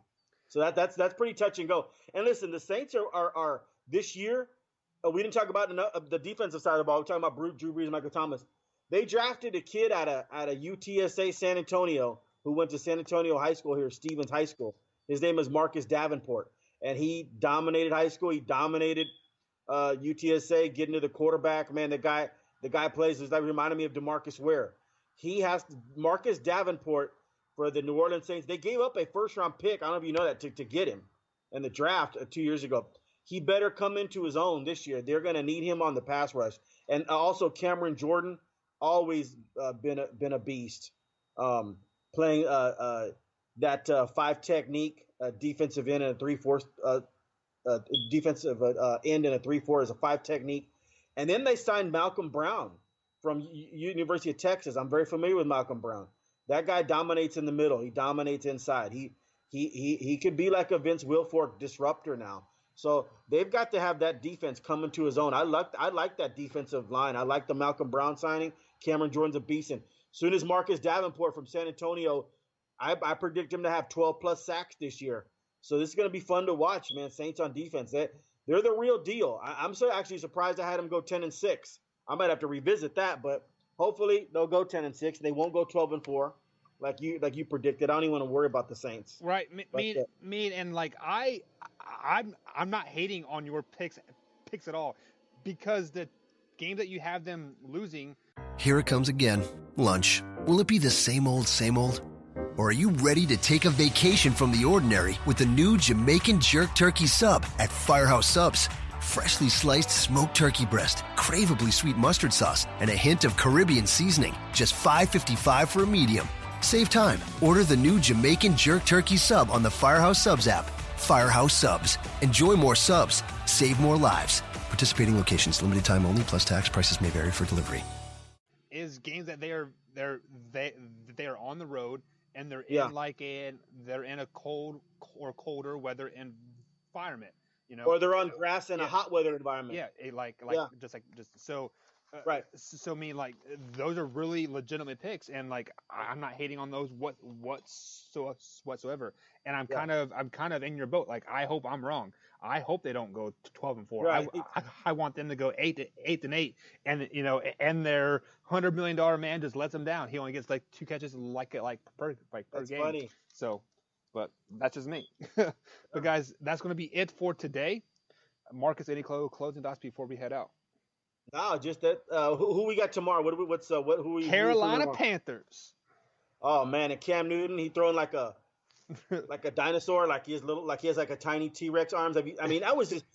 So that's pretty touch and go. And listen, the Saints are this year. We didn't talk about the defensive side of the ball. We're talking about Drew Brees and Michael Thomas. They drafted a kid out of UTSA San Antonio who went to San Antonio High School here, Stevens High School. His name is Marcus Davenport, and he dominated high school. He dominated UTSA, getting to the quarterback. Man, the guy plays. That reminded me of DeMarcus Ware. Marcus Davenport for the New Orleans Saints. They gave up a first-round pick. I don't know if you know that to get him in the draft 2 years ago. He better come into his own this year. They're going to need him on the pass rush, and also Cameron Jordan. Always been a beast, playing that 5 technique, defensive end and a 3-4, defensive end and a 3-4 is a 5 technique, and then they signed Malcolm Brown from University of Texas. I'm very familiar with Malcolm Brown. That guy dominates in the middle. He dominates inside. He could be like a Vince Wilfork disruptor now. So they've got to have that defense come into his own. I like that defensive line. I like the Malcolm Brown signing. Cameron Jordan's a beast. And soon as Marcus Davenport from San Antonio, I predict him to have 12-plus sacks this year. So this is going to be fun to watch, man. Saints on defense. They're the real deal. I'm so actually surprised I had them go 10-6. I might have to revisit that, but hopefully they'll go 10-6. They won't go 12-4 like you predicted. I don't even want to worry about the Saints. Right. I'm not hating on your picks at all because the game that you have them losing. Here it comes again. Lunch. Will it be the same old, same old? Or are you ready to take a vacation from the ordinary with the new Jamaican Jerk Turkey Sub at Firehouse Subs? Freshly sliced smoked turkey breast, craveably sweet mustard sauce, and a hint of Caribbean seasoning. Just $5.55 for a medium. Save time. Order the new Jamaican Jerk Turkey Sub on the Firehouse Subs app. Firehouse Subs. Enjoy more subs. Save more lives. Participating locations. Limited time only. Plus tax. Prices may vary for delivery. Is games that they are on the road and they're in a cold or colder weather environment. Or they're on grass in a hot weather environment. Yeah, right. So I mean, those are really legitimate picks, and I'm not hating on those whatsoever. And I'm kind of in your boat. I hope I'm wrong. I hope they don't go 12-4. Right. I want them to go 8-8, and and their $100 million man just lets them down. He only gets 2 catches per That's game. Funny. So but that's just me. But guys, that's going to be it for today. Marcus, any closing thoughts before we head out? No, just that. Who we got tomorrow? Who we Carolina Panthers. Oh man, and Cam Newton, he throwing like a dinosaur, like he has like a tiny T-Rex arms. I mean, that was just.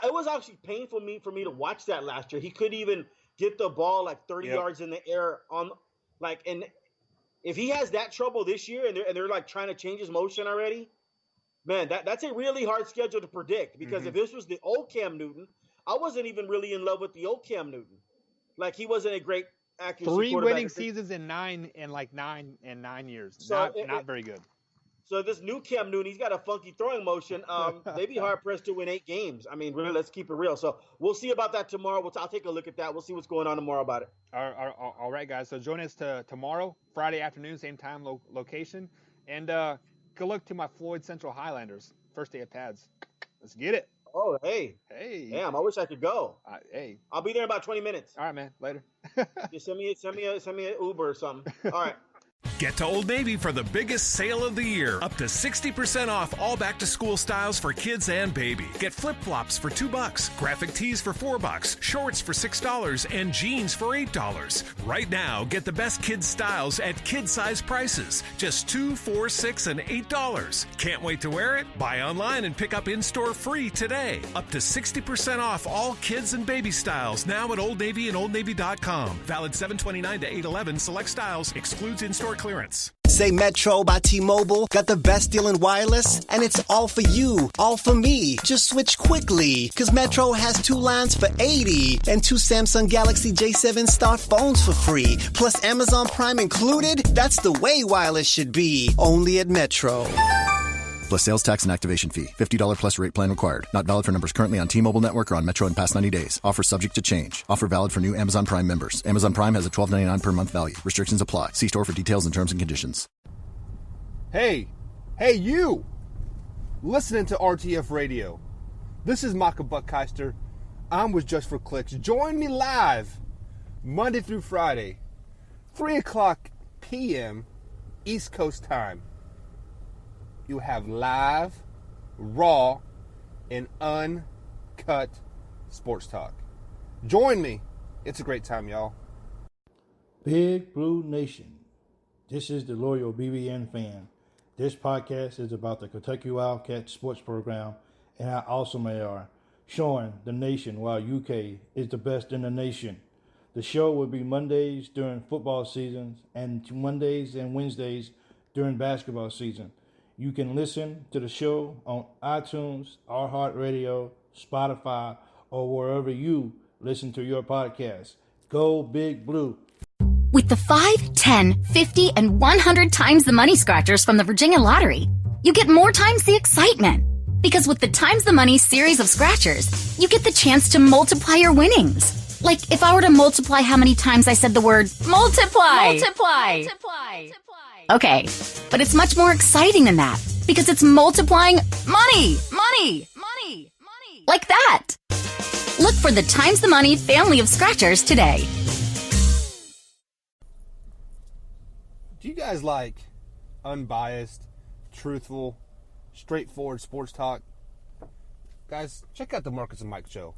It was actually painful for me to watch that last year. He couldn't even get the ball like 30 yards in the air and if he has that trouble this year and they're like trying to change his motion already, man, that's a really hard schedule to predict because if this was the old Cam Newton, I wasn't even really in love with the old Cam Newton. Like he wasn't a great accuracy 3 quarterback. winning seasons in 9 years. So not very good. So this new Cam Newton, he's got a funky throwing motion. They'd be hard-pressed to win 8 games. I mean, really, let's keep it real. So we'll see about that tomorrow. I'll take a look at that. We'll see what's going on tomorrow about it. All right, guys. So join us tomorrow, Friday afternoon, same time, location. And good luck to my Floyd Central Highlanders. First day of pads. Let's get it. Oh, hey. Damn, I wish I could go. Hey. I'll be there in about 20 minutes. All right, man. Later. Just send me an Uber or something. All right. Get to Old Navy for the biggest sale of the year. Up to 60% off all back-to-school styles for kids and baby. Get flip-flops for $2, graphic tees for $4, shorts for $6, and jeans for $8. Right now, get the best kids' styles at kid-size prices. Just $2, $4, $6, and $8. Can't wait to wear it? Buy online and pick up in-store free today. Up to 60% off all kids and baby styles now at Old Navy and OldNavy.com. Valid 7/29 to 8/11. Select styles. Excludes in-store clearance. Say Metro by T-Mobile got the best deal in wireless, and it's all for you, all for me. Just switch quickly, because Metro has 2 lines for $80 and 2 Samsung Galaxy J7 Start phones for free, plus Amazon Prime included. That's the way wireless should be, only at Metro. Plus sales tax and activation fee. $50 plus rate plan required. Not valid for numbers currently on T-Mobile network or on Metro in past 90 days. Offer subject to change. Offer valid for new Amazon Prime members. Amazon Prime has a $12.99 per month value. Restrictions apply. See store for details and terms and conditions. Hey you! Listening to RTF Radio. This is Micah Buckheister. I'm with Just for Clicks. Join me live Monday through Friday, 3 o'clock p.m. East Coast time. You have live, raw, and uncut sports talk. Join me. It's a great time, y'all. Big Blue Nation. This is the loyal BBN fan. This podcast is about the Kentucky Wildcats sports program and how awesome they are, showing the nation why UK is the best in the nation. The show will be Mondays during football seasons and Mondays and Wednesdays during basketball season. You can listen to the show on iTunes, iHeartRadio, Spotify, or wherever you listen to your podcast. Go Big Blue. With the 5, 10, 50, and 100 times the money scratchers from the Virginia Lottery, you get more times the excitement. Because with the Times the Money series of scratchers, you get the chance to multiply your winnings. Like if I were to multiply how many times I said the word multiply. Okay, but it's much more exciting than that because it's multiplying money. Like that. Look for the Times the Money family of scratchers today. Do you guys like unbiased, truthful, straightforward sports talk? Guys, check out the Marcus and Mike Show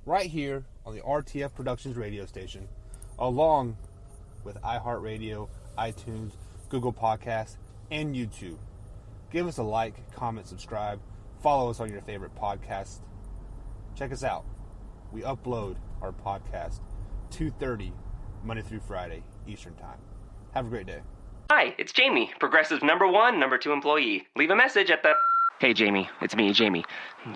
right here on the RTF Productions radio station, along with iHeartRadio, iTunes, Google Podcasts, and YouTube. Give us a like, comment, subscribe, follow us on your favorite podcast. Check us out. We upload our podcast 2:30 Monday through Friday Eastern Time. Have a great day. Hi, it's Jamie, Progressive #1, #2 employee. Leave a message at the... Hey, Jamie, it's me, Jamie.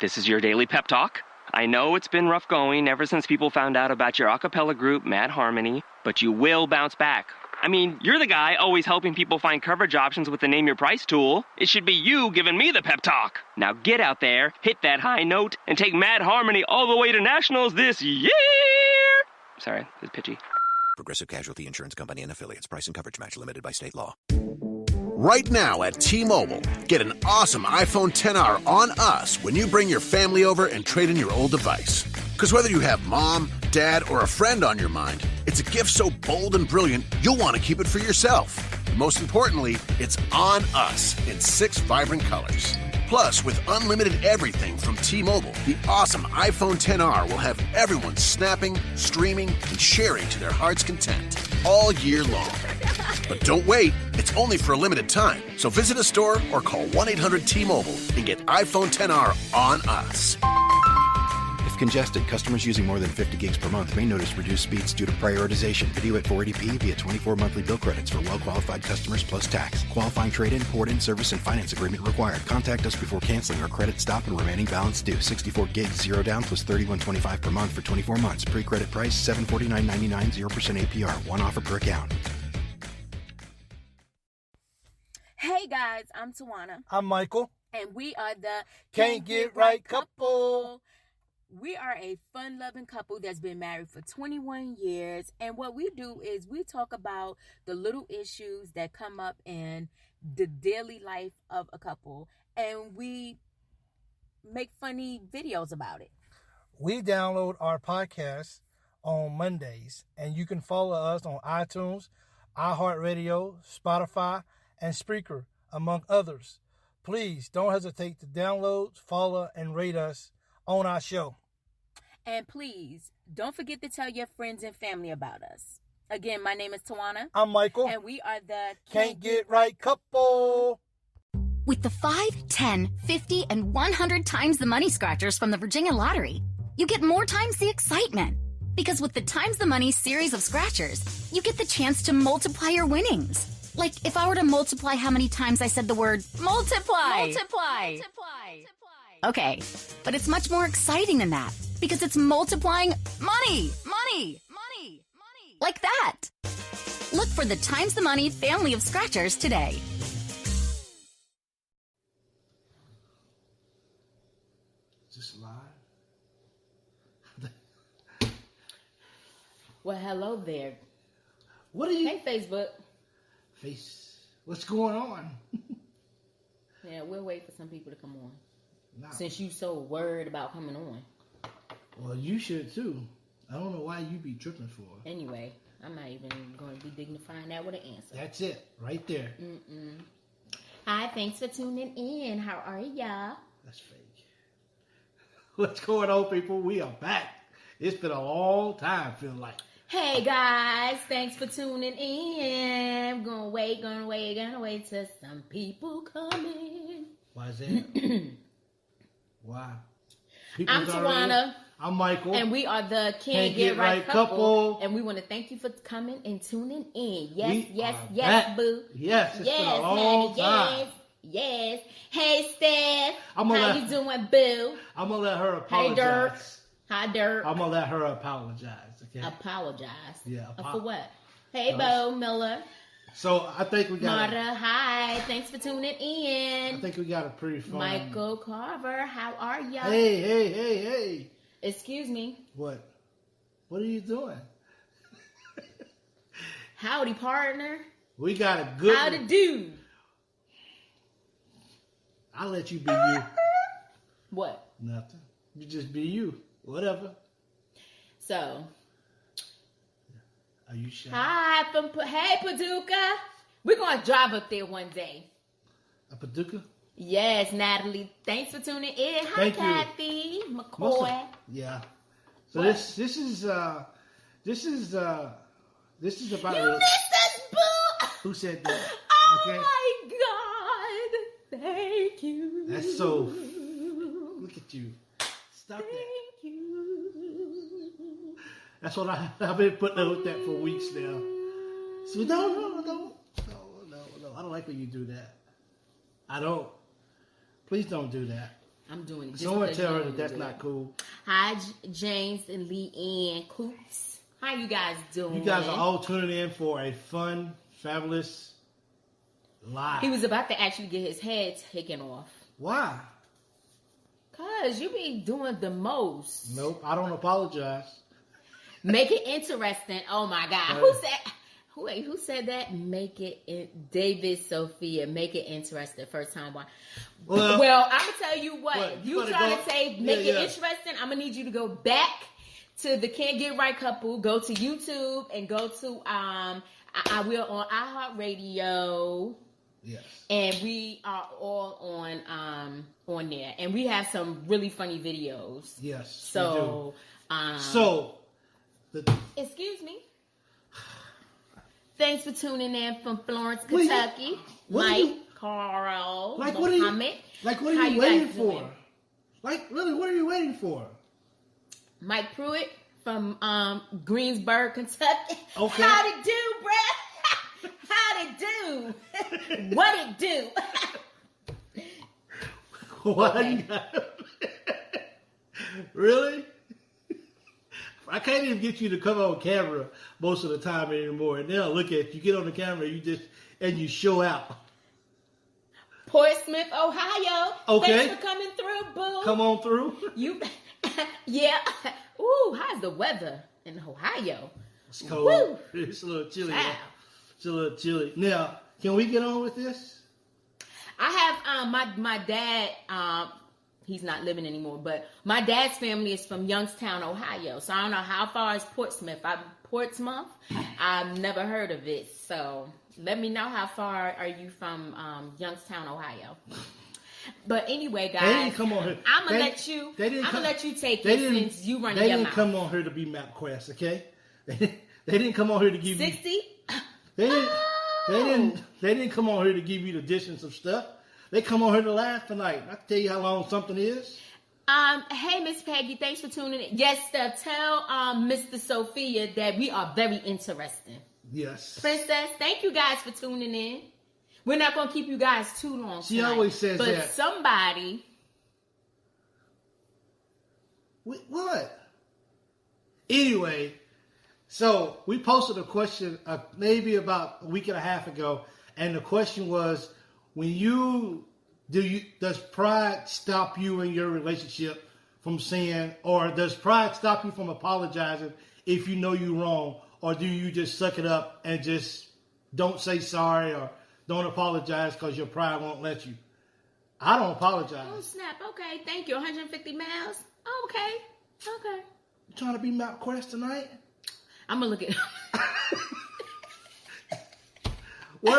This is your daily pep talk. I know it's been rough going ever since people found out about your a cappella group, Mad Harmony, but you will bounce back. I mean, you're the guy always helping people find coverage options with the Name Your Price tool. It should be you giving me the pep talk. Now get out there, hit that high note, and take Mad Harmony all the way to nationals this year! Sorry, it's pitchy. Progressive Casualty Insurance Company and Affiliates. Price and coverage match limited by state law. Right now at T-Mobile, get an awesome iPhone XR on us when you bring your family over and trade in your old device. Because whether you have mom, dad, or a friend on your mind, it's a gift so bold and brilliant, you'll want to keep it for yourself. most importantly, it's on us in 6 vibrant colors. Plus, with unlimited everything from T-Mobile, the awesome iPhone XR will have everyone snapping, streaming, and sharing to their heart's content all year long. But don't wait, it's only for a limited time. So visit a store or call 1-800-T-Mobile and get iPhone XR on us. If congested, customers using more than 50 gigs per month may notice reduced speeds due to prioritization. Video at 480p via 24 monthly bill credits for well-qualified customers plus tax. Qualifying trade-in, port-in, service, and finance agreement required. Contact us before canceling or credit stop and remaining balance due. 64 gigs, 0 down plus $31.25 per month for 24 months. Pre-credit price $749.99, 0% APR. One offer per account. Hey guys, I'm Tawana. I'm Michael. And we are the Can't Get Right Couple. We are a fun-loving couple that's been married for 21 years. And what we do is we talk about the little issues that come up in the daily life of a couple. And we make funny videos about it. We download our podcast on Mondays. And you can follow us on iTunes, iHeartRadio, Spotify, and Spreaker, among others. Please don't hesitate to download, follow, and rate us on our show. And please, don't forget to tell your friends and family about us. Again, my name is Tawana. I'm Michael. And we are the Can't Get Right Couple. With the 5, 10, 50, and 100 times the money scratchers from the Virginia Lottery, you get more times the excitement. Because with the Times the Money series of scratchers, you get the chance to multiply your winnings. Like if I were to multiply how many times I said the word multiply. Okay, but it's much more exciting than that because it's multiplying money. Like that. Look for the Times the Money family of scratchers today. Is this live? Well, hello there. What are you? Hey, Facebook. What's going on? Yeah, we'll wait for some people to come on. Nah. Since you so worried about coming on. Well, you should too. I don't know why you be tripping for. Anyway, I'm not even going to be dignifying that with an answer. That's it, right there. Hi, thanks for tuning in. How are ya? That's fake. What's going on, people? We are back. It's been a long time, feel like. Hey guys, thanks for tuning in. Gonna wait till some people come in. Why is that? Why? I'm Tawana. I'm Michael. And we are the Can't Get Right Couple. And we want to thank you for coming and tuning in. Yes, back. boo. Yes, it's been a long time. Yes. Hey, Steph. How you doing, boo? I'm going to let her apologize. Hey, Dirk. Hi, Dirk. I'm going to let her apologize. Okay. Apologize? Yeah. For what? Hey, Bo Miller. So I think we got. Marta, hi. Thanks for tuning in. I think we got a pretty fun. Michael Carver, how are y'all? Hey. Excuse me. What? What are you doing? Howdy, partner. We got a good. Howdy, do. I'll let you be you. What? Nothing. You just be you. Whatever. So. Are you shy? Hi, hey, Paducah. We're going to drive up there one day. A Paducah? Yes, Natalie. Thanks for tuning in. Hi, Kathy. McCoy. Yeah. So this is about. You missed us, boo. Who said that? Oh my God! Thank you. That's so. Look at you. Stop that. Thank you. That's what I've been putting up with that for weeks now. So no. I don't like when you do that. I don't. Please don't do that. I'm doing it. Someone tell her that that's not cool. Hi, James and Lee Ann Coops. How you guys doing? You guys are all tuning in for a fun, fabulous live. He was about to actually get his head taken off. Why? Cause you be doing the most. Nope, I don't apologize. Make it interesting. Oh my God. Who said that? Make it, David Sophia, make it interesting. First time one. Well, I'm going to tell you what. You trying to say make it interesting, I'm going to need you to go back to the Can't Get Right Couple. Go to YouTube and go to We're on iHeartRadio. Yes. And we are all on there, and we have some really funny videos. Yes. So, excuse me. Thanks for tuning in from Florence, Kentucky. Mike, Carl, Mohammed. What are you waiting for? Like, really, what are you waiting for? Mike Pruitt from Greensburg, Kentucky. Okay. How'd it do, bruh? How'd it do? What it do? What? Really? I can't even get you to come on camera most of the time anymore. And they'll look at you, get on the camera, you show out. Portsmouth, Ohio. Okay. Thanks for coming through, boo. Come on through. Yeah. Ooh, how's the weather in Ohio? It's cold. Woo. It's a little chilly. Wow. It's a little chilly. Now, can we get on with this? I have my dad. He's not living anymore, but my dad's family is from Youngstown, Ohio. So I don't know how far is Portsmouth. Portsmouth. I've never heard of it. So let me know how far are you from Youngstown, Ohio. But anyway, guys, they didn't come on here. I'm gonna let you take it since you run your mouth. They didn't come on here to be MapQuest, okay? They didn't come on here to give 60? you 60. They didn't come on here to give you the distance of stuff. They come on here to laugh tonight. I can tell you how long something is. Hey, Miss Peggy, thanks for tuning in. Yes, tell Mr. Sophia that we are very interesting. Yes. Princess, thank you guys for tuning in. We're not going to keep you guys too long She tonight, always says but that. But somebody... What? Anyway, so we posted a question maybe about a week and a half ago, and the question was, does pride stop you in your relationship from saying, or does pride stop you from apologizing if you know you're wrong, or do you just suck it up and just don't say sorry or don't apologize because your pride won't let you? I don't apologize. Oh, snap. Okay, thank you. 150 miles? Oh, okay. You trying to be MapQuest tonight? I'm going to look at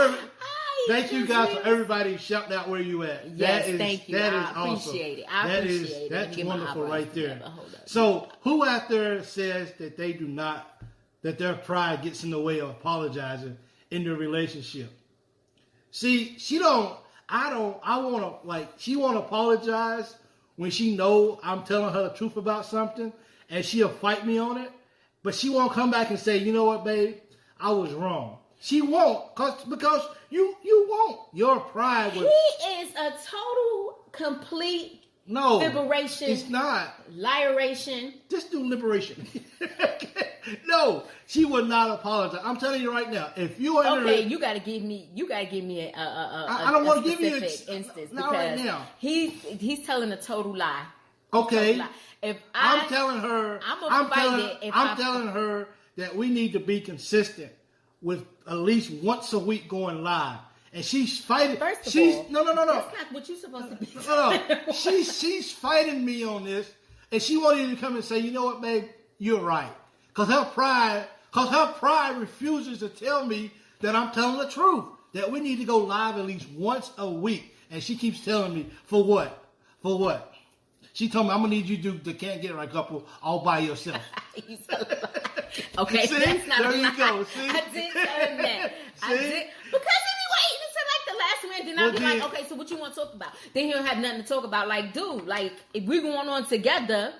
Thank you guys for everybody shouting out where you at. Yes, thank you. That is I appreciate awesome. it. That's wonderful right there. So who out there says that they do not, that their pride gets in the way of apologizing in their relationship? See, she want to apologize when she know I'm telling her the truth about something and she'll fight me on it, but she won't come back and say, you know what, babe, I was wrong. She won't, because you won't. Your pride was... He is a total, complete... No, liberation. It's not. Liaration. Just do liberation. No, she would not apologize. I'm telling you right now. If you you gotta give me a I don't want to give you an instance not right now. He's telling a total lie. Okay. Total lie. If I'm telling her, I'm telling her that we need to be consistent with at least once a week going live. And she's fighting. First of all, no. That's not what you're supposed to be. No. She's fighting me on this, and she wanted to come and say, you know what, babe, you're right. Because her pride refuses to tell me that I'm telling the truth. That we need to go live at least once a week. And she keeps telling me, for what? For what? She told me, I'm going to need you to do the Can't Get Right couple all by yourself. Okay, see? That's not there a you lie. go. See? I did tell him that. I did. Because anyway, until like the last minute, then I'll be like, okay, so what you want to talk about? Then he don't have nothing to talk about. Like, dude, like, if we're going on together.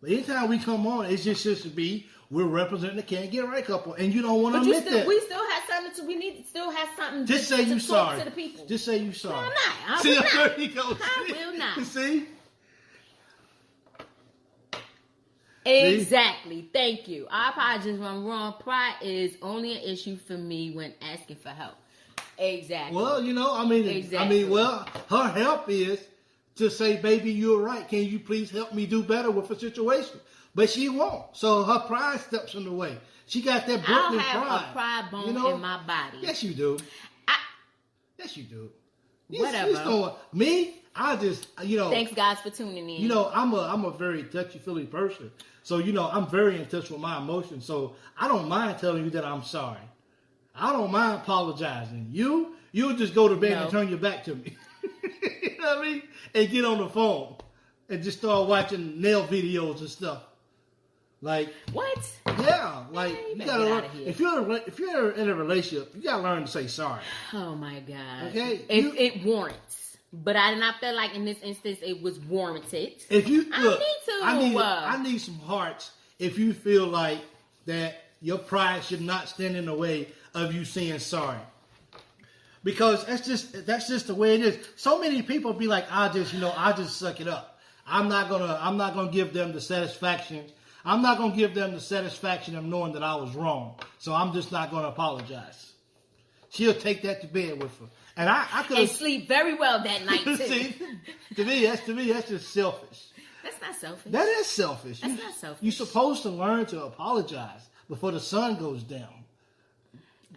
But anytime we come on, it's just to be, we're representing the Can't Get Right couple. And you don't want to admit that. We still have something to, we need to still have something just to, say you to sorry. talk to the people. Just say you sorry. No, I'm not. I see, will not. There you go. I will not. See? Exactly. Thank you. I apologize when I'm wrong. Pride is only an issue for me when asking for help. Exactly. Well, you know, her help is to say, baby, you're right. Can you please help me do better with a situation? But she won't. So her pride steps in the way. She got that Brooklyn pride. I have a pride bone in my body. Yes, you do. Yes, you do. Whatever. I just, Thanks, guys, for tuning in. You know, I'm a very touchy-feely person. So, I'm very in touch with my emotions. So I don't mind telling you that I'm sorry. I don't mind apologizing. You'll just go to bed and turn your back to me. You know what I mean? And get on the phone and just start watching nail videos and stuff. Like what? Yeah, like Man, you gotta learn. get outta here. If you're in a relationship, you gotta learn to say sorry. Oh my God. Okay, if it warrants, but I did not feel like in this instance it was warranted. If you look, I I need some hearts. If you feel like that, your pride should not stand in the way of you saying sorry. Because that's just the way it is. So many people be like, I just suck it up. I'm not gonna give them the satisfaction. I'm not gonna give them the satisfaction of knowing that I was wrong. So I'm just not gonna apologize. She'll take that to bed with her, and I could sleep very well that night too. See, to me, that's just selfish. That's not selfish. That is selfish. That's not selfish. You're supposed to learn to apologize before the sun goes down.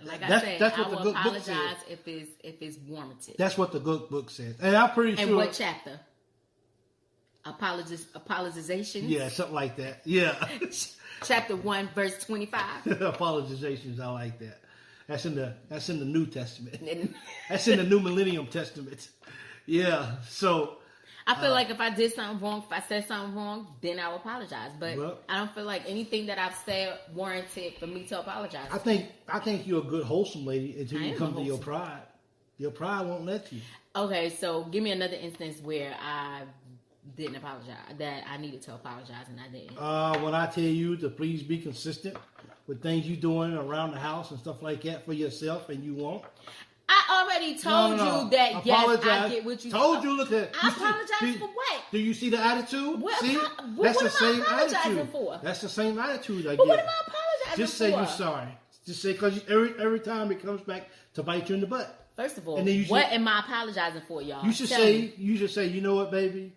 Like that's I what will the good book apologize says. if it's warranted. That's what the good book says, and I'm pretty sure. And what chapter? Apologizations? Yeah, something like that. Yeah. Chapter 1, verse 25. Apologizations, I like that. That's in the New Testament. That's in the New Millennium Testament. Yeah. So I feel like if I did something wrong, if I said something wrong, then I would apologize. But I don't feel like anything that I've said warranted for me to apologize. I think you're a good, wholesome lady until you come to your pride. Your pride won't let you. Okay, so give me another instance where I didn't apologize, that I needed to apologize and I didn't. When I tell you to please be consistent with things you're doing around the house and stuff like that for yourself, and you won't. I already told you that. Apologize. Yes, I get what you told you. Look at. I apologize for what? Do you see the attitude? See, what that's am the same I apologizing attitude. for? That's the same attitude I But get. what am I apologizing Just say for? you're sorry. Just say, because every time it comes back to bite you in the butt. First of all, and then you what am I apologizing for, y'all? You should Tell say, me. you know what, baby?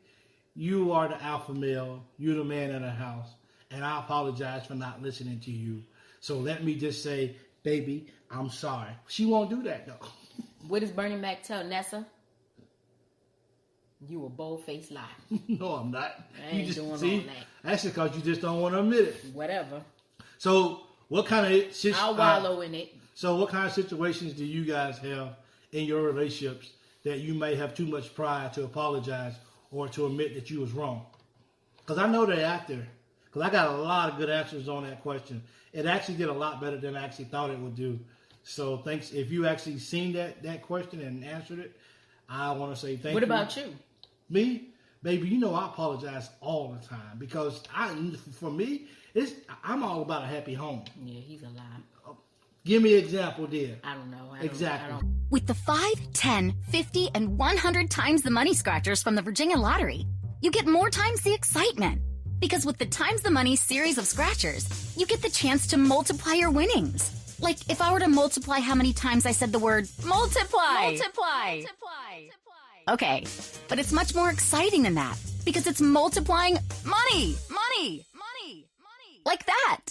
You are the alpha male. You're the man in the house. And I apologize for not listening to you. So let me just say, baby, I'm sorry. She won't do that, though. What does Bernie Mac tell Nessa? You a bold-faced lie. No, I'm not. I ain't doing all see, that. that's because you just don't want to admit it. Whatever. So what kind of... I'll wallow in it. So what kind of situations do you guys have in your relationships that you may have too much pride to apologize or to admit that you was wrong? Because I know they're out there. Because I got a lot of good answers on that question. It actually did a lot better than I actually thought it would do. So thanks. If you actually seen that question and answered it, I want to say thank you. What about you? Me? Baby, you know I apologize all the time. Because for me, I'm all about a happy home. Yeah, he's a lie. Give me an example there. I don't know. Exactly. With the 5, 10, 50, and 100 times the money scratchers from the Virginia Lottery, you get more times the excitement. Because with the Times the Money series of scratchers, you get the chance to multiply your winnings. Like if I were to multiply how many times I said the word multiply. Multiply. Okay, but it's much more exciting than that because it's multiplying money. Like that.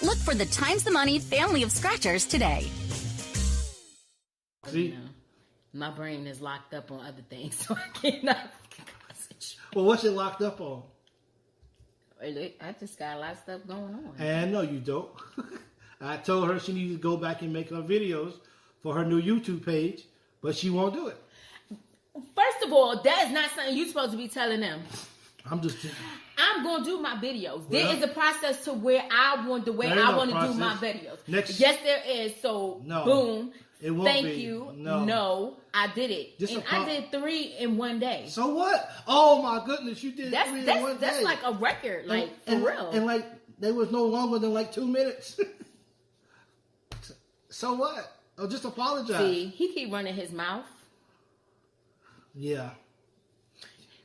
Look for the Times the Money family of scratchers today. See? My brain is locked up on other things, so I cannot concentrate. Well, what's it locked up on? I just got a lot of stuff going on. And no, you don't. I told her she needs to go back and make her videos for her new YouTube page, but she won't do it. First of all, that is not something you're supposed to be telling them. I'm going to do my videos. Well, there is a process to where I want to do my videos. Yes, there is. So, boom. It won't Thank be. you. No, I did it. I did 3 in one day. So what? Oh my goodness, you did 3 in one day. That's like a record, for real. And like they was no longer than like 2 minutes. So what? Oh, just apologize. See, he keep running his mouth. Yeah.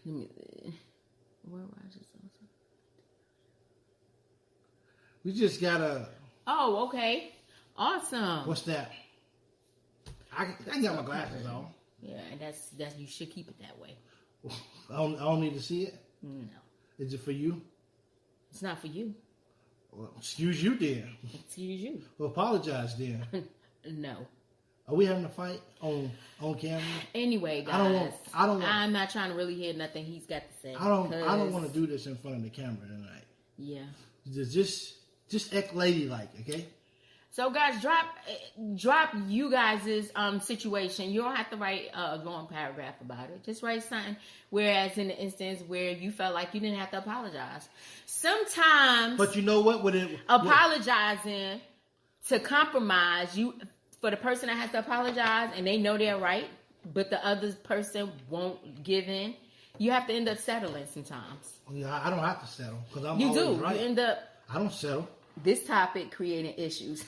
Where was I just? We just gotta. Oh, okay. Awesome. What's that? I got my glasses on. Yeah, and that's you should keep it that way. I don't need to see it? No. Is it for you? It's not for you. Well, excuse you then. Excuse you. Well, apologize then. No. Are we having a fight on camera? Anyway, guys. I don't want. I'm not trying to really hear nothing he's got to say. I don't want to do this in front of the camera tonight. Yeah. Just act ladylike, okay? So guys, drop you guys' situation. You don't have to write a long paragraph about it. Just write something. Whereas in the instance where you felt like you didn't have to apologize. Sometimes, but you know what? Apologizing to compromise you for the person that has to apologize and they know they're right, but the other person won't give in. You have to end up settling sometimes. Yeah, I don't have to settle because I'm You always do. right. You end up. I don't settle. This topic creating issues.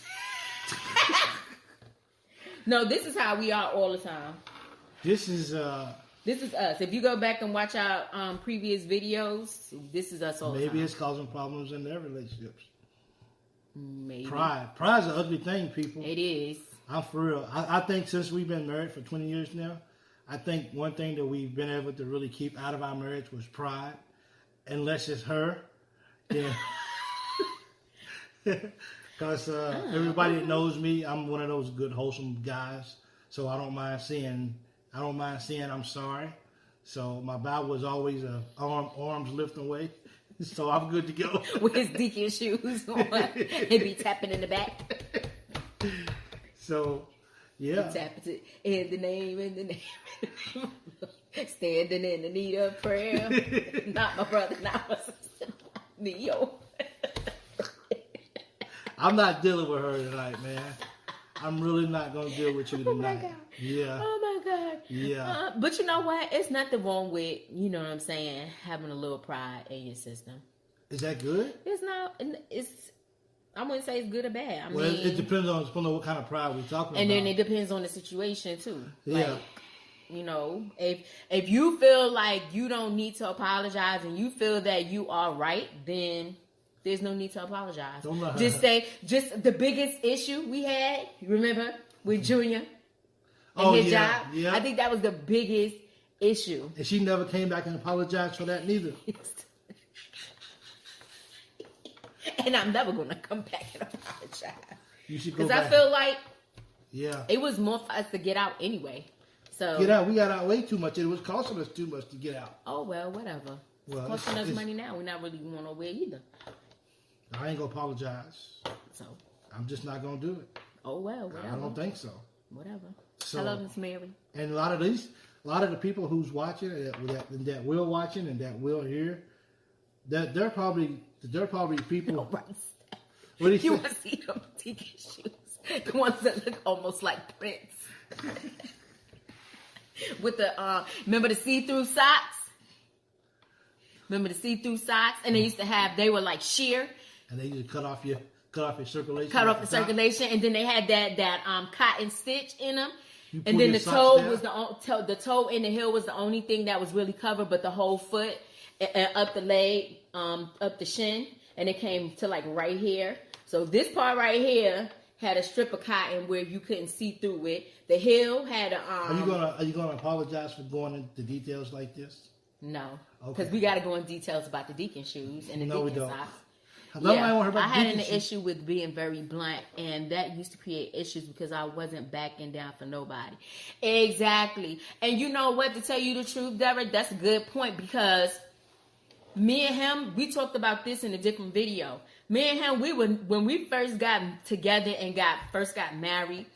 No, this is how we are all the time. This is us. If you go back and watch our previous videos, this is us all the time. Maybe it's causing problems in their relationships. Maybe. Pride's an ugly thing, people. It is. I'm for real. I think since we've been married for 20 years now, I think one thing that we've been able to really keep out of our marriage was pride. Unless it's her, then... Because everybody that knows me, I'm one of those good, wholesome guys. So I don't mind saying I'm sorry. So my Bible is always arms lifting away. So I'm good to go. With his deacon shoes on. He'd be tapping in the back. So, yeah. Tapping in the name. Standing in the need of prayer. Not my brother, not my sister. Me, yo. I'm not dealing with her tonight, man. I'm really not going to deal with you tonight. Oh, my God. Yeah. Oh, my God. Yeah. But you know what? It's nothing wrong with, you know what I'm saying, having a little pride in your system. Is that good? It's not. I wouldn't say it's good or bad. I mean, it depends on what kind of pride we're talking about. And then it depends on the situation, too. Yeah. Like, you know, if you feel like you don't need to apologize and you feel that you are right, then... there's no need to apologize. Just the biggest issue we had, you remember, with Junior and his job? Yeah. I think that was the biggest issue. And she never came back and apologized for that neither. And I'm never going to come back and apologize. You should go back. Because I feel like it was more for us to get out anyway. So get out. We got out way too much. It was costing us too much to get out. Oh, well, whatever. Well, it's costing us money now. We're not really going nowhere either. I ain't gonna apologize. So I'm just not gonna do it. Oh well, whatever. I don't think so. Whatever. So, hello, Miss Mary. And a lot of the people who's watching that will watching and that will hear, that they're probably people. What do you want to see them deacon shoes? The ones that look almost like Prince. With the remember the see-through socks? Remember the see-through socks? And they were like sheer. And they used to cut off your circulation. Cut off the circulation, and then they had that cotton stitch in them. And then the toe was the toe and the heel was the only thing that was really covered, but the whole foot and up the leg, up the shin, and it came to like right here. So this part right here had a strip of cotton where you couldn't see through it. The heel had a. Are you gonna apologize for going into details like this? No, because we got to go in details about the deacon shoes and the deacon socks. I had an issue with being very blunt, and that used to create issues because I wasn't backing down for nobody. Exactly. And you know what? To tell you the truth, Derek, that's a good point because me and him, we talked about this in a different video. Me and him, when we first got together and first got married,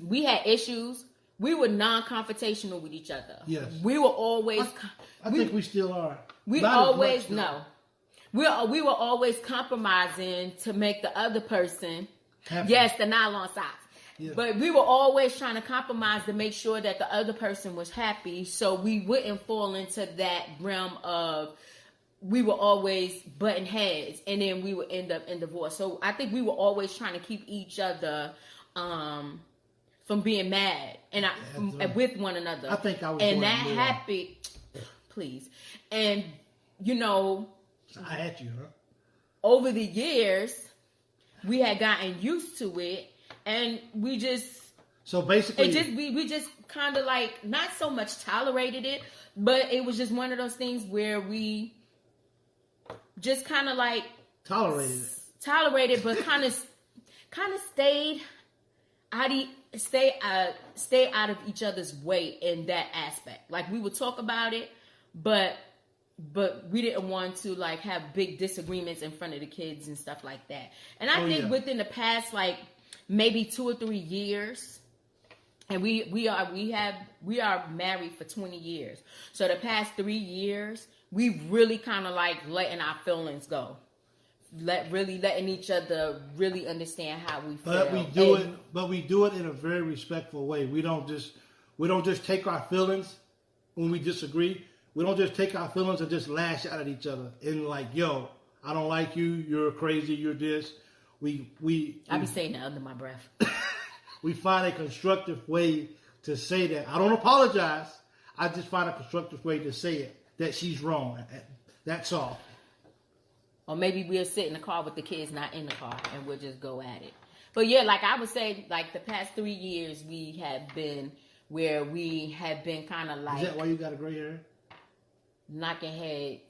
we had issues. We were non-confrontational with each other. Yes. We were always... I think we still are. We always... No. We were always compromising to make the other person... Happy. Yes, the nylon socks. Yeah. But we were always trying to compromise to make sure that the other person was happy so we wouldn't fall into that realm of... We were always butting heads and then we would end up in divorce. So I think we were always trying to keep each other... from being mad and with one another. I think I was and that happened. Please, and you know, I had you, huh? Over the years, we had gotten used to it, and we just we just kind of like not so much tolerated it, but it was just one of those things where we just kind of like tolerated, but kind of stayed stay out of each other's way in that aspect. Like we would talk about it, but but we didn't want to like have big disagreements in front of the kids and stuff like that. And I think within the past like maybe 2 or 3 years, and we are married for 20 years. So the past 3 years, we really kind of like letting our feelings go. Letting each other really understand how we feel. But we do it in a very respectful way. We don't just take our feelings when we disagree. We don't just take our feelings and just lash out at each other and like, yo, I don't like you, you're crazy, you're this. I be saying that under my breath. We find a constructive way to say that. I don't apologize. I just find a constructive way to say it, that she's wrong. That's all. Or maybe we'll sit in the car with the kids not in the car and we'll just go at it. But yeah, like I would say, like the past 3 years we have been where we have been kind of like... Is that why you got a gray hair? Knocking heads.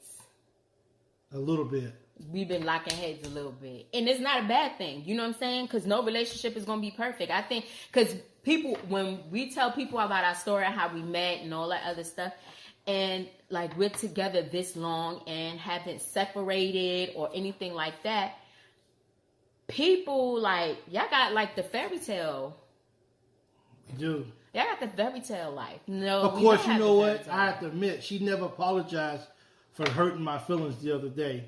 A little bit. We've been locking heads a little bit. And it's not a bad thing. You know what I'm saying? Because no relationship is going to be perfect. I think, because people, when we tell people about our story, how we met and all that other stuff, and like we're together this long and haven't separated or anything like that, people like, y'all got like the fairy tale. We do. Y'all got the fairy tale life. No, of course, you know what? I have to admit, she never apologized for hurting my feelings the other day.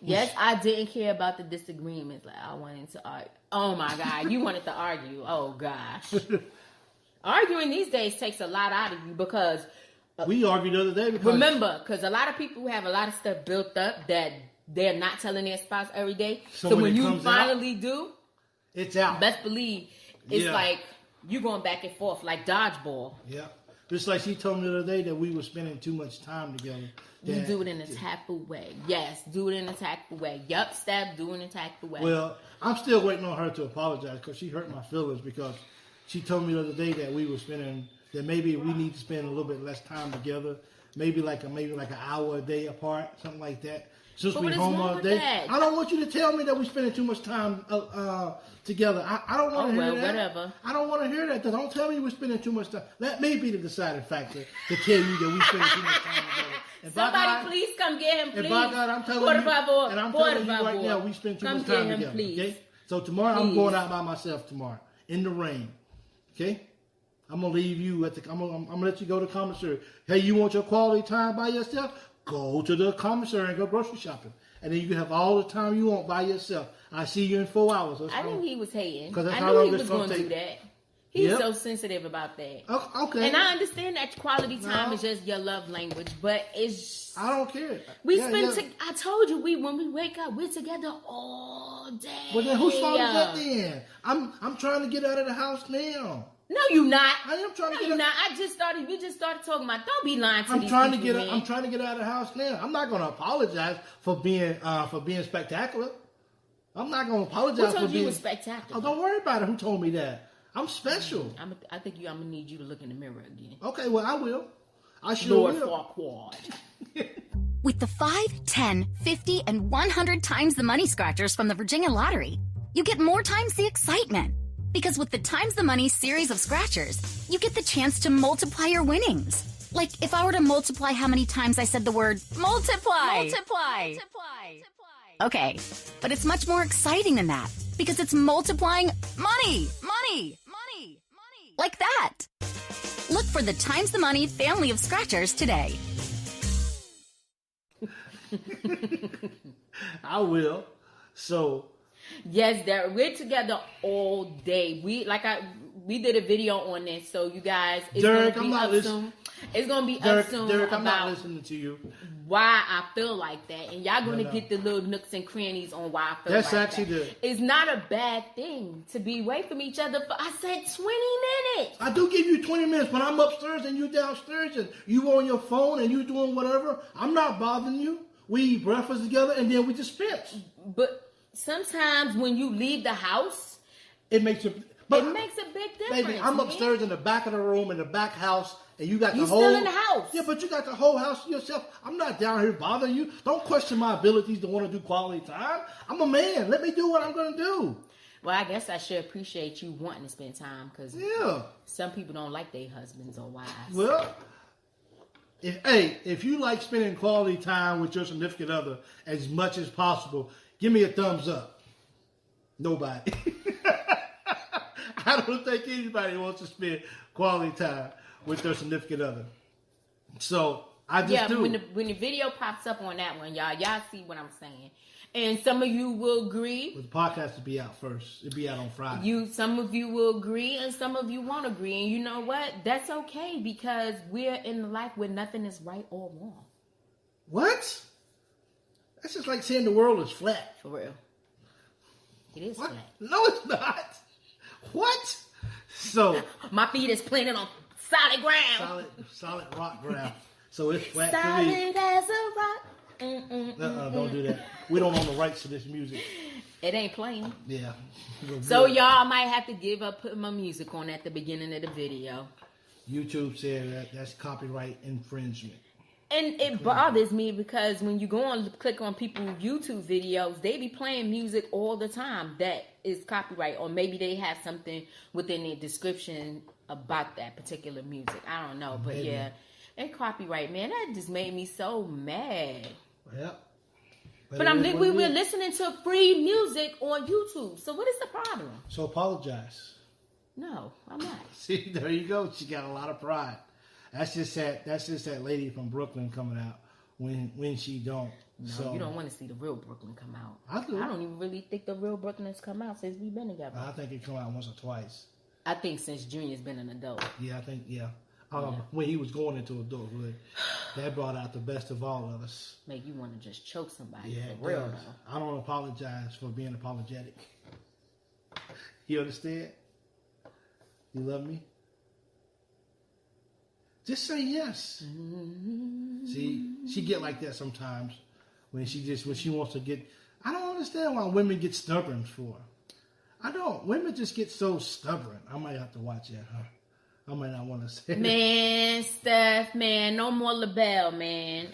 Yes, I didn't care about the disagreements. Like I wanted to argue. Oh my God, you wanted to argue. Oh gosh. Arguing these days takes a lot out of you because... we argued the other day because... Remember, because a lot of people have a lot of stuff built up that they're not telling their spouse every day. So when you finally do... It's out. Best believe it's like you going back and forth like dodgeball. Yeah. Just like she told me the other day that we were spending too much time together. You do it in a tactful way. Yes, do it in a tactful way. Yup, Steph, do it in a tactful way. Well, I'm still waiting on her to apologize because she hurt my feelings because she told me the other day that we were spending, that maybe we need to spend a little bit less time together. Maybe like an hour a day apart, something like that. Since we're home all day. I don't want you to tell me that we're spending too much time together. I don't want to hear that. Whatever. I don't want to hear that. Don't tell me we're spending too much time. That may be the deciding factor to tell you that we're spending too much time together. And somebody please come get him, please. And by God, I'm telling you, and I'm telling you right now, we spend too much time together. Please. Okay? So tomorrow, I'm going out by myself tomorrow in the rain. Okay? I'm gonna leave you at the. I'm gonna let you go to the commissary. Hey, you want your quality time by yourself? Go to the commissary and go grocery shopping, and then you can have all the time you want by yourself. I see you in 4 hours. I knew he was hating. I knew he was going to do that. He's so sensitive about that. Okay. And I understand that quality time is just your love language, but it's... I don't care. I told you, when we wake up, we're together all day. Well, then whose fault is that then? I'm trying to get out of the house now. No, you not. I am trying to get out. Not. We just started talking about, don't be lying to I'm these trying people, to get man. I'm trying to get out of the house now. I'm not going to apologize for being spectacular. I'm not going to apologize Who told for you being spectacular? Oh, don't worry about it. Who told me that? I'm special. I think I'm gonna need you to look in the mirror again. Okay, well I will. I sure will. Farquaad. With the 5, 10, 50, and 100 times the money scratchers from the Virginia Lottery, you get more times the excitement. Because with the Times the Money series of scratchers, you get the chance to multiply your winnings. Like if I were to multiply how many times I said the word multiply. Multiply. Okay, but it's much more exciting than that because it's multiplying money. Like that. Look for the Times the Money family of scratchers today. I will. So. Yes, we're together all day. We did a video on this, so you guys, it's Derek, gonna be up soon. It's gonna be up soon. Derek, I'm not listening to you. Why I feel like that, and y'all gonna get the little nooks and crannies on why I feel That's like actually that. It's not a bad thing to be away from each other for, I said 20 minutes. I do give you 20 minutes. When I'm upstairs and you downstairs and you on your phone and you doing whatever, I'm not bothering you. We eat breakfast together and then we dispense. But sometimes when you leave the house, it makes a big difference. Baby, I'm upstairs in the back of the room in the back house, and you got the whole. You still in the house? Yeah, but you got the whole house to yourself. I'm not down here bothering you. Don't question my abilities to want to do quality time. I'm a man. Let me do what I'm going to do. Well, I guess I should appreciate you wanting to spend time because some people don't like their husbands or wives. Well, If you like spending quality time with your significant other as much as possible, give me a thumbs up. Nobody. I don't think anybody wants to spend quality time with their significant other. So I just do. When the video pops up on that one, y'all see what I'm saying. And some of you will agree. But the podcast will be out first. It'll be out on Friday. Some of you will agree, and some of you won't agree. And you know what? That's okay, because we're in a life where nothing is right or wrong. What? That's just like saying the world is flat. For real. It is flat. No, it's not. What? So my feet is planted on solid ground. Solid rock ground. So it's flat solid to me. As a rock. Don't do that. We don't own the rights to this music. It ain't playing. Yeah. So y'all might have to give up putting my music on at the beginning of the video. YouTube said that's copyright infringement. And it bothers me because when you go on click on people's YouTube videos, they be playing music all the time that is copyright, or maybe they have something within their description about that particular music. I don't know, but yeah, and copyright, man, that just made me so mad. Yeah. But we were listening to free music on YouTube, so what is the problem? So apologize. No, I'm not. See, there you go. She got a lot of pride. That's just that lady from Brooklyn coming out when she don't. No, so, you don't want to see the real Brooklyn come out. I do. I don't even really think the real Brooklyn has come out since we've been together. I think it come out once or twice. I think since Junior's been an adult. Yeah, I think, when he was going into adulthood, that brought out the best of all of us. Make you want to just choke somebody. Yeah, for real though. I don't apologize for being apologetic. You understand? You love me? Just say yes. See, she get like that sometimes when she wants to get. I don't understand why women get stubborn for. I don't. Women just get so stubborn. I might have to watch that, huh? I might not want to say Man, Steph, man, no more LaBelle, man.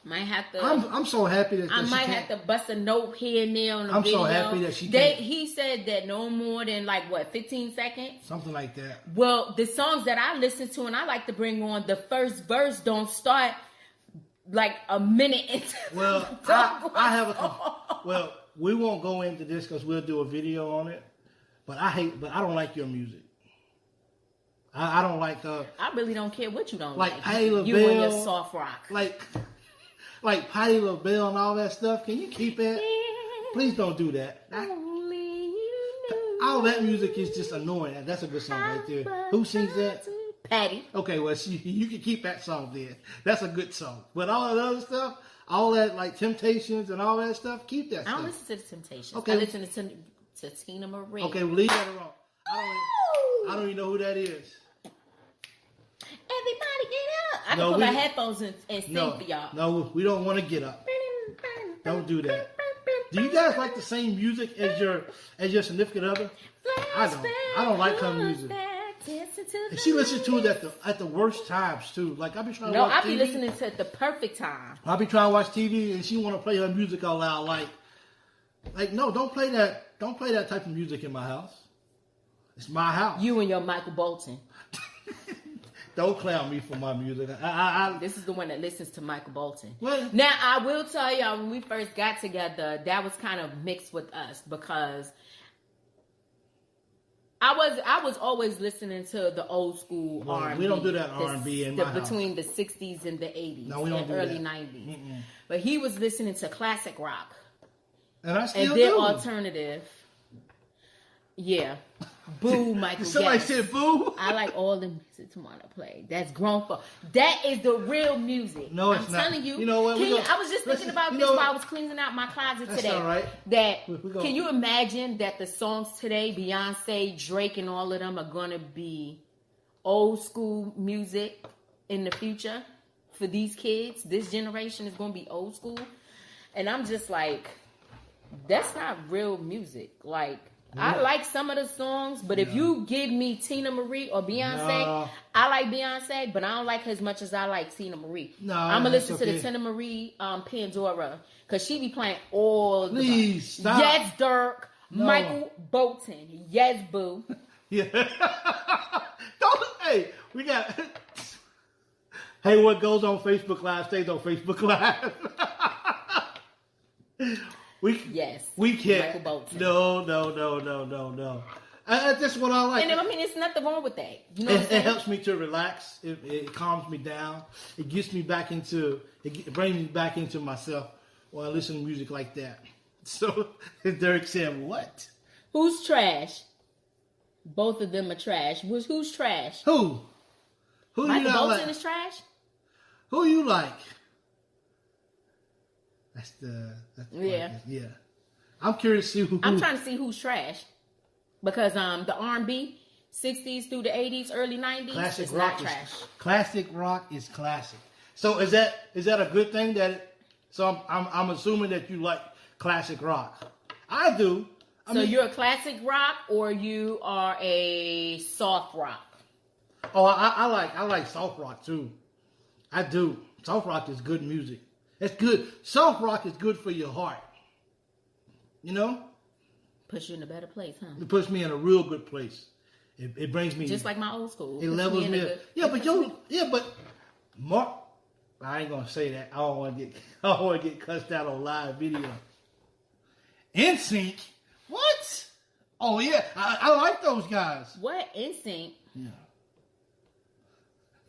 Might have to. I'm so happy that I might have to bust a note here and there on the video. I'm so happy that she can't. He said that no more than 15 seconds? Something like that. Well, the songs that I listen to and I like to bring on, the first verse don't start like a minute into. Well, well, we won't go into this because we'll do a video on it. But I don't like your music. I don't like. I really don't care what you don't like. Patti LaBelle, you and your soft rock. Like Patti LaBelle and all that stuff. Can you keep it? Please don't do that. All that music is just annoying. That's a good song right there. Who sings that? Patti. Okay, well, you can keep that song then. That's a good song. But all that other stuff, all that like Temptations and all that stuff, keep that stuff. I don't listen to the Temptations. Okay. I listen to Tina Marie. Okay, well, leave that alone. I don't even know who that is. Everybody get up. I can put my headphones in and sing for y'all. No, we don't want to get up. Don't do that. Do you guys like the same music as your significant other? I don't. I don't like her music. And she listens to it at the worst times too. Like I be trying to watch TV. No, I be listening to it at the perfect time. I be trying to watch TV and she want to play her music all loud. Like no, don't play that. Don't play that type of music in my house. It's my house. You and your Michael Bolton. Don't clown me for my music. This is the one that listens to Michael Bolton. Well, now, I will tell y'all, when we first got together, that was kind of mixed with us because I was always listening to the old school R&B. We don't do that R&B in my house. Between the 60s and the 80s. No, we don't and do early that. 90s. Mm-mm. But he was listening to classic rock. And I still and then do. Alternative. Yeah. Boo, Michael Somebody Jackson. said boo? I like all the music to want to play. That's grown for. That is the real music. No, it's I'm not. telling you. You know what? I was just thinking about this while I was cleaning out my closet That's today. all right. That can you imagine that the songs today, Beyonce, Drake, and all of them are gonna be old school music in the future for these kids? This generation is gonna be old school, and I'm just like, that's not real music. Like. I like some of the songs, but if you give me Tina Marie or Beyonce, I like Beyonce, but I don't like her as much as I like Tina Marie. No, I'm gonna listen to the Tina Marie Pandora because she be playing all. Please stop. Yes, Dirk, Michael Bolton. Yes, boo. Yeah. Don't. Hey, we got. Hey, what goes on Facebook Live stays on Facebook Live. We can't. Michael Bolton. No. That's what I like. And I mean, there's nothing wrong with that. You know, it helps me to relax. It calms me down. It gets me back into. It brings me back into myself when I listen to music like that. So Derek said, "What? Who's trash?" Both of them are trash. Who's trash? Who Michael you not Bolton like? is trash. Who you like? That's Yeah. I'm curious to see who. I'm trying to see who's trash because the R&B 60s through the 80s, early 90s Classic is rock not trash. Classic rock is classic. So is that a good thing so I'm assuming that you like classic rock. I do. So you're a classic rock or you are a soft rock? Oh, I like soft rock too. I do. Soft rock is good music. It's good. Soft rock is good for your heart. You know? Puts you in a better place, huh? It puts me in a real good place. It brings me just like my old school. It levels me up. But Mark, I ain't gonna say that. I don't want to get cussed out on live video. NSYNC? What? Oh yeah, I like those guys. What? NSYNC? Yeah.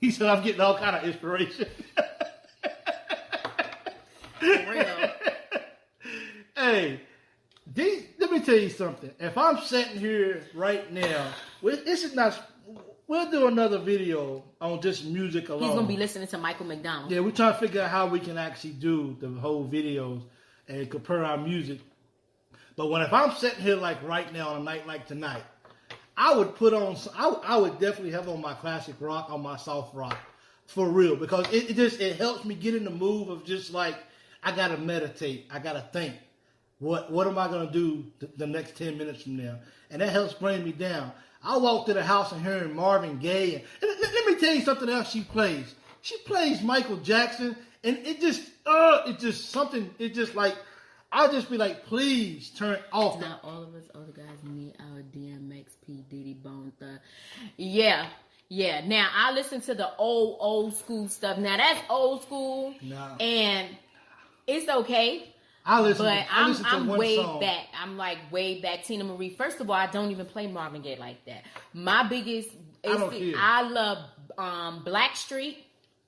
He said I'm getting all kind of inspiration. For real. Hey, let me tell you something. If I'm sitting here right now, we'll do another video on just music alone. He's going to be listening to Michael McDonald. Yeah, we're trying to figure out how we can actually do the whole videos and compare our music. But if I'm sitting here like right now on a night like tonight, I would definitely have on my classic rock, on my soft rock, for real, because it helps me get in the mood of just like, I gotta meditate, I gotta think, what am I gonna do the next 10 minutes from now, and that helps bring me down. I walk to the house and hearing Marvin Gaye, and let me tell you something else she plays. She plays Michael Jackson, and it just like, I'll just be like, please turn it off. Not all of us other guys need our DMX, P. Diddy, Bone Thugs. Yeah. Now, I listen to the old school stuff. Now, that's old school. No. And it's okay. I listen to one way song. Back. I'm like way back. Tina Marie. First of all, I don't even play Marvin Gaye like that. My biggest, I love Blackstreet.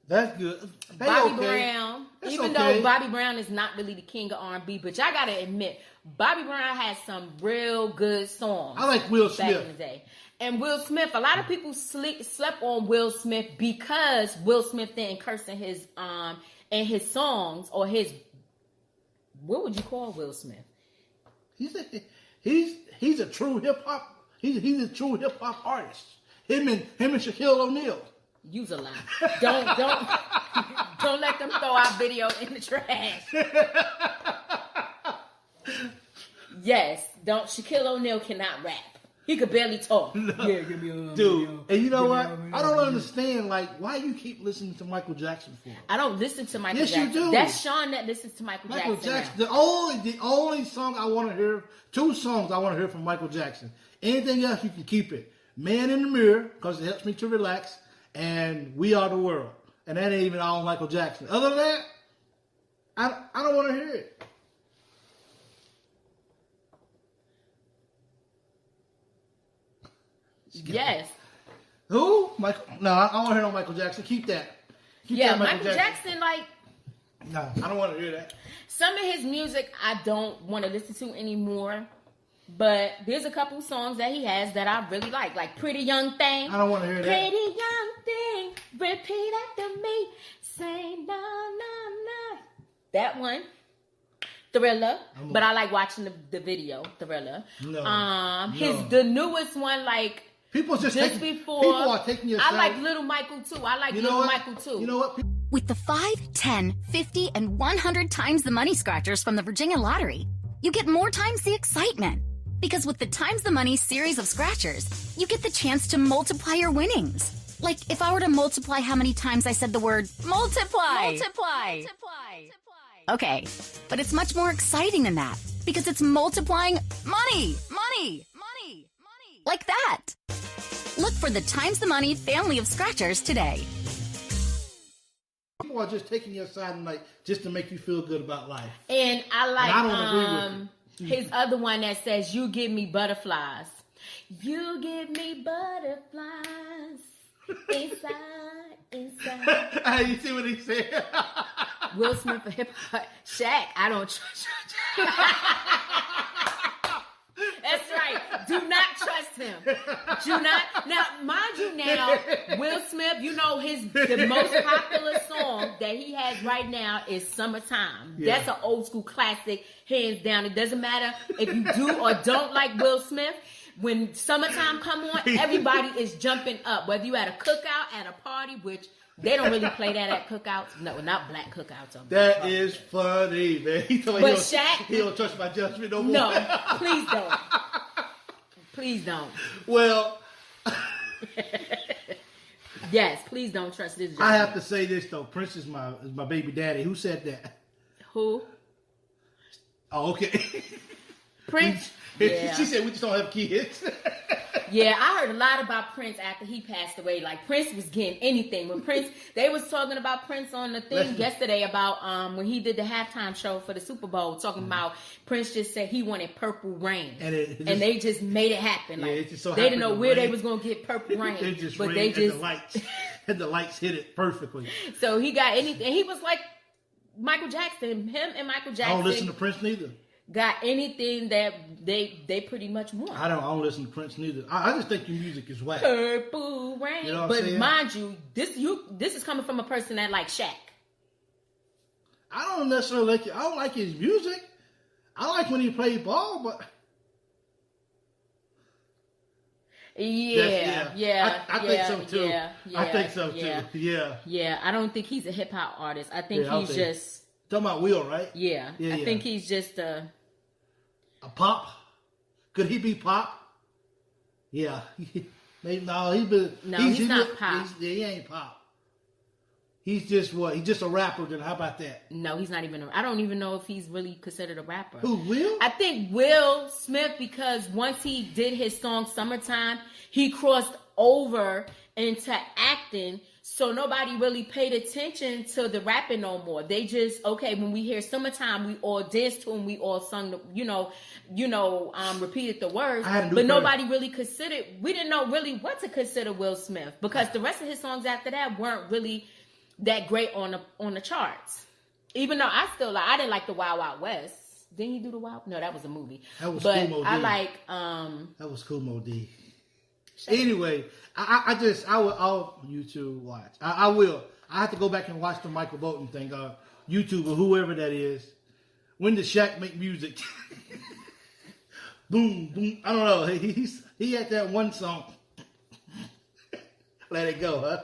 That's good. Bobby Brown. Even though Bobby Brown is not really the king of R&B, but y'all gotta admit, Bobby Brown has some real good songs. I like Will Smith. Back in the day. And Will Smith, a lot of people slept on Will Smith because Will Smith didn't curse in his songs or his. What would you call Will Smith? He's a true hip hop. He's a true hip hop artist. Him and Shaquille O'Neal. Use a lie. Don't let them throw our video in the trash. Yes, don't. Shaquille O'Neal cannot rap. He could barely talk. No. Yeah, give me a dude. And you know what? I don't understand. Like, why you keep listening to Michael Jackson for? I don't listen to Michael Jackson. Yes, you do. That's Sean that listens to Michael Jackson. The only song I want to hear, 2 songs I want to hear from Michael Jackson. Anything else, you can keep it. Man in the Mirror, because it helps me to relax, and We Are the World. And that ain't even all Michael Jackson. Other than that, I don't want to hear it. Yes. Who? Michael? No, I don't want to hear no Michael Jackson. Keep that. Keep that Michael Jackson, like. No, I don't want to hear that. Some of his music I don't want to listen to anymore. But there's a couple songs that he has that I really like Pretty Young Thing. I don't want to hear that. Pretty Young Thing, repeat after me, say no, no, no. That one. Thriller, but I like watching the video, Thriller. The newest one, like people are taking your I like Little Michael too. I like Little Michael too. You know what? With the 5, 10, 50, and 100 times the money scratchers from the Virginia Lottery, you get more times the excitement. Because with the Times the Money series of scratchers, you get the chance to multiply your winnings. Like if I were to multiply how many times I said the word multiply. Multiply. Okay, but it's much more exciting than that because it's multiplying money. Like that. Look for the Times the Money family of scratchers today. people are just taking your side and like just to make you feel good about life. And I like and I don't agree with his other one that says, "You give me butterflies. You give me butterflies inside." Hey, you see what he said? Will Smith for hip hop. Shaq, I don't trust. That's right. Do not trust him. Do not. Now, mind you, now Will Smith, you know the most popular song that he has right now is "Summertime." Yeah. That's an old school classic, hands down. It doesn't matter if you do or don't like Will Smith. When "Summertime" come on, everybody is jumping up. Whether you at a cookout, at a party, which they don't really play that at cookouts. No, not black cookouts. That is funny, man. He told me he don't trust my judgment no more. No, please don't. Please don't. Well, yes, please don't trust this judgment. I have to say this though. Prince is my baby daddy. Who said that? Who? Oh, okay. Prince. Yeah. She said we just don't have kids. Yeah, I heard a lot about Prince after he passed away. Like, Prince was getting anything. When Prince, they was talking about Prince on the thing yesterday about when he did the halftime show for the Super Bowl, talking about Prince just said he wanted Purple Rain. And they just made it happen. Like, it just so they didn't know where rain. they was going to get Purple Rain. They just but rained they just and the lights hit it perfectly. So he got anything. He was like Michael Jackson. Him and Michael Jackson. I don't listen to Prince neither. Got anything that they pretty much want. I don't listen to Prince neither. I just think your music is whack. Purple Rain. You know what but I'm saying? mind you, this is coming from a person that likes Shaq. I don't necessarily like it. I don't like his music. I like when he played ball, but Yeah. I think so too. Yeah, I think so yeah. too. Yeah. Yeah, I don't think he's a hip hop artist. I think he's just talking about Will, right? Yeah. I think he's just a pop. Could he be pop? Yeah. Maybe no. He's not pop. He ain't pop. He's just what? He's just a rapper. Then how about that? No, he's not even. I don't even know if he's really considered a rapper. Who, Will? I think Will Smith, because once he did his song "Summertime," he crossed over into acting. So nobody really paid attention to the rapping no more. They just, when we hear "Summertime," we all danced to him. We all sung, repeated the words. But nobody really considered. We didn't know really what to consider Will Smith because the rest of his songs after that weren't really that great on the charts. Even though I didn't like the Wild Wild West. Didn't he do the Wild? No, that was a movie. That was but Cool Mo D. I like that was Cool Mo D. Anyway, I'll YouTube watch. I will. I have to go back and watch the Michael Bolton thing. YouTube or whoever that is. When did Shaq make music? Boom, boom. I don't know. He had that one song. Let it go, huh?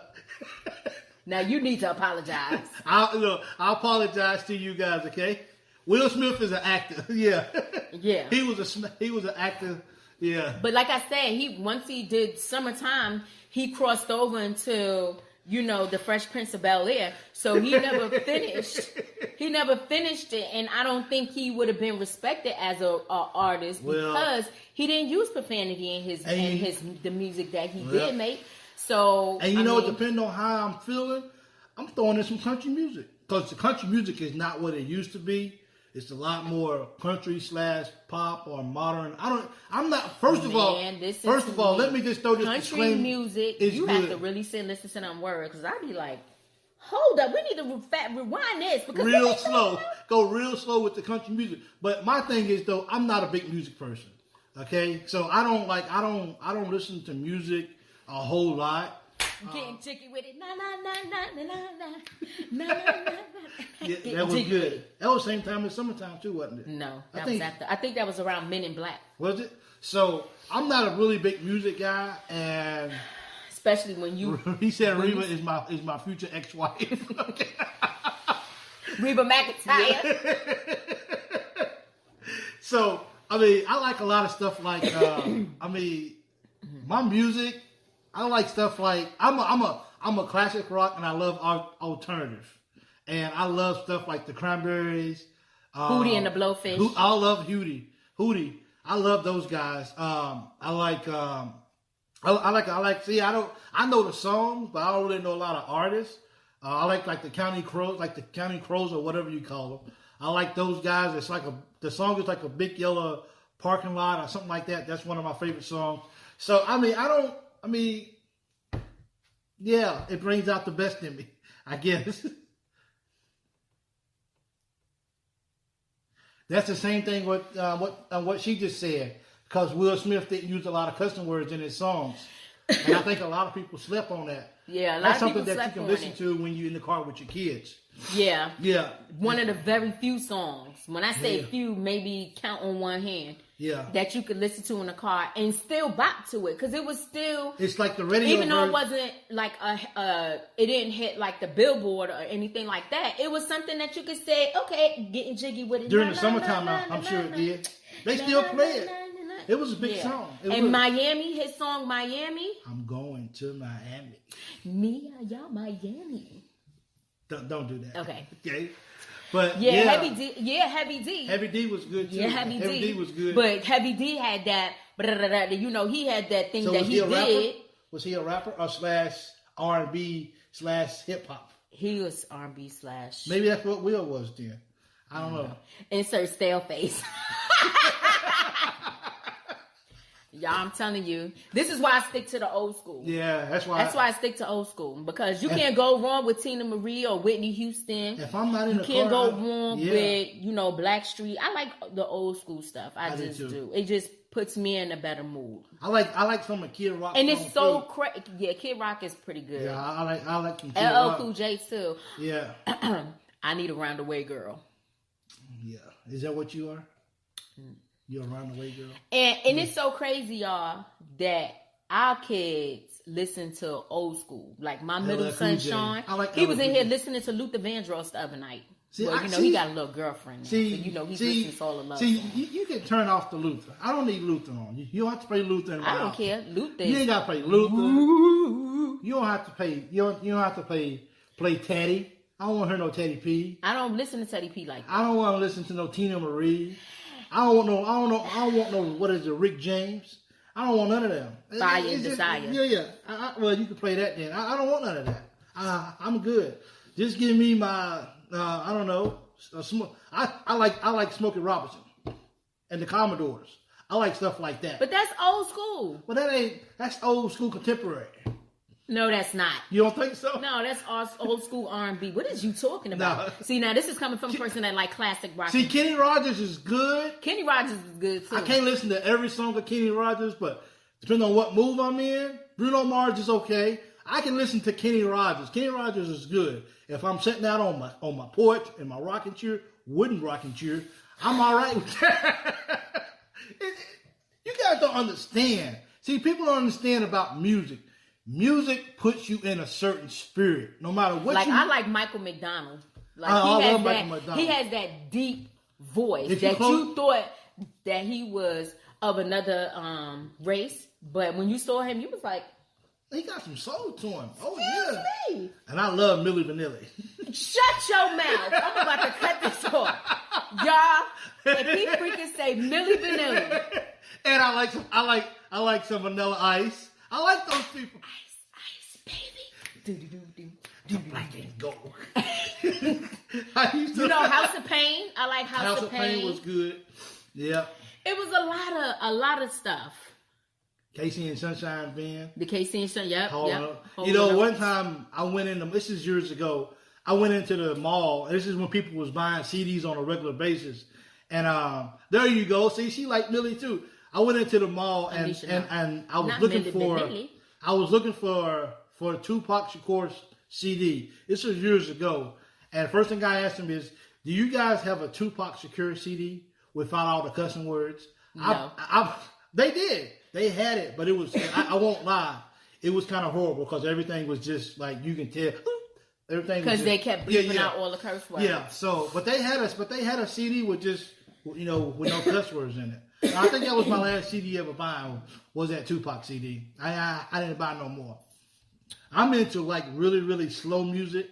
Now you need to apologize. I'll apologize to you guys, okay? Will Smith is an actor. Yeah. Yeah. He was an actor. Yeah. But like I said, once he did "Summertime," he crossed over into, the Fresh Prince of Bel-Air. So he never finished. He never finished it, and I don't think he would have been respected as a artist because he didn't use profanity in the music that he did make. So depending on how I'm feeling, I'm throwing in some country music because the country music is not what it used to be. It's a lot more country / pop or modern. First of all, let me just throw this country disclaimer. Music. You have to really sit and listen to them words because I'd be like, hold up, we need to rewind this because real slow. Go real slow with the country music. But my thing is though, I'm not a big music person. Okay, so I don't listen to music a whole lot. Getting jiggy with it, na na na na na na na na na. Yeah, that was good. That was the same time as "Summertime" too, wasn't it? No, that was after. I think that was around Men in Black. Was it? So I'm not a really big music guy, and especially when you. He said Reba is my future ex-wife. Reba McEntire. So I like a lot of stuff like my music. I like stuff like I'm a classic rock and I love alternative, and I love stuff like the Cranberries, Hootie and the Blowfish. I love Hootie. I love those guys. I like. See, I know the songs, but I don't really know a lot of artists. I like the County Crows or whatever you call them. I like those guys. It's like the song is like a big yellow parking lot or something like that. That's one of my favorite songs. So yeah, it brings out the best in me, I guess. That's the same thing with what she just said, because Will Smith didn't use a lot of cussing words in his songs, and I think a lot of people slept on that. Yeah, a lot That's of people something that you slept can on listen it. to when you're in the car with your kids. Yeah. Yeah. One of the very few songs. When I say Yeah. few, maybe count on one hand. Yeah. That you could listen to in the car and still bop to it, because it was still. It's like the radio. Even though it version. wasn't like it didn't hit like the Billboard or anything like that. It was something that you could say, okay, getting jiggy with it. During the summertime, I'm sure it did. They still play it. It was a big Yeah. song. And Miami, his song Miami. I'm going to Miami. Mia, y'all Miami. Don't do that. Okay. Okay. But Yeah, yeah, Heavy D. Yeah, Heavy D. Heavy D was good too. Yeah, Heavy D was good. But Heavy D had that. He had that thing So that was he a rapper? did. Was he a rapper or / R&B / hip hop? He was R&B / Maybe that's what Will was then. I don't know. Insert stale face. Y'all, I'm telling you, this is why I stick to the old school. Yeah, that's why. That's why I stick to old school, because you can't go wrong with Tina Marie or Whitney Houston. If I'm not in you the can't car, go wrong with Blackstreet. I like the old school stuff. I do just too. do. It just puts me in a better mood. I like some of Kid Rock. And it's songs, so too. crazy. Yeah, Kid Rock is pretty good. Yeah, I like some Kid LL Rock. Cool J too. Yeah. I need a roundaway girl. Yeah. Is that what you are? You're a roundaway girl? And it's so crazy, y'all, that our kids listen to old school. Like my middle LL son, Cool J. Sean, I like he was LL in Cool here J. listening to Luther Vandross the other night. See, Well, he got a little girlfriend now, so he's listening to all the love. See, you can turn off the Luther. I don't need Luther on. You don't have to play Luther in my I don't house. care. Luther. You ain't got to play Luther. You don't have to play. You don't have to play Teddy. I don't want to hear no Teddy P. I don't listen to Teddy P like that. I don't want to listen to no Tina Marie. I don't want no. What is it, Rick James? I don't want none of them. Fire It's and just- Desire. Yeah. Well, you can play that then. I don't want none of that. I'm good. Just give me my. I don't know. I like Smokey Robinson and the Commodores. I like stuff like that. But that's old school. But that's old school contemporary. No, that's not. You don't think so? No, that's old school R&B. What is you talking about? No. See, now this is coming from a person that like classic rock. See, Kenny Rogers is good. Kenny Rogers is good too. I can't listen to every song of Kenny Rogers, but depending on what mood I'm in, Bruno Mars is okay. I can listen to Kenny Rogers. Kenny Rogers is good. If I'm sitting out on my porch in my rocking chair, wooden rocking chair, I'm all right with that. You guys don't understand. See, people don't understand about music. Music puts you in a certain spirit, no matter what. I like Michael McDonald. Like I he has love that. Michael McDonald. He has that deep voice If that you you thought that he was of another race, but when you saw him, you was like, he got some soul to him. Oh Excuse yeah. me. And I love Milli Vanilli. Shut your mouth! I'm about to cut this off, y'all. If he freaking say Milli Vanilli, And I like some Vanilla Ice. I like those people. Ice, baby. Don't like it. Go. You know, House of Pain. I like House of Pain. Was good. Yeah. It was a lot of stuff. Casey and Sunshine Band. The Casey and Sunshine. Yep. Hold Yep. up. Hold You know, up. one time I went in. This is years ago. I went into the mall. This is when people was buying CDs on a regular basis. And there you go. See, she liked Millie too. I went into the mall and I was Not looking Milli for. Vanilli. I was looking for a Tupac Shakur CD. This was years ago. And the first thing I asked him is, "Do you guys have a Tupac Shakur CD without all the cussing words?" No. They did. They had it, but it was. I won't lie. It was kind of horrible because everything was just like you can tell. Everything Because they kept bleeping out all the curse words. Yeah. So, but they had a CD with just with no cuss words in it. I think that was my last CD ever buying was that Tupac CD. I didn't buy no more. I'm into like really, really slow music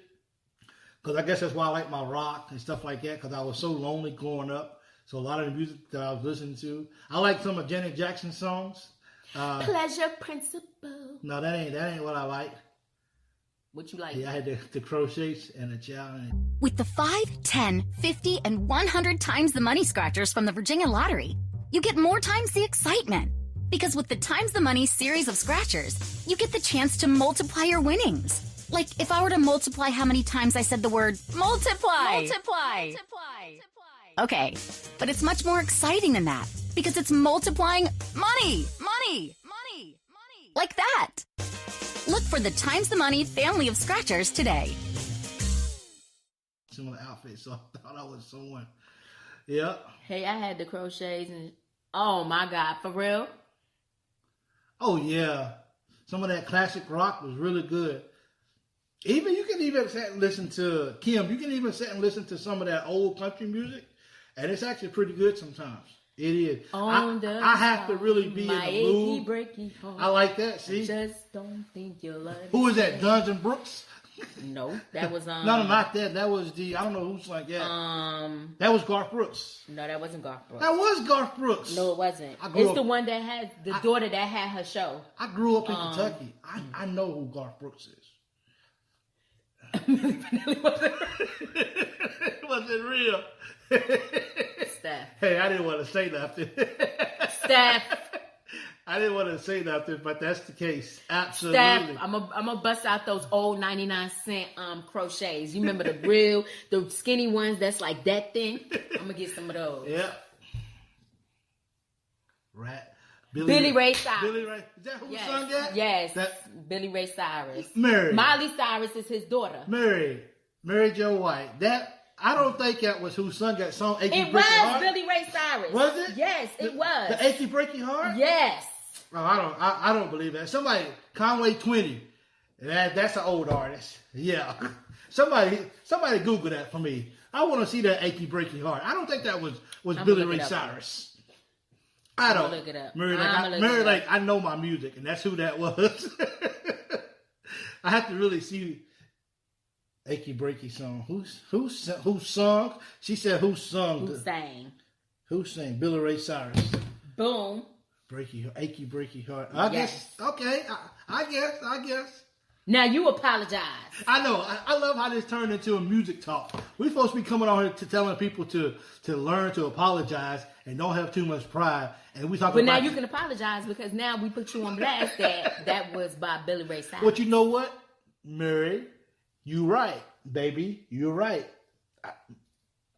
because I guess that's why I like my rock and stuff like that because I was so lonely growing up. So a lot of the music that I was listening to, I like some of Janet Jackson's songs. Pleasure Principle. No, that ain't what I like. What you like? Yeah, I had the crochets and the challenge. With the 5, 10, 50, and 100 times the money scratchers from the Virginia Lottery, you get more times the excitement. Because with the times the money series of scratchers, you get the chance to multiply your winnings. Like if I were to multiply how many times I said the word multiply. Multiply. Okay, but it's much more exciting than that because it's multiplying money. Like that. Look for the Times the Money family of scratchers today. Some of the outfits, so I thought I was someone. Yeah. Hey, I had the crochets and oh my God, for real? Oh yeah. Some of that classic rock was really good. You can even sit and listen to Kim. You can even sit and listen to some of that old country music, and it's actually pretty good sometimes. It is. I have to really be in the mood. I like that. See, just don't think you'll love. Who is that? Guns and Brooks? No, that was no, not that. That was I don't know who's like that. That was Garth Brooks. No, that wasn't Garth Brooks. That was Garth Brooks. No, it wasn't. It's the one that had the daughter that had her show. I grew up in Kentucky. I know who Garth Brooks is. Was it real? Steph. Hey, I didn't want to say nothing. Steph. I didn't want to say nothing, but that's the case. Absolutely. Steph, I'm gonna bust out those old 99-cent crochets. You remember the skinny ones that's like that thin? I'm gonna get some of those. Yeah. Billy Ray Cyrus. Billy Ray. Is that who sung that? Yes. Billy Ray Cyrus. Mary. Miley Cyrus is his daughter. Mary Jo White. I don't think that was who sung that song. It was Billy Ray Cyrus. Was it? Yes, it was. The Achy Breaky Heart? Yes. Oh, I don't believe that. Somebody, Conway 20. That's an old artist. Yeah. Somebody Google that for me. I want to see that Achy Breaky Heart. I don't think that was Billy Ray Cyrus. I don't. Look it up. Mary, I know my music, and that's who that was. I have to really see Achy Breaky song. Who sung? She said who sung? Who sang? Who sang? Billy Ray Cyrus. Boom. Achy Breaky Heart. I guess. Okay. I guess. Now you apologize. I know. I love how this turned into a music talk. We're supposed to be coming on here to telling people to learn to apologize and don't have too much pride. And we talk But about. now you can apologize because now we put you on blast that was by Billy Ray Cyrus. But you know what, Mary, you right, baby, you're right.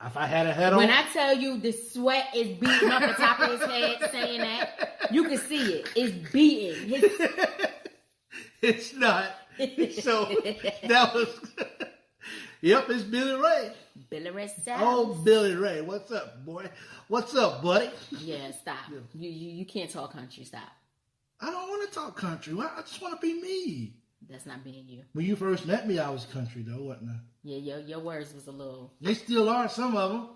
If I had a head on. When I tell you the sweat is beating up the top of his head saying that, you can see it. It's beating. It's not. So that was. Yep, it's Billy Ray. Billy Ray Cyrus. Oh, Billy Ray, what's up, boy? What's up, buddy? Yeah, stop. Yeah. You can't talk country. Stop. I don't want to talk country. I just want to be me. That's not being you. When you first met me, I was country though, wasn't I? Yeah, your words was a little. They still are, some of them.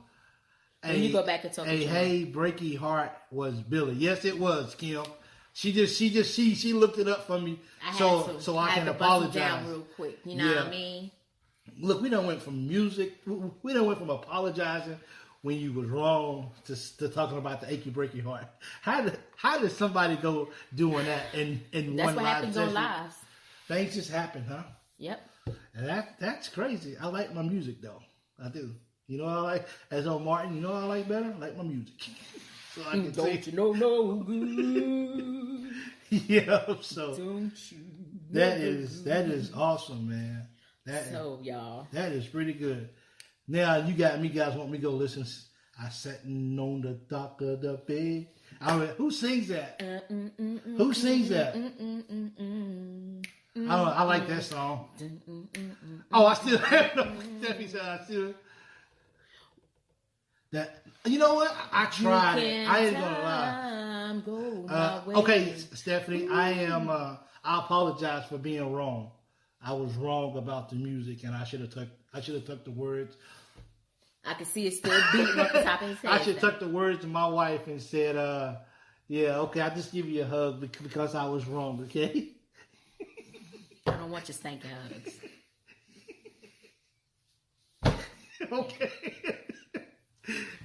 When you go back and talk. Hey, Breaky Heart was Billy. Yes, it was, Kim. She looked it up for me, so I can apologize. Down real quick. You know what I mean? Look, we done went from music. We done went from apologizing when you was wrong to talking about the Achy Breaky Heart. How did somebody go doing that in That's one what live happens session? on lives. Things just happen, huh? Yep. And that's crazy. I like my music though. I do. You know what I like? As old Martin, you know what I like better? I like my music. So I can Don't you know no good? Yeah, so Don't you that is awesome, man. Y'all. That is pretty good. Now you got me guys want me to go listen. I sitting on the dock of the bay. Who sings that? Who sings that? I like that song. Oh, I still have no. Stephanie said I still. That you know what? I tried it. I ain't gonna lie. Okay, Stephanie, I apologize for being wrong. I was wrong about the music, and I should have took the words. I can see it still beating up the top of his head. I should have took the words to my wife and said, "Yeah, okay, I'll just give you a hug because I was wrong." Okay. I don't want your stinking hugs. Okay.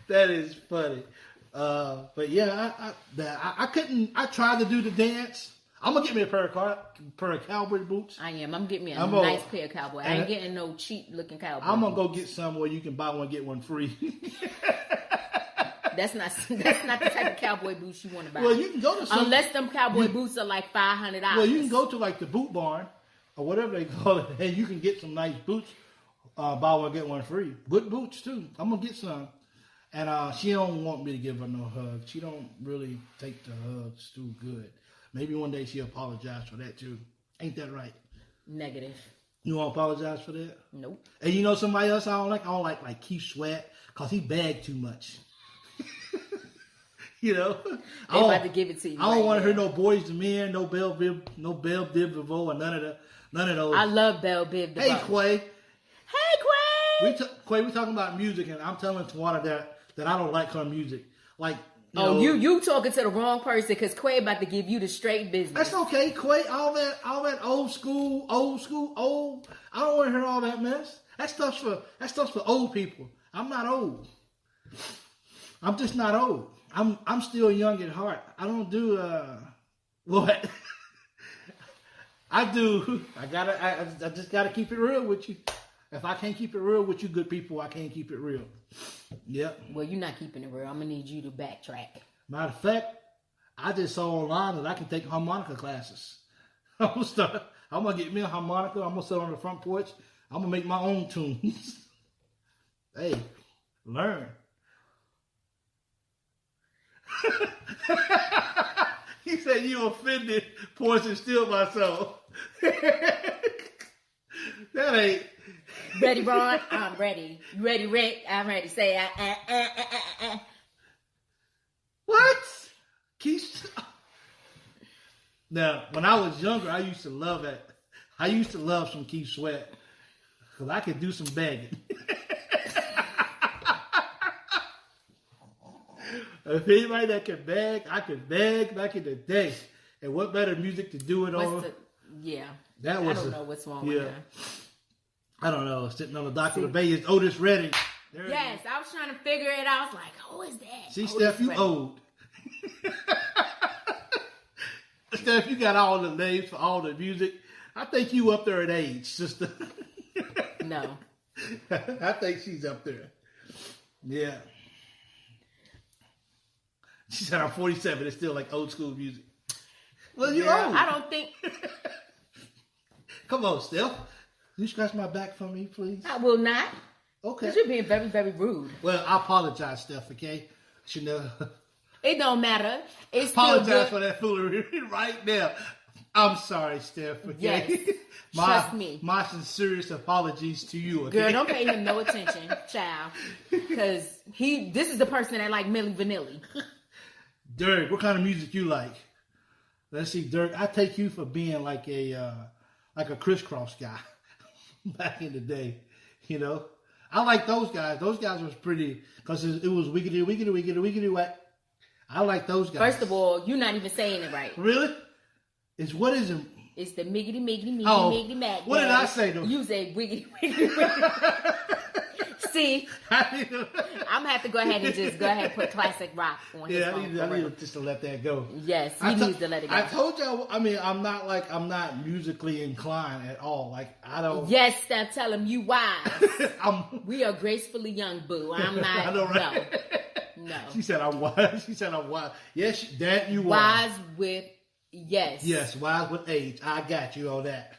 That is funny. But yeah, I couldn't. I tried to do the dance. I'm gonna get me a pair of cowboy boots. I am. I'm getting me a nice pair of cowboy. I ain't getting no cheap looking cowboy. I'm gonna go get some where you can buy one get one free. That's not the type of cowboy boots you want to buy. Well, you can go to some, unless them cowboy boots are like $500. Well, you can go to like the Boot Barn or whatever they call it, and you can get some nice boots. Buy one get one free. Good boots too. I'm gonna get some. And she don't want me to give her no hug. She don't really take the hugs too good. Maybe one day she'll apologize for that too. Ain't that right? Negative. You want to apologize for that? Nope. And you know somebody else I don't like? I don't like Keith Sweat because he bagged too much. You know? They about to give it to you. I don't want to hear no Boys to Men, no Belle Biv DeVoe, or none of those. I love Belle Biv DeVoe. Hey, Quay. Hey, Quay. Quay, we talking about music, and I'm telling Tawana that I don't like her music. Like, you talking to the wrong person because Quay about to give you the straight business. That's okay, Quay. All that old school. I don't want to hear all that mess. That stuff's for old people. I'm not old. I'm just not old. I'm still young at heart. I don't do what I do. I just gotta keep it real with you. If I can't keep it real with you, good people, I can't keep it real. Yep. Well, you're not keeping it real. I'm gonna need you to backtrack. Matter of fact, I just saw online that I can take harmonica classes. I'm gonna get me a harmonica. I'm gonna sit on the front porch. I'm gonna make my own tunes. Hey, learn. He said you offended, poison still my soul. That ain't. Ready, Ron? I'm ready. You ready, Rick? I'm ready. Say, What? Keith? Now, when I was younger, I used to love it. I used to love some Keith Sweat because I could do some bagging. If anybody that could bag, I could bag back in the day. And what better music to do it on? Yeah. That was I don't know what's wrong with that. I don't know. Sitting on the dock of the bay is Otis Redding. Yes, I was trying to figure it out. I was like, who is that? See, Steph, you old. Steph, you got all the names for all the music. I think you up there in age, sister. No. I think she's up there. Yeah. She said, I'm 47. It's still like old school music. Well, you're old. I don't think. Come on, Steph. Can you scratch my back for me, please? I will not. Okay. You're being very, very rude. Well, I apologize, Steph, okay? It don't matter. It's apologize still good. for that foolery right now. I'm sorry, Steph, okay? Yes. Trust me. My sincerest apologies to you, okay? Girl, don't pay him no attention, child. Because this is the person that like Milli Vanilli. Dirk, what kind of music you like? Let's see, Dirk. I take you for being like a crisscross guy back in the day. You know, I like those guys. Those guys was pretty because it was wiggity wiggity wiggity wiggity whack. I like those guys. First of all, you're not even saying it right. Really? What is it? It's the miggity miggity miggity miggity mag. What did I say though? You say wiggity wiggity wiggity. See, I'm gonna have to go ahead and put classic rock on his phone. I need just to let that go. Yes, he needs to let it go. I told y'all. I mean, I'm not musically inclined at all. Like I don't. Yes, Steph, tell him you wise. We are gracefully young, boo. I'm not. I know, right? No. She said I'm wise. Yes, Dad, you wise with yes. Yes, wise with age. I got you on that.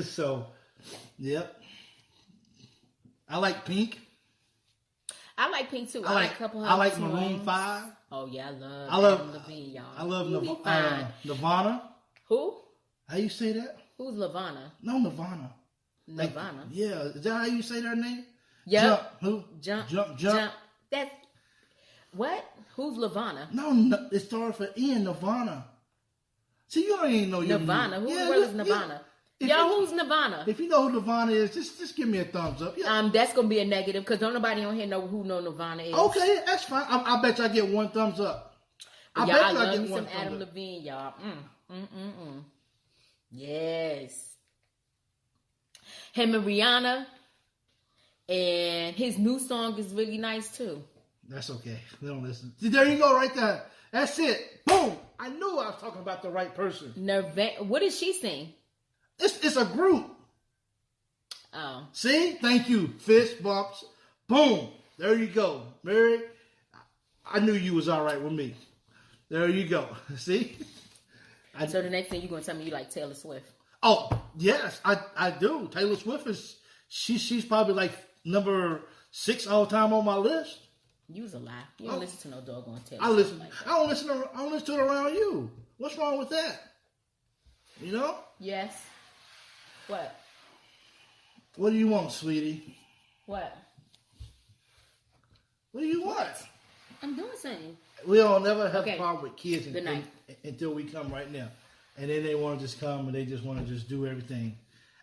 So, yep. I like Pink. I like Pink too. I like Maroon 5. Oh yeah, I love Adam Levine, y'all. I love Nirvana. Who? How you say that? Who's Nirvana? No, Nirvana. Nirvana. Yeah, is that how you say their name? Yep. Jump. That's what? Who's Nirvana? No, it started for N. Nirvana. See, you don't even know your Nirvana. Who is Nirvana? Y'all, who's Nirvana? If you know who Nirvana is, just give me a thumbs up. Yeah. That's gonna be a negative because don't nobody on here know who Nirvana is. Okay, that's fine. I bet you I get one thumbs up. I love me some Adam Levine, y'all. Yes. Him and Rihanna, and his new song is really nice too. That's okay. They don't listen. See, there you go, right there. That's it. Boom. I knew I was talking about the right person. What did she sing? It's a group. Oh. See? Thank you. Fist bumps. Boom. There you go. Mary, I knew you was all right with me. There you go. See? So the next thing you're going to tell me you like Taylor Swift. Oh, yes, I do. Taylor Swift is, she's probably like number 6 all time on my list. You was a lie. You don't listen to no doggone Taylor I Swift listen. like that. I don't listen to it around you. What's wrong with that? You know? Yes. What? What do you want, sweetie? What? What do you want? I'm doing something. We don't never have Okay. a problem with kids Good night. until we come right now. And then they want to just come and they just want to just do everything.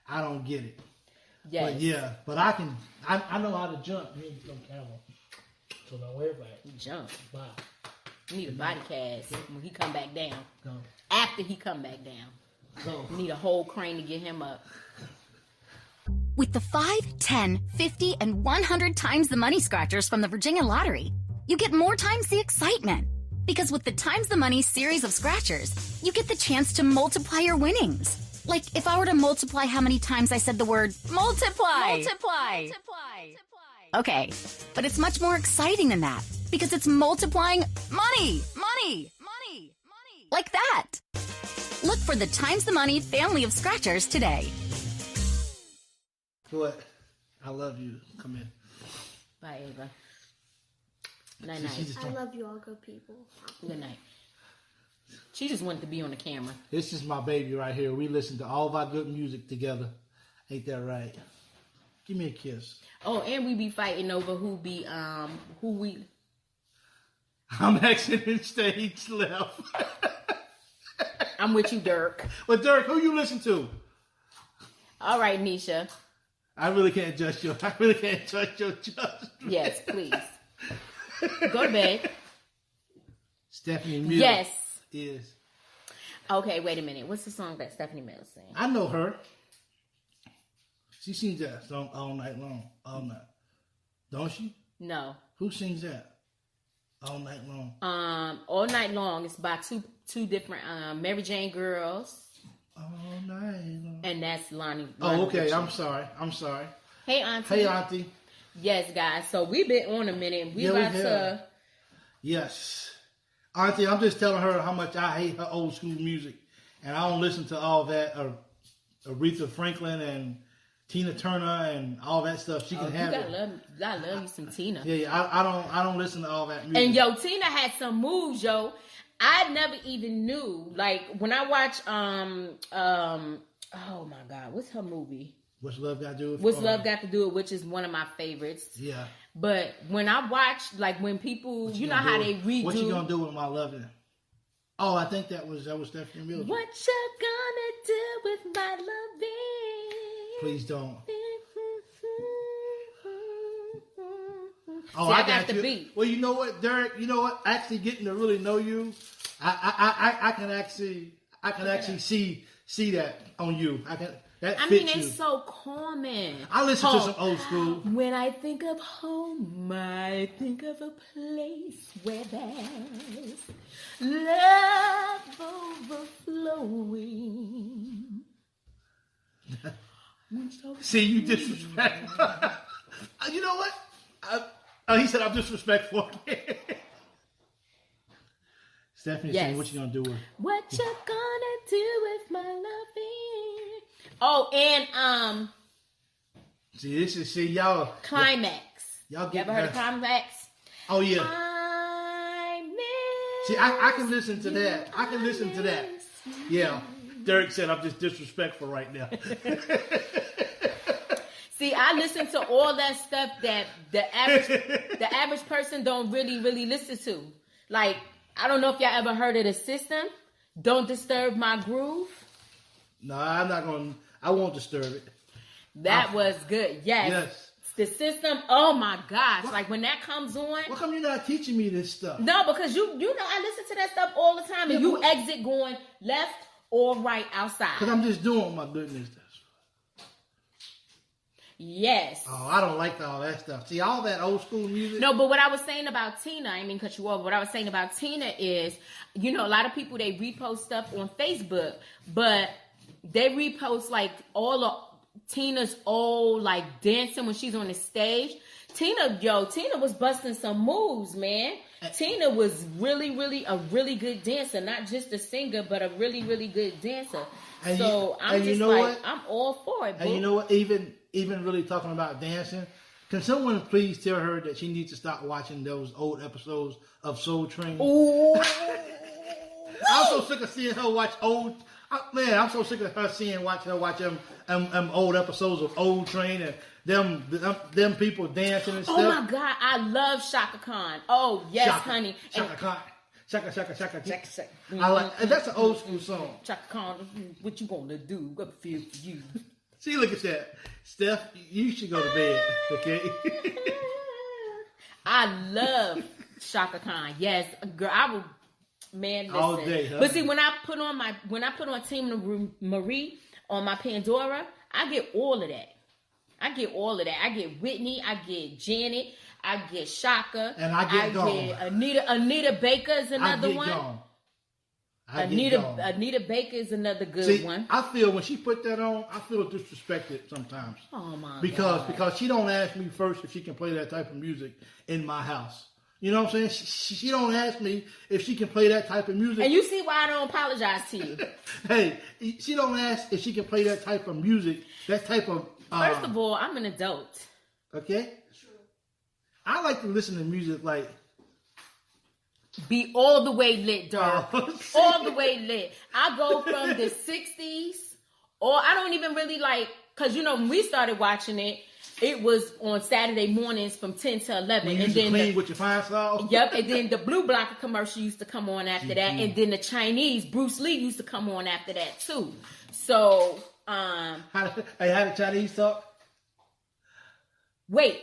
I don't get it. Yes. But yeah, but I know how to jump. You ain't no camera. So don't worry about it. Jump. Bye. You need a body cast when he come back down. Go. After he come back down. Go. You need a whole crane to get him up. With the 5, 10, 50, and 100 times the money scratchers from the Virginia Lottery, you get more times the excitement. Because with the times the money series of scratchers, you get the chance to multiply your winnings. Like if I were to multiply how many times I said the word multiply. Multiply. Okay, but it's much more exciting than that because it's multiplying money. Like that. Look for the Times the Money family of scratchers today. What? I love you. Come in. Bye, Ava. Night night. I love you all good people. Good night. She just wanted to be on the camera. This is my baby right here. We listen to all of our good music together. Ain't that right? Give me a kiss. Oh, and we be fighting over who we. I'm exiting stage left. I'm with you, Dirk. Well, Dirk, who you listen to? All right, Nisha. I really can't judge your judgment. Yes, please. Go to bed. Stephanie Mills. Yes. Is. Okay, wait a minute. What's the song that Stephanie Mills sings? I know her. She sings that song all night long. All night. Don't she? No. Who sings that? All night long. All Night Long is by two different Mary Jane girls. All night long. And that's Lonnie. Oh, okay. Richie. I'm sorry. Hey, Auntie. Hey, Auntie. Yes, guys. So we've been on a minute. We about to. Yes. Auntie, I'm just telling her how much I hate her old school music. And I don't listen to all that Aretha Franklin and Tina Turner and all that stuff. She can have it. You gotta love you some Tina. Yeah, I don't listen to all that music. And yo, Tina had some moves, yo. I never even knew. Like when I watch oh my God, what's her movie? What's Love Got to Do with It? What's Love Got to Do with It, which is one of my favorites. Yeah. But when I watch, like when people, you know how they redo. What you gonna do with my loving? Oh, I think that was Stephanie Mills. What you gonna do with my loving? Please don't. Oh, I got the beat. Well, you know what, Derek? You know what? Actually, getting to really know you, I can actually see that on you. That fits you. It's so common. I listen to some old school. When I think of home, I think of a place where there's love overflowing. See, you disrespect. You know what? He said I'm disrespectful. Stephanie, Yes. saying, what you gonna do with? What you gonna do with my loving? Oh, and See y'all. Climax. Y'all You get ever heard of Climax? Oh yeah. I miss See, I can listen to that. I can listen to that. Yeah. Derek said I'm just disrespectful right now. See, I listen to all that stuff that the average person don't really listen to. Like, I don't know if y'all ever heard of The System. Don't Disturb My Groove. No, I won't disturb it. That was good. Yes. The System. Oh my gosh! Like when that comes on. Why come you're not teaching me this stuff? No, because you know I listen to that stuff all the time, and you exit going left or right outside. Because I'm just doing my goodness. Yes. Oh, I don't like all that stuff. See, all that old school music. No, but what I was saying about Tina, I didn't mean to cut you off. What I was saying about Tina is, you know, a lot of people, they repost stuff on Facebook, but they repost like all of Tina's old like dancing when she's on the stage. Tina was busting some moves, man. Tina was really a really good dancer, not just a singer, but a really good dancer. And so I'm just like, I'm all for it, boo. And you know what? Even really talking about dancing, can someone please tell her that she needs to stop watching those old episodes of Soul Train? Ooh. I'm so sick of seeing her watch old. Man, I'm so sick of her watch them old episodes of Old Train and them people dancing and stuff. Oh my God, I love Shaka Khan. Oh yes, honey. Shaka Khan. Shaka. Shaka. I like, and that's an old school song. Shaka Khan, what you gonna do? Gonna feel for you. See, look at that, Steph. You should go to bed, okay? I love Shaka Khan. Yes, girl, I will. Man, listen. All day, huh? But see, when I put on Team Marie on my Pandora, I get all of that. I get Whitney, I get Janet, I get Shaka, and I get Anita Baker is another one. Gone. Anita Baker is another good one. I feel when she put that on, I feel disrespected sometimes. Oh my God. Because she don't ask me first if she can play that type of music in my house. You know what I'm saying? She don't ask me if she can play that type of music. And you see why I don't apologize to you. Hey, she don't ask if she can play that type of music, that type of... First of all, I'm an adult. Okay? I like to listen to music like... Be all the way lit, dog. All the way lit. I go from the 60s, or I don't even really like... Because, you know, when we started watching it, it was on Saturday mornings from 10 to 11. When you and then clean with your fine sauce? Yep, and then the Blue Blocker commercial used to come on after that. And then the Chinese, Bruce Lee, used to come on after that too. So, how the Chinese talk? Wait.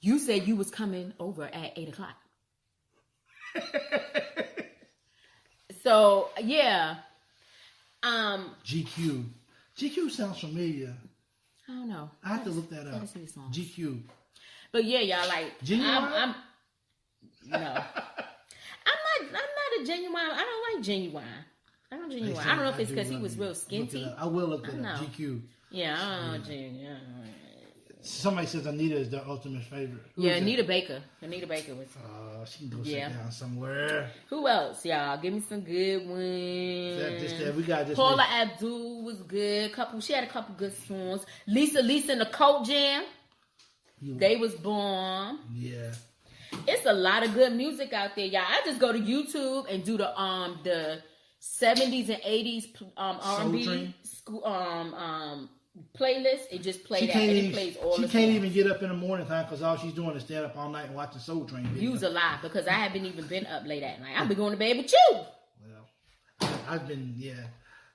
You said you was coming over at 8 o'clock. So, yeah. GQ. GQ sounds familiar. I don't know. I have to look that up. GQ. But yeah, y'all, like Genuine? I'm no. I'm not a genuine. I don't like genuine. I don't genuine. I don't know if it's because he was real skinty. I will look it up. GQ. Yeah, I don't know genuine. Somebody says Anita is their ultimate favorite. Yeah, Anita Baker. Anita Baker was. She can go sit down somewhere. Who else, y'all? Give me some good ones. We got this. Paula Abdul was good. She had a couple good songs. Lisa and the Coat Jam. They was born. Yeah. It's a lot of good music out there, y'all. I just go to YouTube and do the 70s and 80s R&B playlist. It just plays that, and it plays all the She can't even get up in the morning time because all she's doing is stand up all night and watching Soul Train videos. Use a lie because I haven't even been up late at night. I've been going to bed with you. Well, I've been,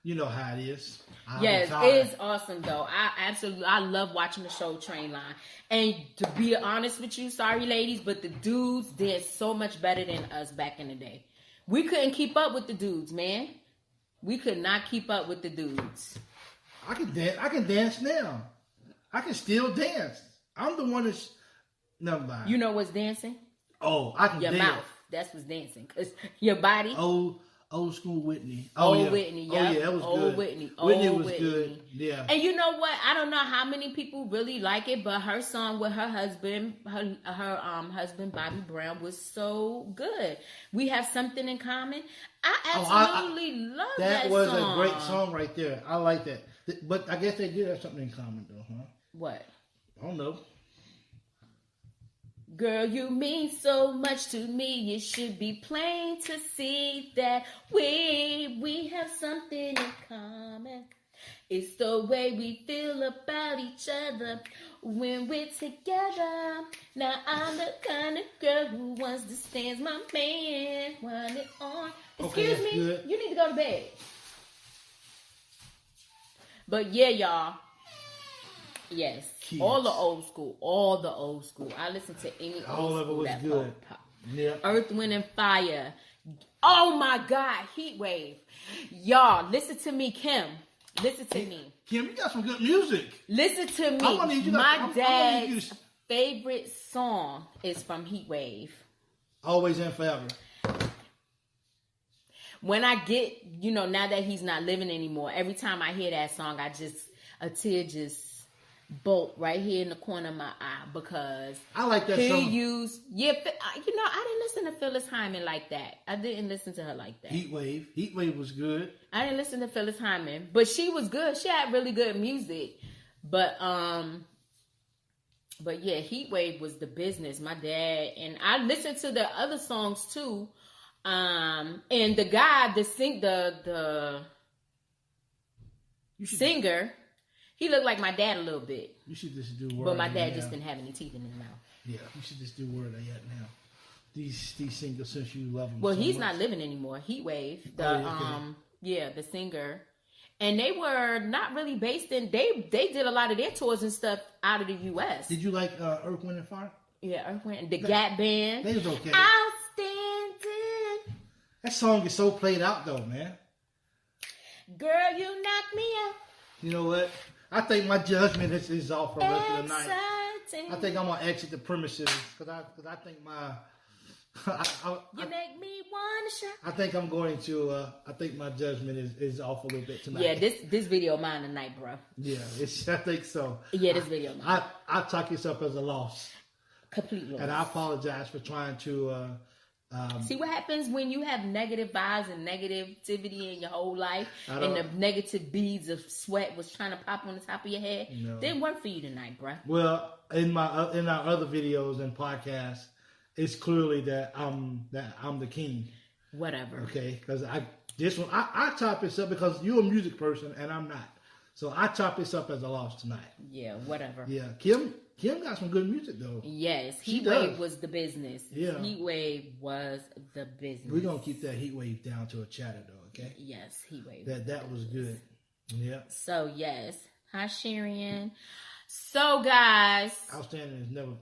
you know how it is. Yes, it is awesome though. I love watching the Soul Train line. And to be honest with you, sorry ladies, but the dudes did so much better than us back in the day. We couldn't keep up with the dudes, man. We could not keep up with the dudes. I can dance now. I can still dance. I'm the one that's... Never mind. You know what's dancing? Oh, I can dance. Your mouth. That's what's dancing. Because your body... Old school Whitney. Whitney, yeah. Oh, yeah, that was old good. Whitney. Whitney was good, yeah. And you know what? I don't know how many people really like it, but her song with her husband, her husband, Bobby Brown, was so good. We have something in common. I absolutely love that song. That was a great song right there. I like that. But I guess they did have something in common, though, huh? What? I don't know. Girl, you mean so much to me. You should be plain to see that we have something in common. It's the way we feel about each other when we're together. Now I'm the kind of girl who wants to stand my man. Want it on. Excuse me. Good. You need to go to bed. But yeah, y'all. Yes. Kids. All the old school. I listen to any all of it was good. Yeah. Earth, Wind, and Fire. Oh my God, Heat Wave. Y'all, listen to me, Kim. Listen to me. Kim, you got some good music. Listen to me. I'm gonna need you to- My I'm gonna need you dad's to- favorite song is from Heat Wave. Always and forever. When I get, now that he's not living anymore, every time I hear that song, a tear just bolt right here in the corner of my eye because I like that he song. I didn't listen to Phyllis Hyman like that. I didn't listen to her like that. Heat Wave was good. I didn't listen to Phyllis Hyman, but she was good. She had really good music. But yeah, Heat Wave was the business. My dad, and I listened to the other songs too. And the guy, the singer, he looked like my dad a little bit. You should just do word. But my dad now. just didn't have any teeth in his mouth. Yeah, you should just do word yet now. These singers, since you love them. Well, so he's much. not living anymore. Heat Wave, Okay. the singer, and they were not really based in. They did a lot of their tours and stuff out of the U.S. Did you like Earth, Wind and Fire? Yeah, Earth, Wind, the Gap Band. They was okay. Outstanding. That song is so played out though, man. Girl, you knock me out. You know what? I think my judgment is off for the rest of the night. Exciting. I think I'm gonna exit the premises because I think my You make me wanna shout. I think I'm going to. I think my judgment is off a little bit tonight. Yeah, this video of mine tonight, bro. Yeah, I think so. Yeah, this video of mine. I chalk this up as a loss. Complete loss. And I apologize for trying to. See what happens when you have negative vibes and negativity in your whole life, and the negative beads of sweat was trying to pop on the top of your head. No. Didn't work for you tonight, bro. Well, in our other videos and podcasts, it's clearly that I'm the king. Whatever. Okay, because I chop this up because you're a music person and I'm not, so I chop this up as a loss tonight. Yeah, whatever. Yeah, Kim got some good music though. Yes, She Heat Wave does. was the business. Yeah. Heat Wave was the business. We're gonna keep that Heat Wave down to a chatter though. Okay. Yes, Heat Wave. That was good. Yeah. So yes, hi Sharian. So guys, Outstanding is never.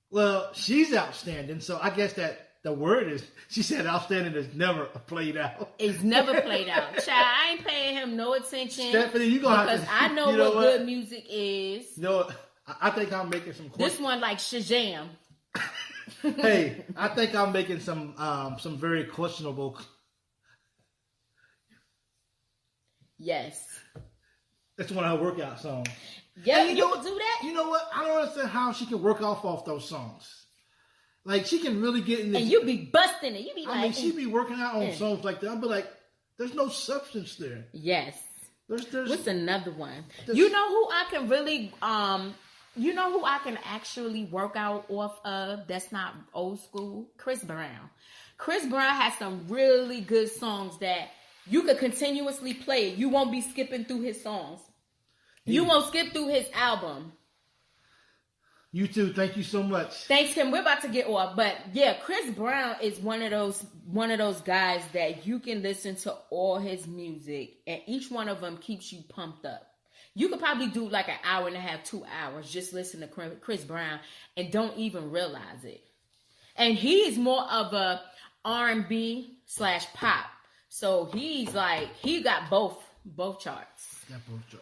Well, she's outstanding, so I guess that the word is. She said outstanding is never played out. it's never played out. Child, I ain't paying him no attention. Stephanie, you gonna because have to. I know you know what good music is. You know, I think I'm making some. This one like Shazam. Hey, I think I'm making some very questionable. Yes. That's one of her workout songs. Yeah, Hey, you can do that. You know what? I don't understand how she can work off those songs. Like she can really get in there. And you be busting it. You be like, I mean, she be working out on songs like that. I'll be like, there's no substance there. Yes. There's What's another one? You know who I can really you know who I can actually work out off of that's not old school? Chris Brown. Chris Brown has some really good songs that you could continuously play. You won't be skipping through his songs. You won't skip through his album. You too. Thank you so much. Thanks, Kim. We're about to get off, but yeah, Chris Brown is one of those guys that you can listen to all his music, and each one of them keeps you pumped up. You could probably do like an hour and a half, 2 hours, just listen to Chris Brown and don't even realize it. And he's more of a R&B / pop, so he's like he got both charts.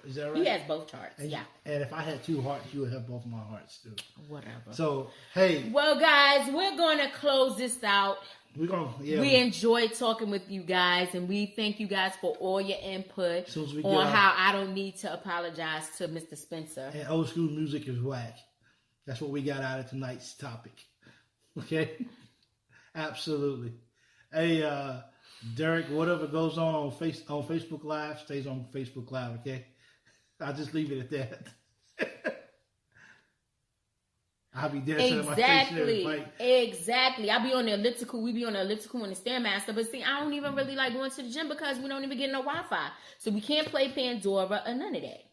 Is that right? He has both charts. And, yeah. And if I had two hearts, you would have both my hearts too. Whatever. So hey. Well, guys, we're gonna close this out. We're gonna. Yeah. We enjoyed talking with you guys, and we thank you guys for all your input on how I don't need to apologize to Mr. Spencer. And old school music is whack. That's what we got out of tonight's topic. Okay. Absolutely. Hey, Derek, whatever goes on Facebook Live stays on Facebook Live, okay? I'll just leave it at that. I'll be dancing in my stationary bike. Exactly. I'll be on the elliptical. We be on the elliptical and the Stairmaster. But see, I don't even really like going to the gym because we don't even get no Wi-Fi. So we can't play Pandora or none of that.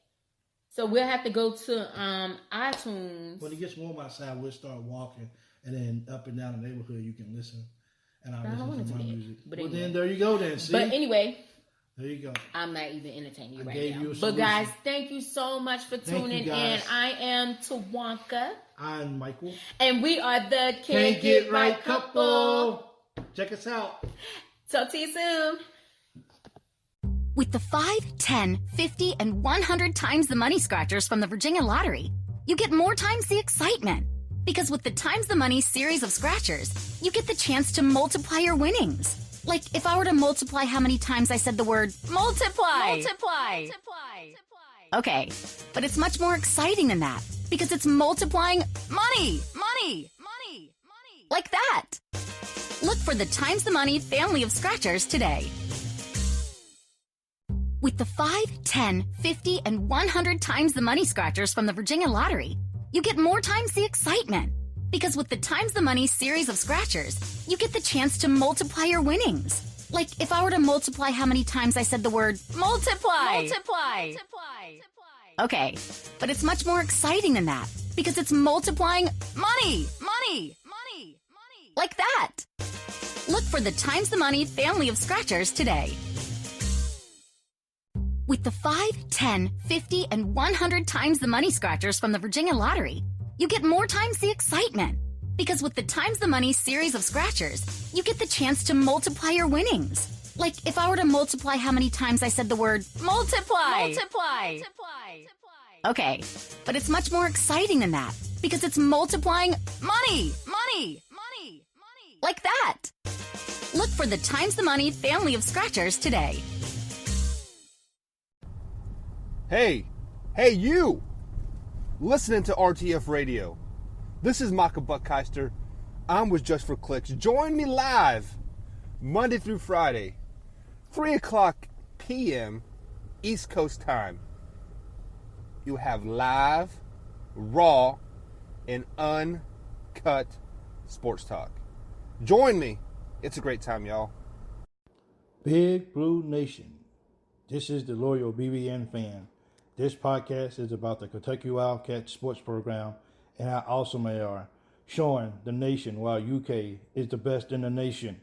So we'll have to go to iTunes. When it gets warm outside, we'll start walking. And then up and down the neighborhood, you can listen. And I'll listen to my music. But well, anyway. then there you go then. See? But anyway. There you go. I'm not even entertaining you I right gave now. you a But solution. guys, thank you so much for tuning in. I am Tawanka. I'm Michael. And we are the Can't Get Right Couple. Check us out. Talk to you soon. With the 5, 10, 50, and 100 times the money scratchers from the Virginia Lottery, you get more times the excitement. Because with the Times the Money series of scratchers, you get the chance to multiply your winnings. Like if I were to multiply how many times I said the word multiply. Multiply. Okay, but it's much more exciting than that because it's multiplying money. Like that. Look for the Times the Money family of scratchers today. With the 5, 10, 50, and 100 times the money scratchers from the Virginia Lottery, you get more times the excitement. Because with the Times the Money series of scratchers, you get the chance to multiply your winnings. Like if I were to multiply how many times I said the word multiply. Okay, but it's much more exciting than that because it's multiplying money. Like that. Look for the Times the Money family of scratchers today. With the 5, 10, 50, and 100 times the money scratchers from the Virginia Lottery, you get more times the excitement. Because with the Times the Money series of scratchers, you get the chance to multiply your winnings. Like if I were to multiply how many times I said the word multiply. Okay, but it's much more exciting than that because it's multiplying money. Like that. Look for the Times the Money family of scratchers today. Hey, you! Listening to RTF Radio. This is Michael Buckheister. I'm with Just for Clicks. Join me live Monday through Friday, 3 o'clock p.m. East Coast time. You have live, raw, and uncut sports talk. Join me. It's a great time, y'all. Big Blue Nation. This is the loyal BBN fan. This podcast is about the Kentucky Wildcats sports program and how awesome they are, showing the nation why UK is the best in the nation.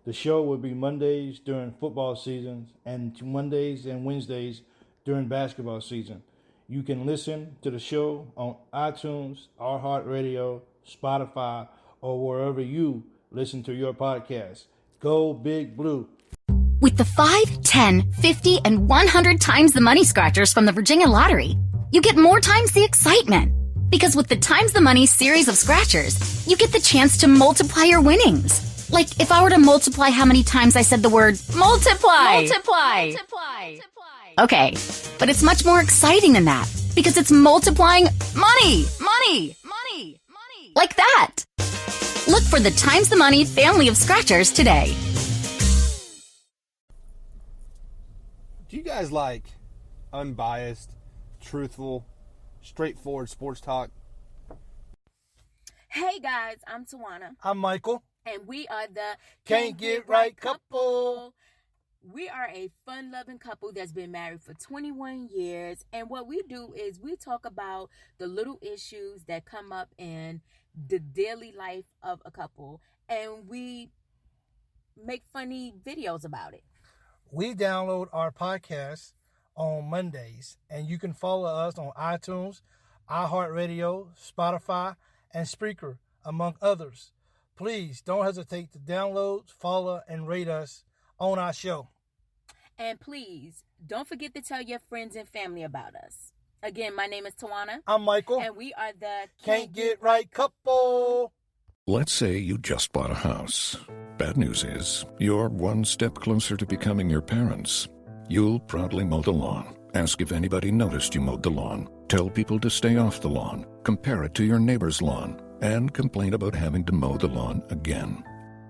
The show will be Mondays during football seasons and Mondays and Wednesdays during basketball season. You can listen to the show on iTunes, iHeartRadio, Spotify, or wherever you listen to your podcast. Go Big Blue. With the 5, 10, 50, and 100 times the money scratchers from the Virginia Lottery, you get more times the excitement. Because with the Times the Money series of scratchers, you get the chance to multiply your winnings. Like if I were to multiply how many times I said the word multiply. Okay, but it's much more exciting than that because it's multiplying money. Like that. Look for the Times the Money family of scratchers today. Do you guys like unbiased, truthful, straightforward sports talk? Hey guys, I'm Tawana. I'm Michael. And we are the Can't Get Right Couple. We are a fun-loving couple that's been married for 21 years. And what we do is we talk about the little issues that come up in the daily life of a couple. And we make funny videos about it. We download our podcast on Mondays, and you can follow us on iTunes, iHeartRadio, Spotify, and Spreaker, among others. Please don't hesitate to download, follow, and rate us on our show. And please, don't forget to tell your friends and family about us. Again, my name is Tawana. I'm Michael. And we are the Can't Get Right Couple. Let's say you just bought a house. Bad news is, you're one step closer to becoming your parents. You'll proudly mow the lawn. Ask if anybody noticed you mowed the lawn. Tell people to stay off the lawn. Compare it to your neighbor's lawn. And complain about having to mow the lawn again.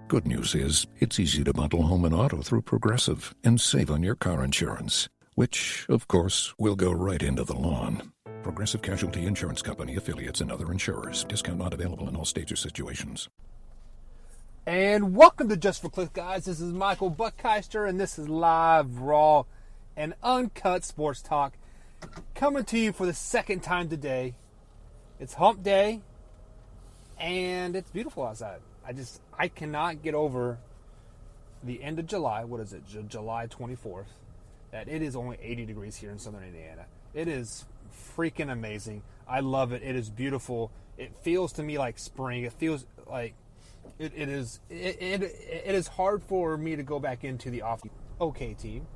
Good news is, it's easy to bundle home and auto through Progressive and save on your car insurance, which, of course, will go right into the lawn. Progressive Casualty Insurance Company, affiliates, and other insurers. Discount not available in all states or situations. And welcome to Just for Clicks, guys. This is Michael Buckheister, and this is live, raw, and uncut sports talk coming to you for the second time today. It's hump day, and it's beautiful outside. I cannot get over the end of July. What is it? July 24th. That it is only 80 degrees here in southern Indiana. It is freaking amazing. I love it. It is beautiful. It feels to me like spring. It feels like it is hard for me to go back into the off okay team.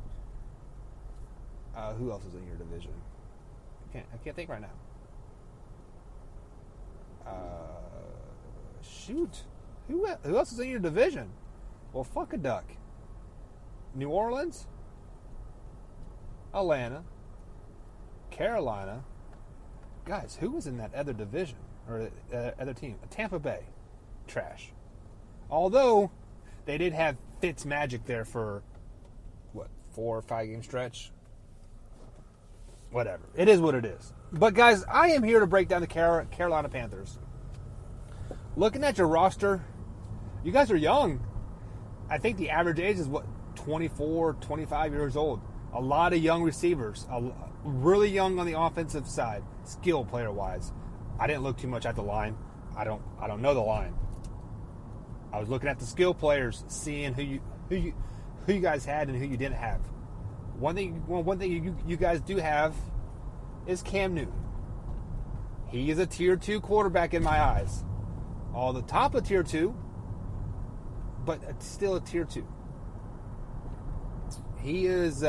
Who else is in your division? I can't think right now. Shoot. Who else is in your division? Well, fuck a duck. New Orleans, Atlanta, Carolina. Guys, who was in that other division or other team? Tampa Bay. Trash. Although they did have Fitzmagic there for 4 or 5 game stretch. Whatever. It is what it is. But guys, I am here to break down the Carolina Panthers. Looking at your roster, you guys are young. I think the average age is 24, 25 years old. A lot of young receivers. Really young on the offensive side, skill player wise. I didn't look too much at the line. I don't know the line. I was looking at the skill players, seeing who you guys had and who you didn't have. One thing you guys do have is Cam Newton. He is a tier 2 quarterback in my eyes. On the top of tier 2, but still a tier 2. He is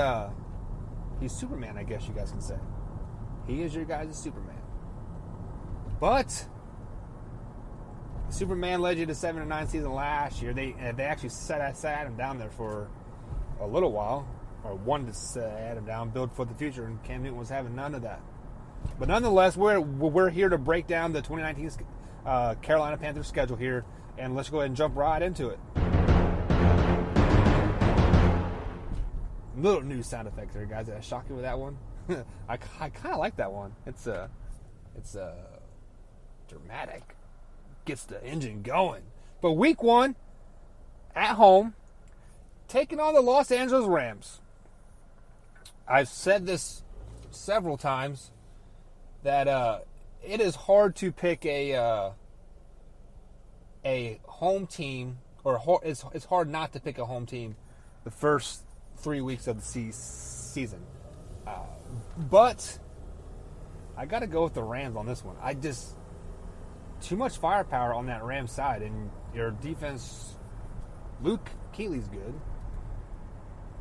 he's Superman, I guess you guys can say. He is your guys' Superman. But Superman led you to 7-9 season last year. They actually sat him down there for a little while, or wanted to set him down, build for the future, and Cam Newton was having none of that. But nonetheless, we're here to break down the 2019 Carolina Panthers schedule here, and let's go ahead and jump right into it. Little new sound effects there, guys. Did I shock you with that one? I kind of like that one. It's dramatic. Gets the engine going. But week 1, at home, taking on the Los Angeles Rams. I've said this several times that it is hard to pick a home team, or it's hard not to pick a home team the first 3 weeks of the season. But I got to go with the Rams on this one. Too much firepower on that Rams side, and your defense, Luke Kuechly's good.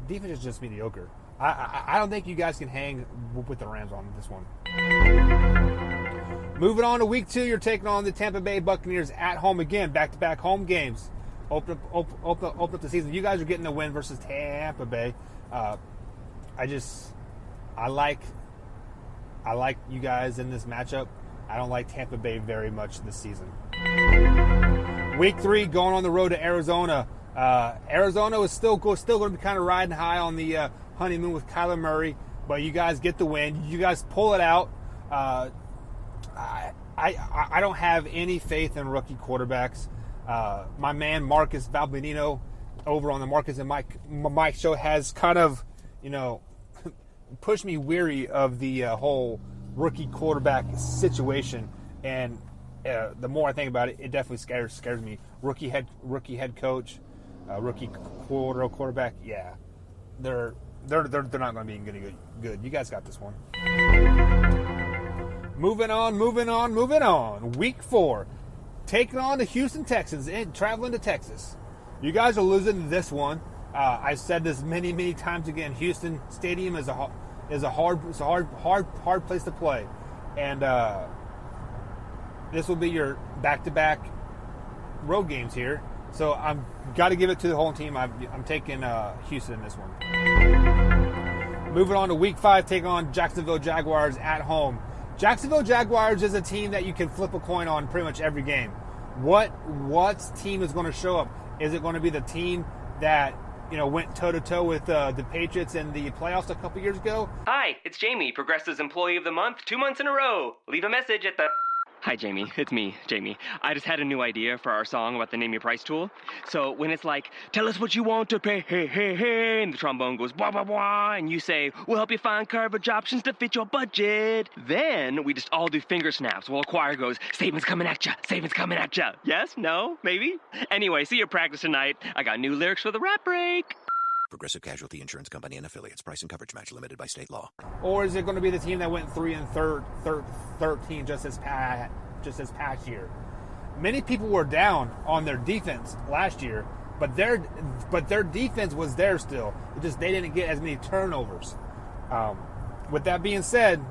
Defense is just mediocre. I don't think you guys can hang with the Rams on this one. Moving on to week 2, you're taking on the Tampa Bay Buccaneers at home again, back-to-back home games. Open up the season. You guys are getting the win versus Tampa Bay. I like you guys in this matchup. I don't like Tampa Bay very much this season. Week 3, going on the road to Arizona. Arizona is still going to be kind of riding high on the honeymoon with Kyler Murray, but you guys get the win. You guys pull it out. I don't have any faith in rookie quarterbacks. My man Marcus Valbenino over on the Marcus and Mike show has kind of, pushed me weary of the whole rookie quarterback situation, and the more I think about it, it definitely scares me. Rookie head coach, rookie quarterback. Yeah, they're not going to be good. You guys got this one. Moving on. Week 4, taking on the Houston Texans and traveling to Texas. You guys are losing this one. I've said this many times again. Houston Stadium is a hard place to play, and this will be your back-to-back road games here. So I've got to give it to the whole team. I'm taking Houston in this one. Moving on to week 5, taking on Jacksonville Jaguars at home. Jacksonville Jaguars is a team that you can flip a coin on pretty much every game. What team is going to show up? Is it going to be the team that went toe-to-toe with the Patriots in the playoffs a couple years ago? Hi, it's Jamie, Progressive's Employee of the Month, 2 months in a row. Leave a message at the... Hi, Jamie. It's me, Jamie. I just had a new idea for our song about the Name Your Price tool. So when it's like, tell us what you want to pay, hey, hey, hey, and the trombone goes, blah, blah, blah, and you say, we'll help you find coverage options to fit your budget. Then we just all do finger snaps while a choir goes, savings coming at ya, savings coming at ya. Yes? No? Maybe? Anyway, see your practice tonight. I got new lyrics for the rap break. Progressive Casualty Insurance Company and Affiliates. Price and coverage match limited by state law. Or is it going to be the team that went 3-13 just this past year? Many people were down on their defense last year, but their defense was there still. It just they didn't get as many turnovers. with that being said,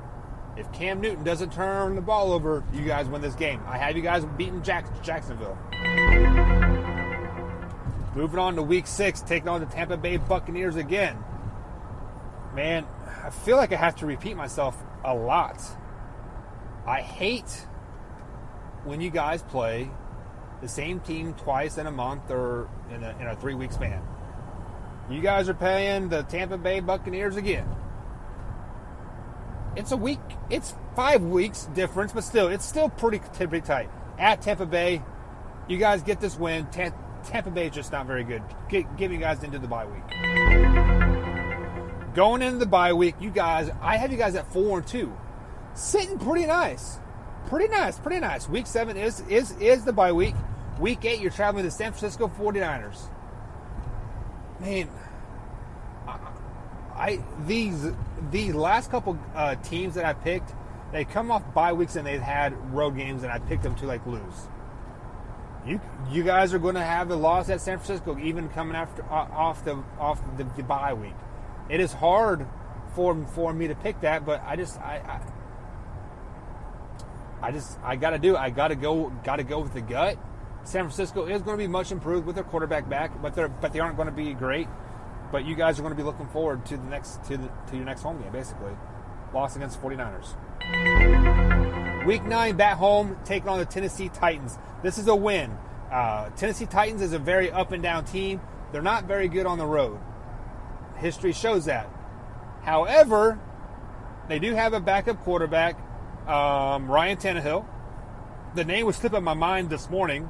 if Cam Newton doesn't turn the ball over, you guys win this game. I have you guys beating Jacksonville. Moving on to week 6, taking on the Tampa Bay Buccaneers again. Man, I feel like I have to repeat myself a lot. I hate when you guys play the same team twice in a month or in a 3-week span. You guys are playing the Tampa Bay Buccaneers again. It's 5 weeks difference, but still, it's still pretty tight. At Tampa Bay, you guys get this win. Tampa Bay is just not very good. Getting you guys into the bye week. Going into the bye week, I have you guys at 4-2. Sitting pretty nice. Pretty nice. Week 7 is the bye week. Week 8, you're traveling to the San Francisco 49ers. Man, these last couple teams that I picked, they come off bye weeks and they've had road games, and I picked them to lose. You guys are going to have the loss at San Francisco, even coming off the bye week. It is hard for me to pick that, but I gotta do it. I gotta go with the gut. San Francisco is going to be much improved with their quarterback back, but they aren't going to be great. But you guys are going to be looking forward to your next home game, basically. Loss against the 49ers. Week 9, back home, taking on the Tennessee Titans. This is a win. Tennessee Titans is a very up and down team. They're not very good on the road. History shows that. However, they do have a backup quarterback, Ryan Tannehill. The name was slipping my mind this morning.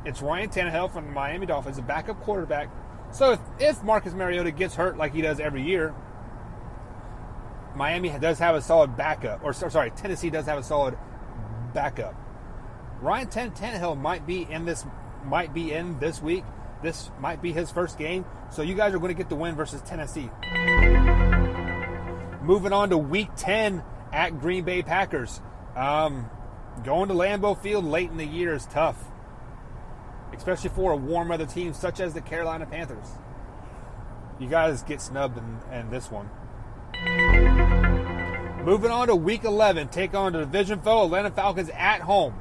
It's Ryan Tannehill from the Miami Dolphins, a backup quarterback. So if Marcus Mariota gets hurt like he does every year, Miami does have a solid backup. Tennessee does have a solid backup. Ryan Tannehill might be in this week. This might be his first game. So you guys are going to get the win versus Tennessee. Moving on to week 10 at Green Bay Packers. Going to Lambeau Field late in the year is tough, especially for a warm weather team such as the Carolina Panthers. You guys get snubbed in this one. Moving on to week 11, take on the division foe Atlanta Falcons at home.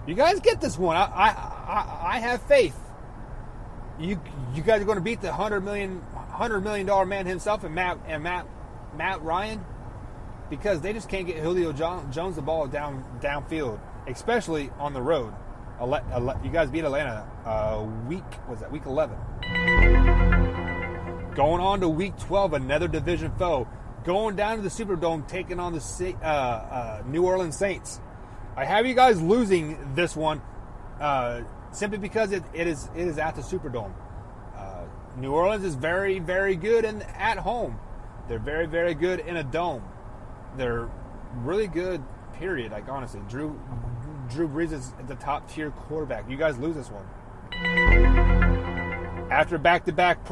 You guys get this one. I have faith. You guys are going to beat the $100 million man himself and Matt Ryan, because they just can't get Julio Jones the ball downfield, especially on the road. You guys beat Atlanta week 11. Going on to week 12, another division foe. Going down to the Superdome, taking on the New Orleans Saints. I have you guys losing this one simply because it is at the Superdome. New Orleans is very, very good at home. They're very, very good in a dome. They're really good, period. Like, honestly, Drew Brees is the top tier quarterback. You guys lose this one. After back-to-back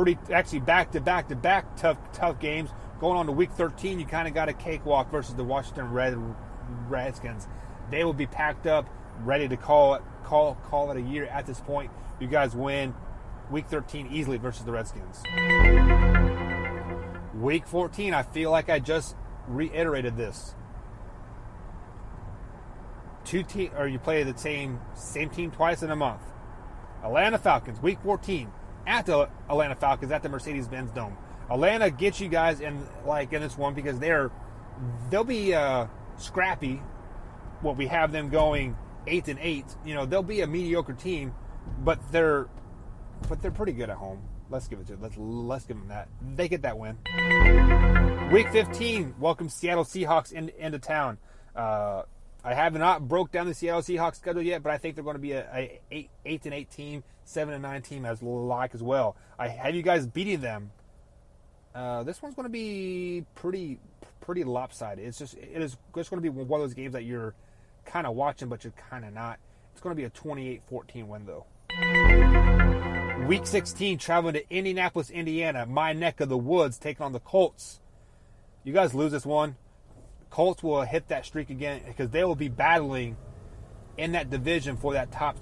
tough games, going on to week 13, you kind of got a cakewalk versus the Washington Redskins. They will be packed up, ready to call it a year at this point. You guys win week 13 easily versus the Redskins. Week 14, I feel like I just reiterated this. You play the same team twice in a month. Atlanta Falcons, week 14, at the Atlanta Falcons at the Mercedes-Benz Dome. Atlanta gets you guys in this one because they'll be scrappy. What we have them going 8-8. They'll be a mediocre team, but they're pretty good at home. Let's give it to them. Let's give them that. They get that win. Week 15, welcome Seattle Seahawks into town. I have not broke down the Seattle Seahawks schedule yet, but I think they're going to be a 8-8 team, 7-9 team as well. I have you guys beating them. This one's going to be pretty lopsided. It is just going to be one of those games that you're kind of watching, but you're kind of not. It's going to be a 28-14 win, though. Week 16, traveling to Indianapolis, Indiana, my neck of the woods, taking on the Colts. You guys lose this one. Colts will hit that streak again because they will be battling in that division for that top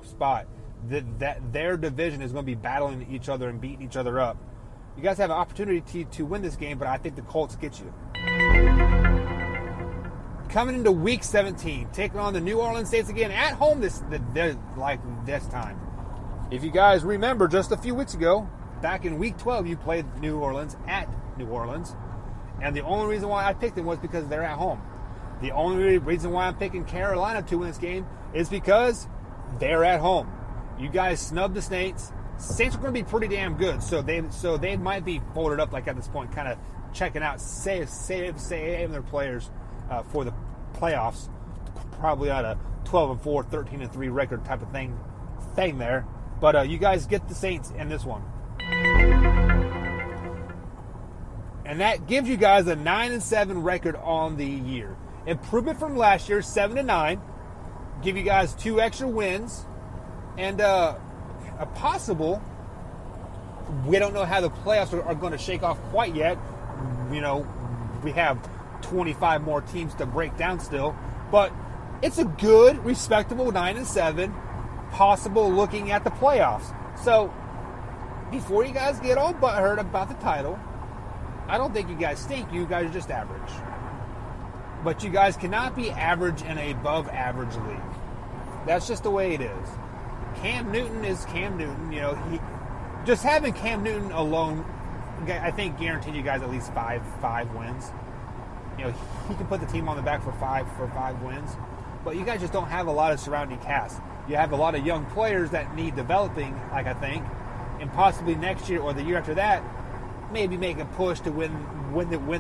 spot. That their division is going to be battling each other and beating each other up. You guys have an opportunity to win this game, but I think the Colts get you. Coming into Week 17, taking on the New Orleans Saints again at home this time. If you guys remember, just a few weeks ago, back in Week 12, you played New Orleans at New Orleans, and the only reason why I picked them was because they're at home. The only reason why I'm picking Carolina to win this game is because they're at home. You guys snubbed the Saints. Saints are going to be pretty damn good, so they might be folded up like at this point, kind of checking out, save their players for the playoffs, probably on a 12-4, 13-3 record type of thing there. But you guys get the Saints in this one, and that gives you guys a 9-7 record on the year. Improvement from last year, 7-9. Give you guys 2 extra wins, and a possible. We don't know how the playoffs are going to shake off quite yet. You know, we have 25 more teams to break down still, but it's a good, respectable 9-7, possible looking at the playoffs. So before you guys get all butthurt about the title, I don't think you guys stink. You guys are just average. But you guys cannot be average in a above average league. That's just the way it is. Cam Newton is Cam Newton. You know, just having Cam Newton alone, I think, guaranteed you guys at least five wins. You know, he can put the team on the back for five wins. But you guys just don't have a lot of surrounding cast. You have a lot of young players that need developing, like I think, and possibly next year or the year after that, maybe make a push to win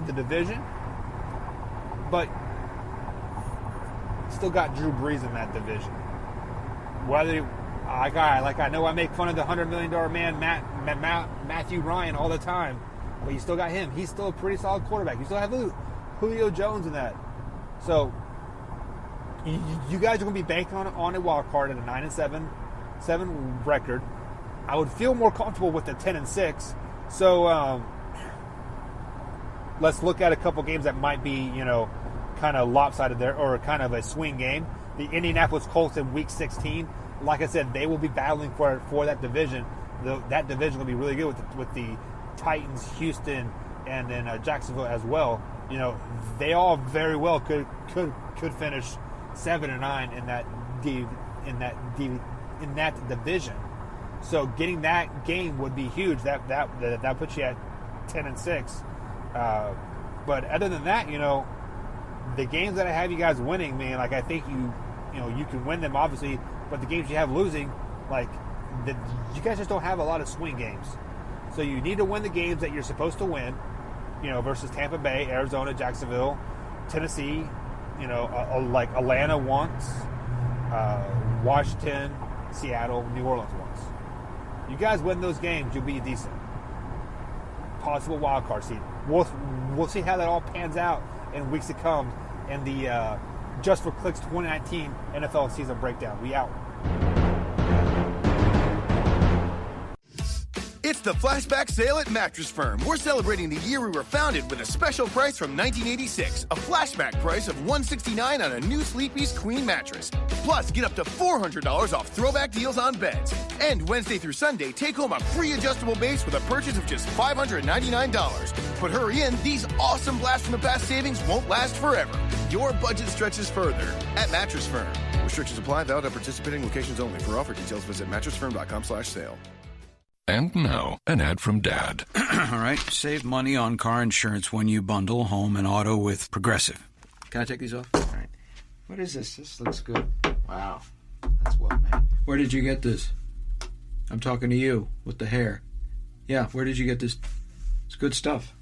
the division. But still got Drew Brees in that division. Whether I know I make fun of the $100 million man Matthew Ryan all the time, but you still got him. He's still a pretty solid quarterback. You still have Julio Jones in that. So you guys are going to be banking on a wild card at a 9-7 record. I would feel more comfortable with the 10-6. So let's look at a couple games that might be, you know, kind of lopsided there, or kind of a swing game. The Indianapolis Colts in Week 16, like I said, they will be battling for that division. That division will be really good with the Titans, Houston, and then Jacksonville as well. You know, they all very well could finish 7-9 in that division. So getting that game would be huge. That puts you at 10-6. But other than that, you know, the games that I have you guys winning, man, like I think you can win them obviously, but the games you have losing, like you guys just don't have a lot of swing games. So you need to win the games that you're supposed to win, you know, versus Tampa Bay, Arizona, Jacksonville, Tennessee, you know, like Atlanta once, Washington, Seattle, New Orleans once. You guys win those games, you'll be decent. Possible wild card seed. We'll see how that all pans out in weeks to come in the Just for Clicks 2019 NFL season breakdown. We out. It's the flashback sale at Mattress Firm. We're celebrating the year we were founded with a special price from 1986. A flashback price of $169 on a new Sleepy's Queen mattress. Plus, get up to $400 off throwback deals on beds. And Wednesday through Sunday, take home a free adjustable base with a purchase of just $599. But hurry in, these awesome blast from the past savings won't last forever. Your budget stretches further at Mattress Firm. Restrictions apply, valid at participating locations only. For offer details, visit mattressfirm.com/sale. And now, an ad from Dad. All right, save money on car insurance when you bundle home and auto with Progressive. Can I take these off? All right. What is this? This looks good. Wow. That's well made. Where did you get this? I'm talking to you with the hair. Yeah, where did you get this? It's good stuff.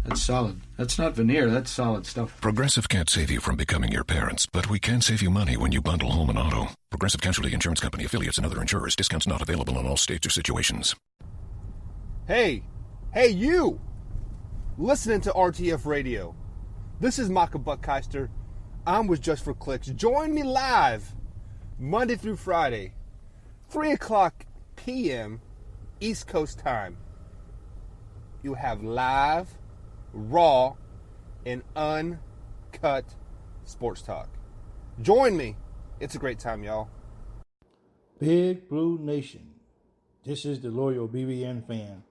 That's solid. That's not veneer. That's solid stuff. Progressive can't save you from becoming your parents, but we can save you money when you bundle home and auto. Progressive Casualty Insurance Company, affiliates, and other insurers. Discounts not available in all states or situations. Hey you! Listening to RTF Radio. This is Micah Buckheister. I'm with Just for Clicks. Join me live Monday through Friday, 3 o'clock p.m. East Coast time. You have live, raw, and uncut sports talk. Join me. It's a great time, y'all. Big Blue Nation. This is the loyal BBN fan.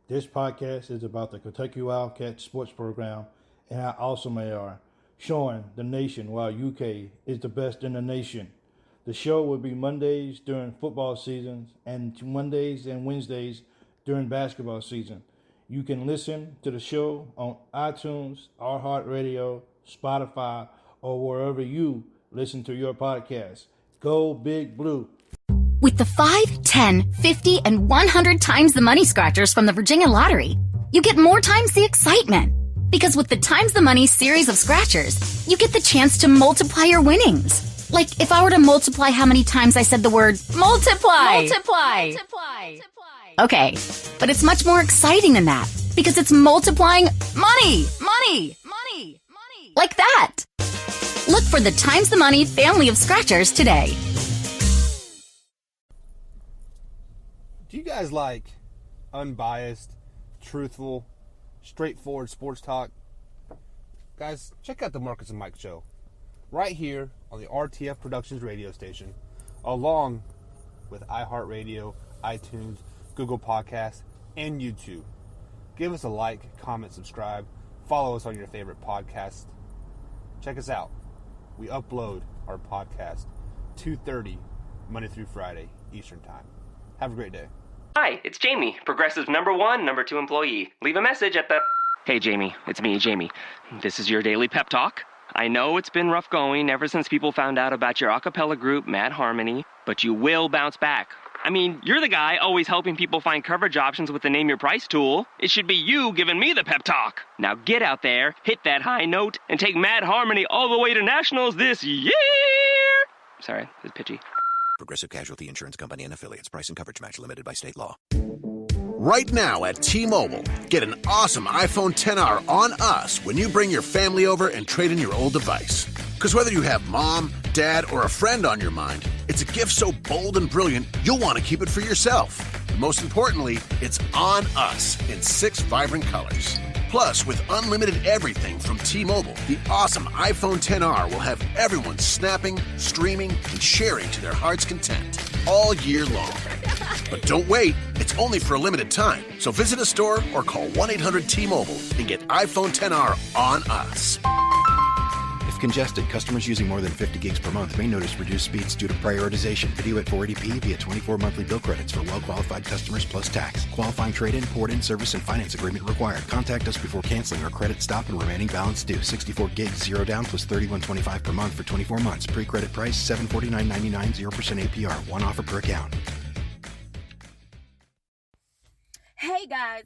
This podcast is about the Kentucky Wildcats sports program and how awesome they are, showing the nation why UK is the best in the nation. The show will be Mondays during football seasons and Mondays and Wednesdays during basketball season. You can listen to the show on iTunes, iHeartRadio, Spotify, or wherever you listen to your podcast. Go Big Blue. With the 5, 10, 50, and 100 times the money scratchers from the Virginia Lottery, you get more times the excitement. Because with the times the money series of scratchers, you get the chance to multiply your winnings. Like if I were to multiply how many times I said the word multiply. Okay, but it's much more exciting than that because it's multiplying money. Like that. Look for the Times the Money family of scratchers today. Do you guys like unbiased, truthful, straightforward sports talk? Guys, check out the Marcus and Mike Show right here on the RTF Productions radio station, along with iHeartRadio, iTunes, Google Podcasts, and YouTube. Give us a like, comment, subscribe, follow us on your favorite podcast. Check us out. We upload our podcast 2:30 Monday through Friday Eastern Time. Have a great day. Hi, it's Jamie, Progressive #1, #2 employee. Leave a message at the... Hey, Jamie, it's me, Jamie. This is your daily pep talk. I know it's been rough going ever since people found out about your a cappella group, Mad Harmony, but you will bounce back. I mean, you're the guy always helping people find coverage options with the Name Your Price tool. It should be you giving me the pep talk. Now get out there, hit that high note, and take Mad Harmony all the way to nationals this year! Sorry, it's pitchy. Progressive Casualty Insurance Company and Affiliates. Price and coverage match limited by state law. Right now at T-Mobile, get an awesome iPhone XR on us when you bring your family over and trade in your old device. Because whether you have mom, dad, or a friend on your mind, it's a gift so bold and brilliant, you'll want to keep it for yourself. And most importantly, it's on us in 6 vibrant colors. Plus, with unlimited everything from T-Mobile, the awesome iPhone XR will have everyone snapping, streaming, and sharing to their heart's content all year long. But don't wait, it's only for a limited time. So visit a store or call 1-800-T-Mobile and get iPhone XR on us. If congested, customers using more than 50 gigs per month may notice reduced speeds due to prioritization. Video at 480p via 24 monthly bill credits for well-qualified customers plus tax. Qualifying trade-in, port-in, service, and finance agreement required. Contact us before canceling or credit stop and remaining balance due. 64 gigs, 0 down plus $31.25 per month for 24 months. Pre-credit price, $749.99, 0% APR. One offer per account. Hey guys,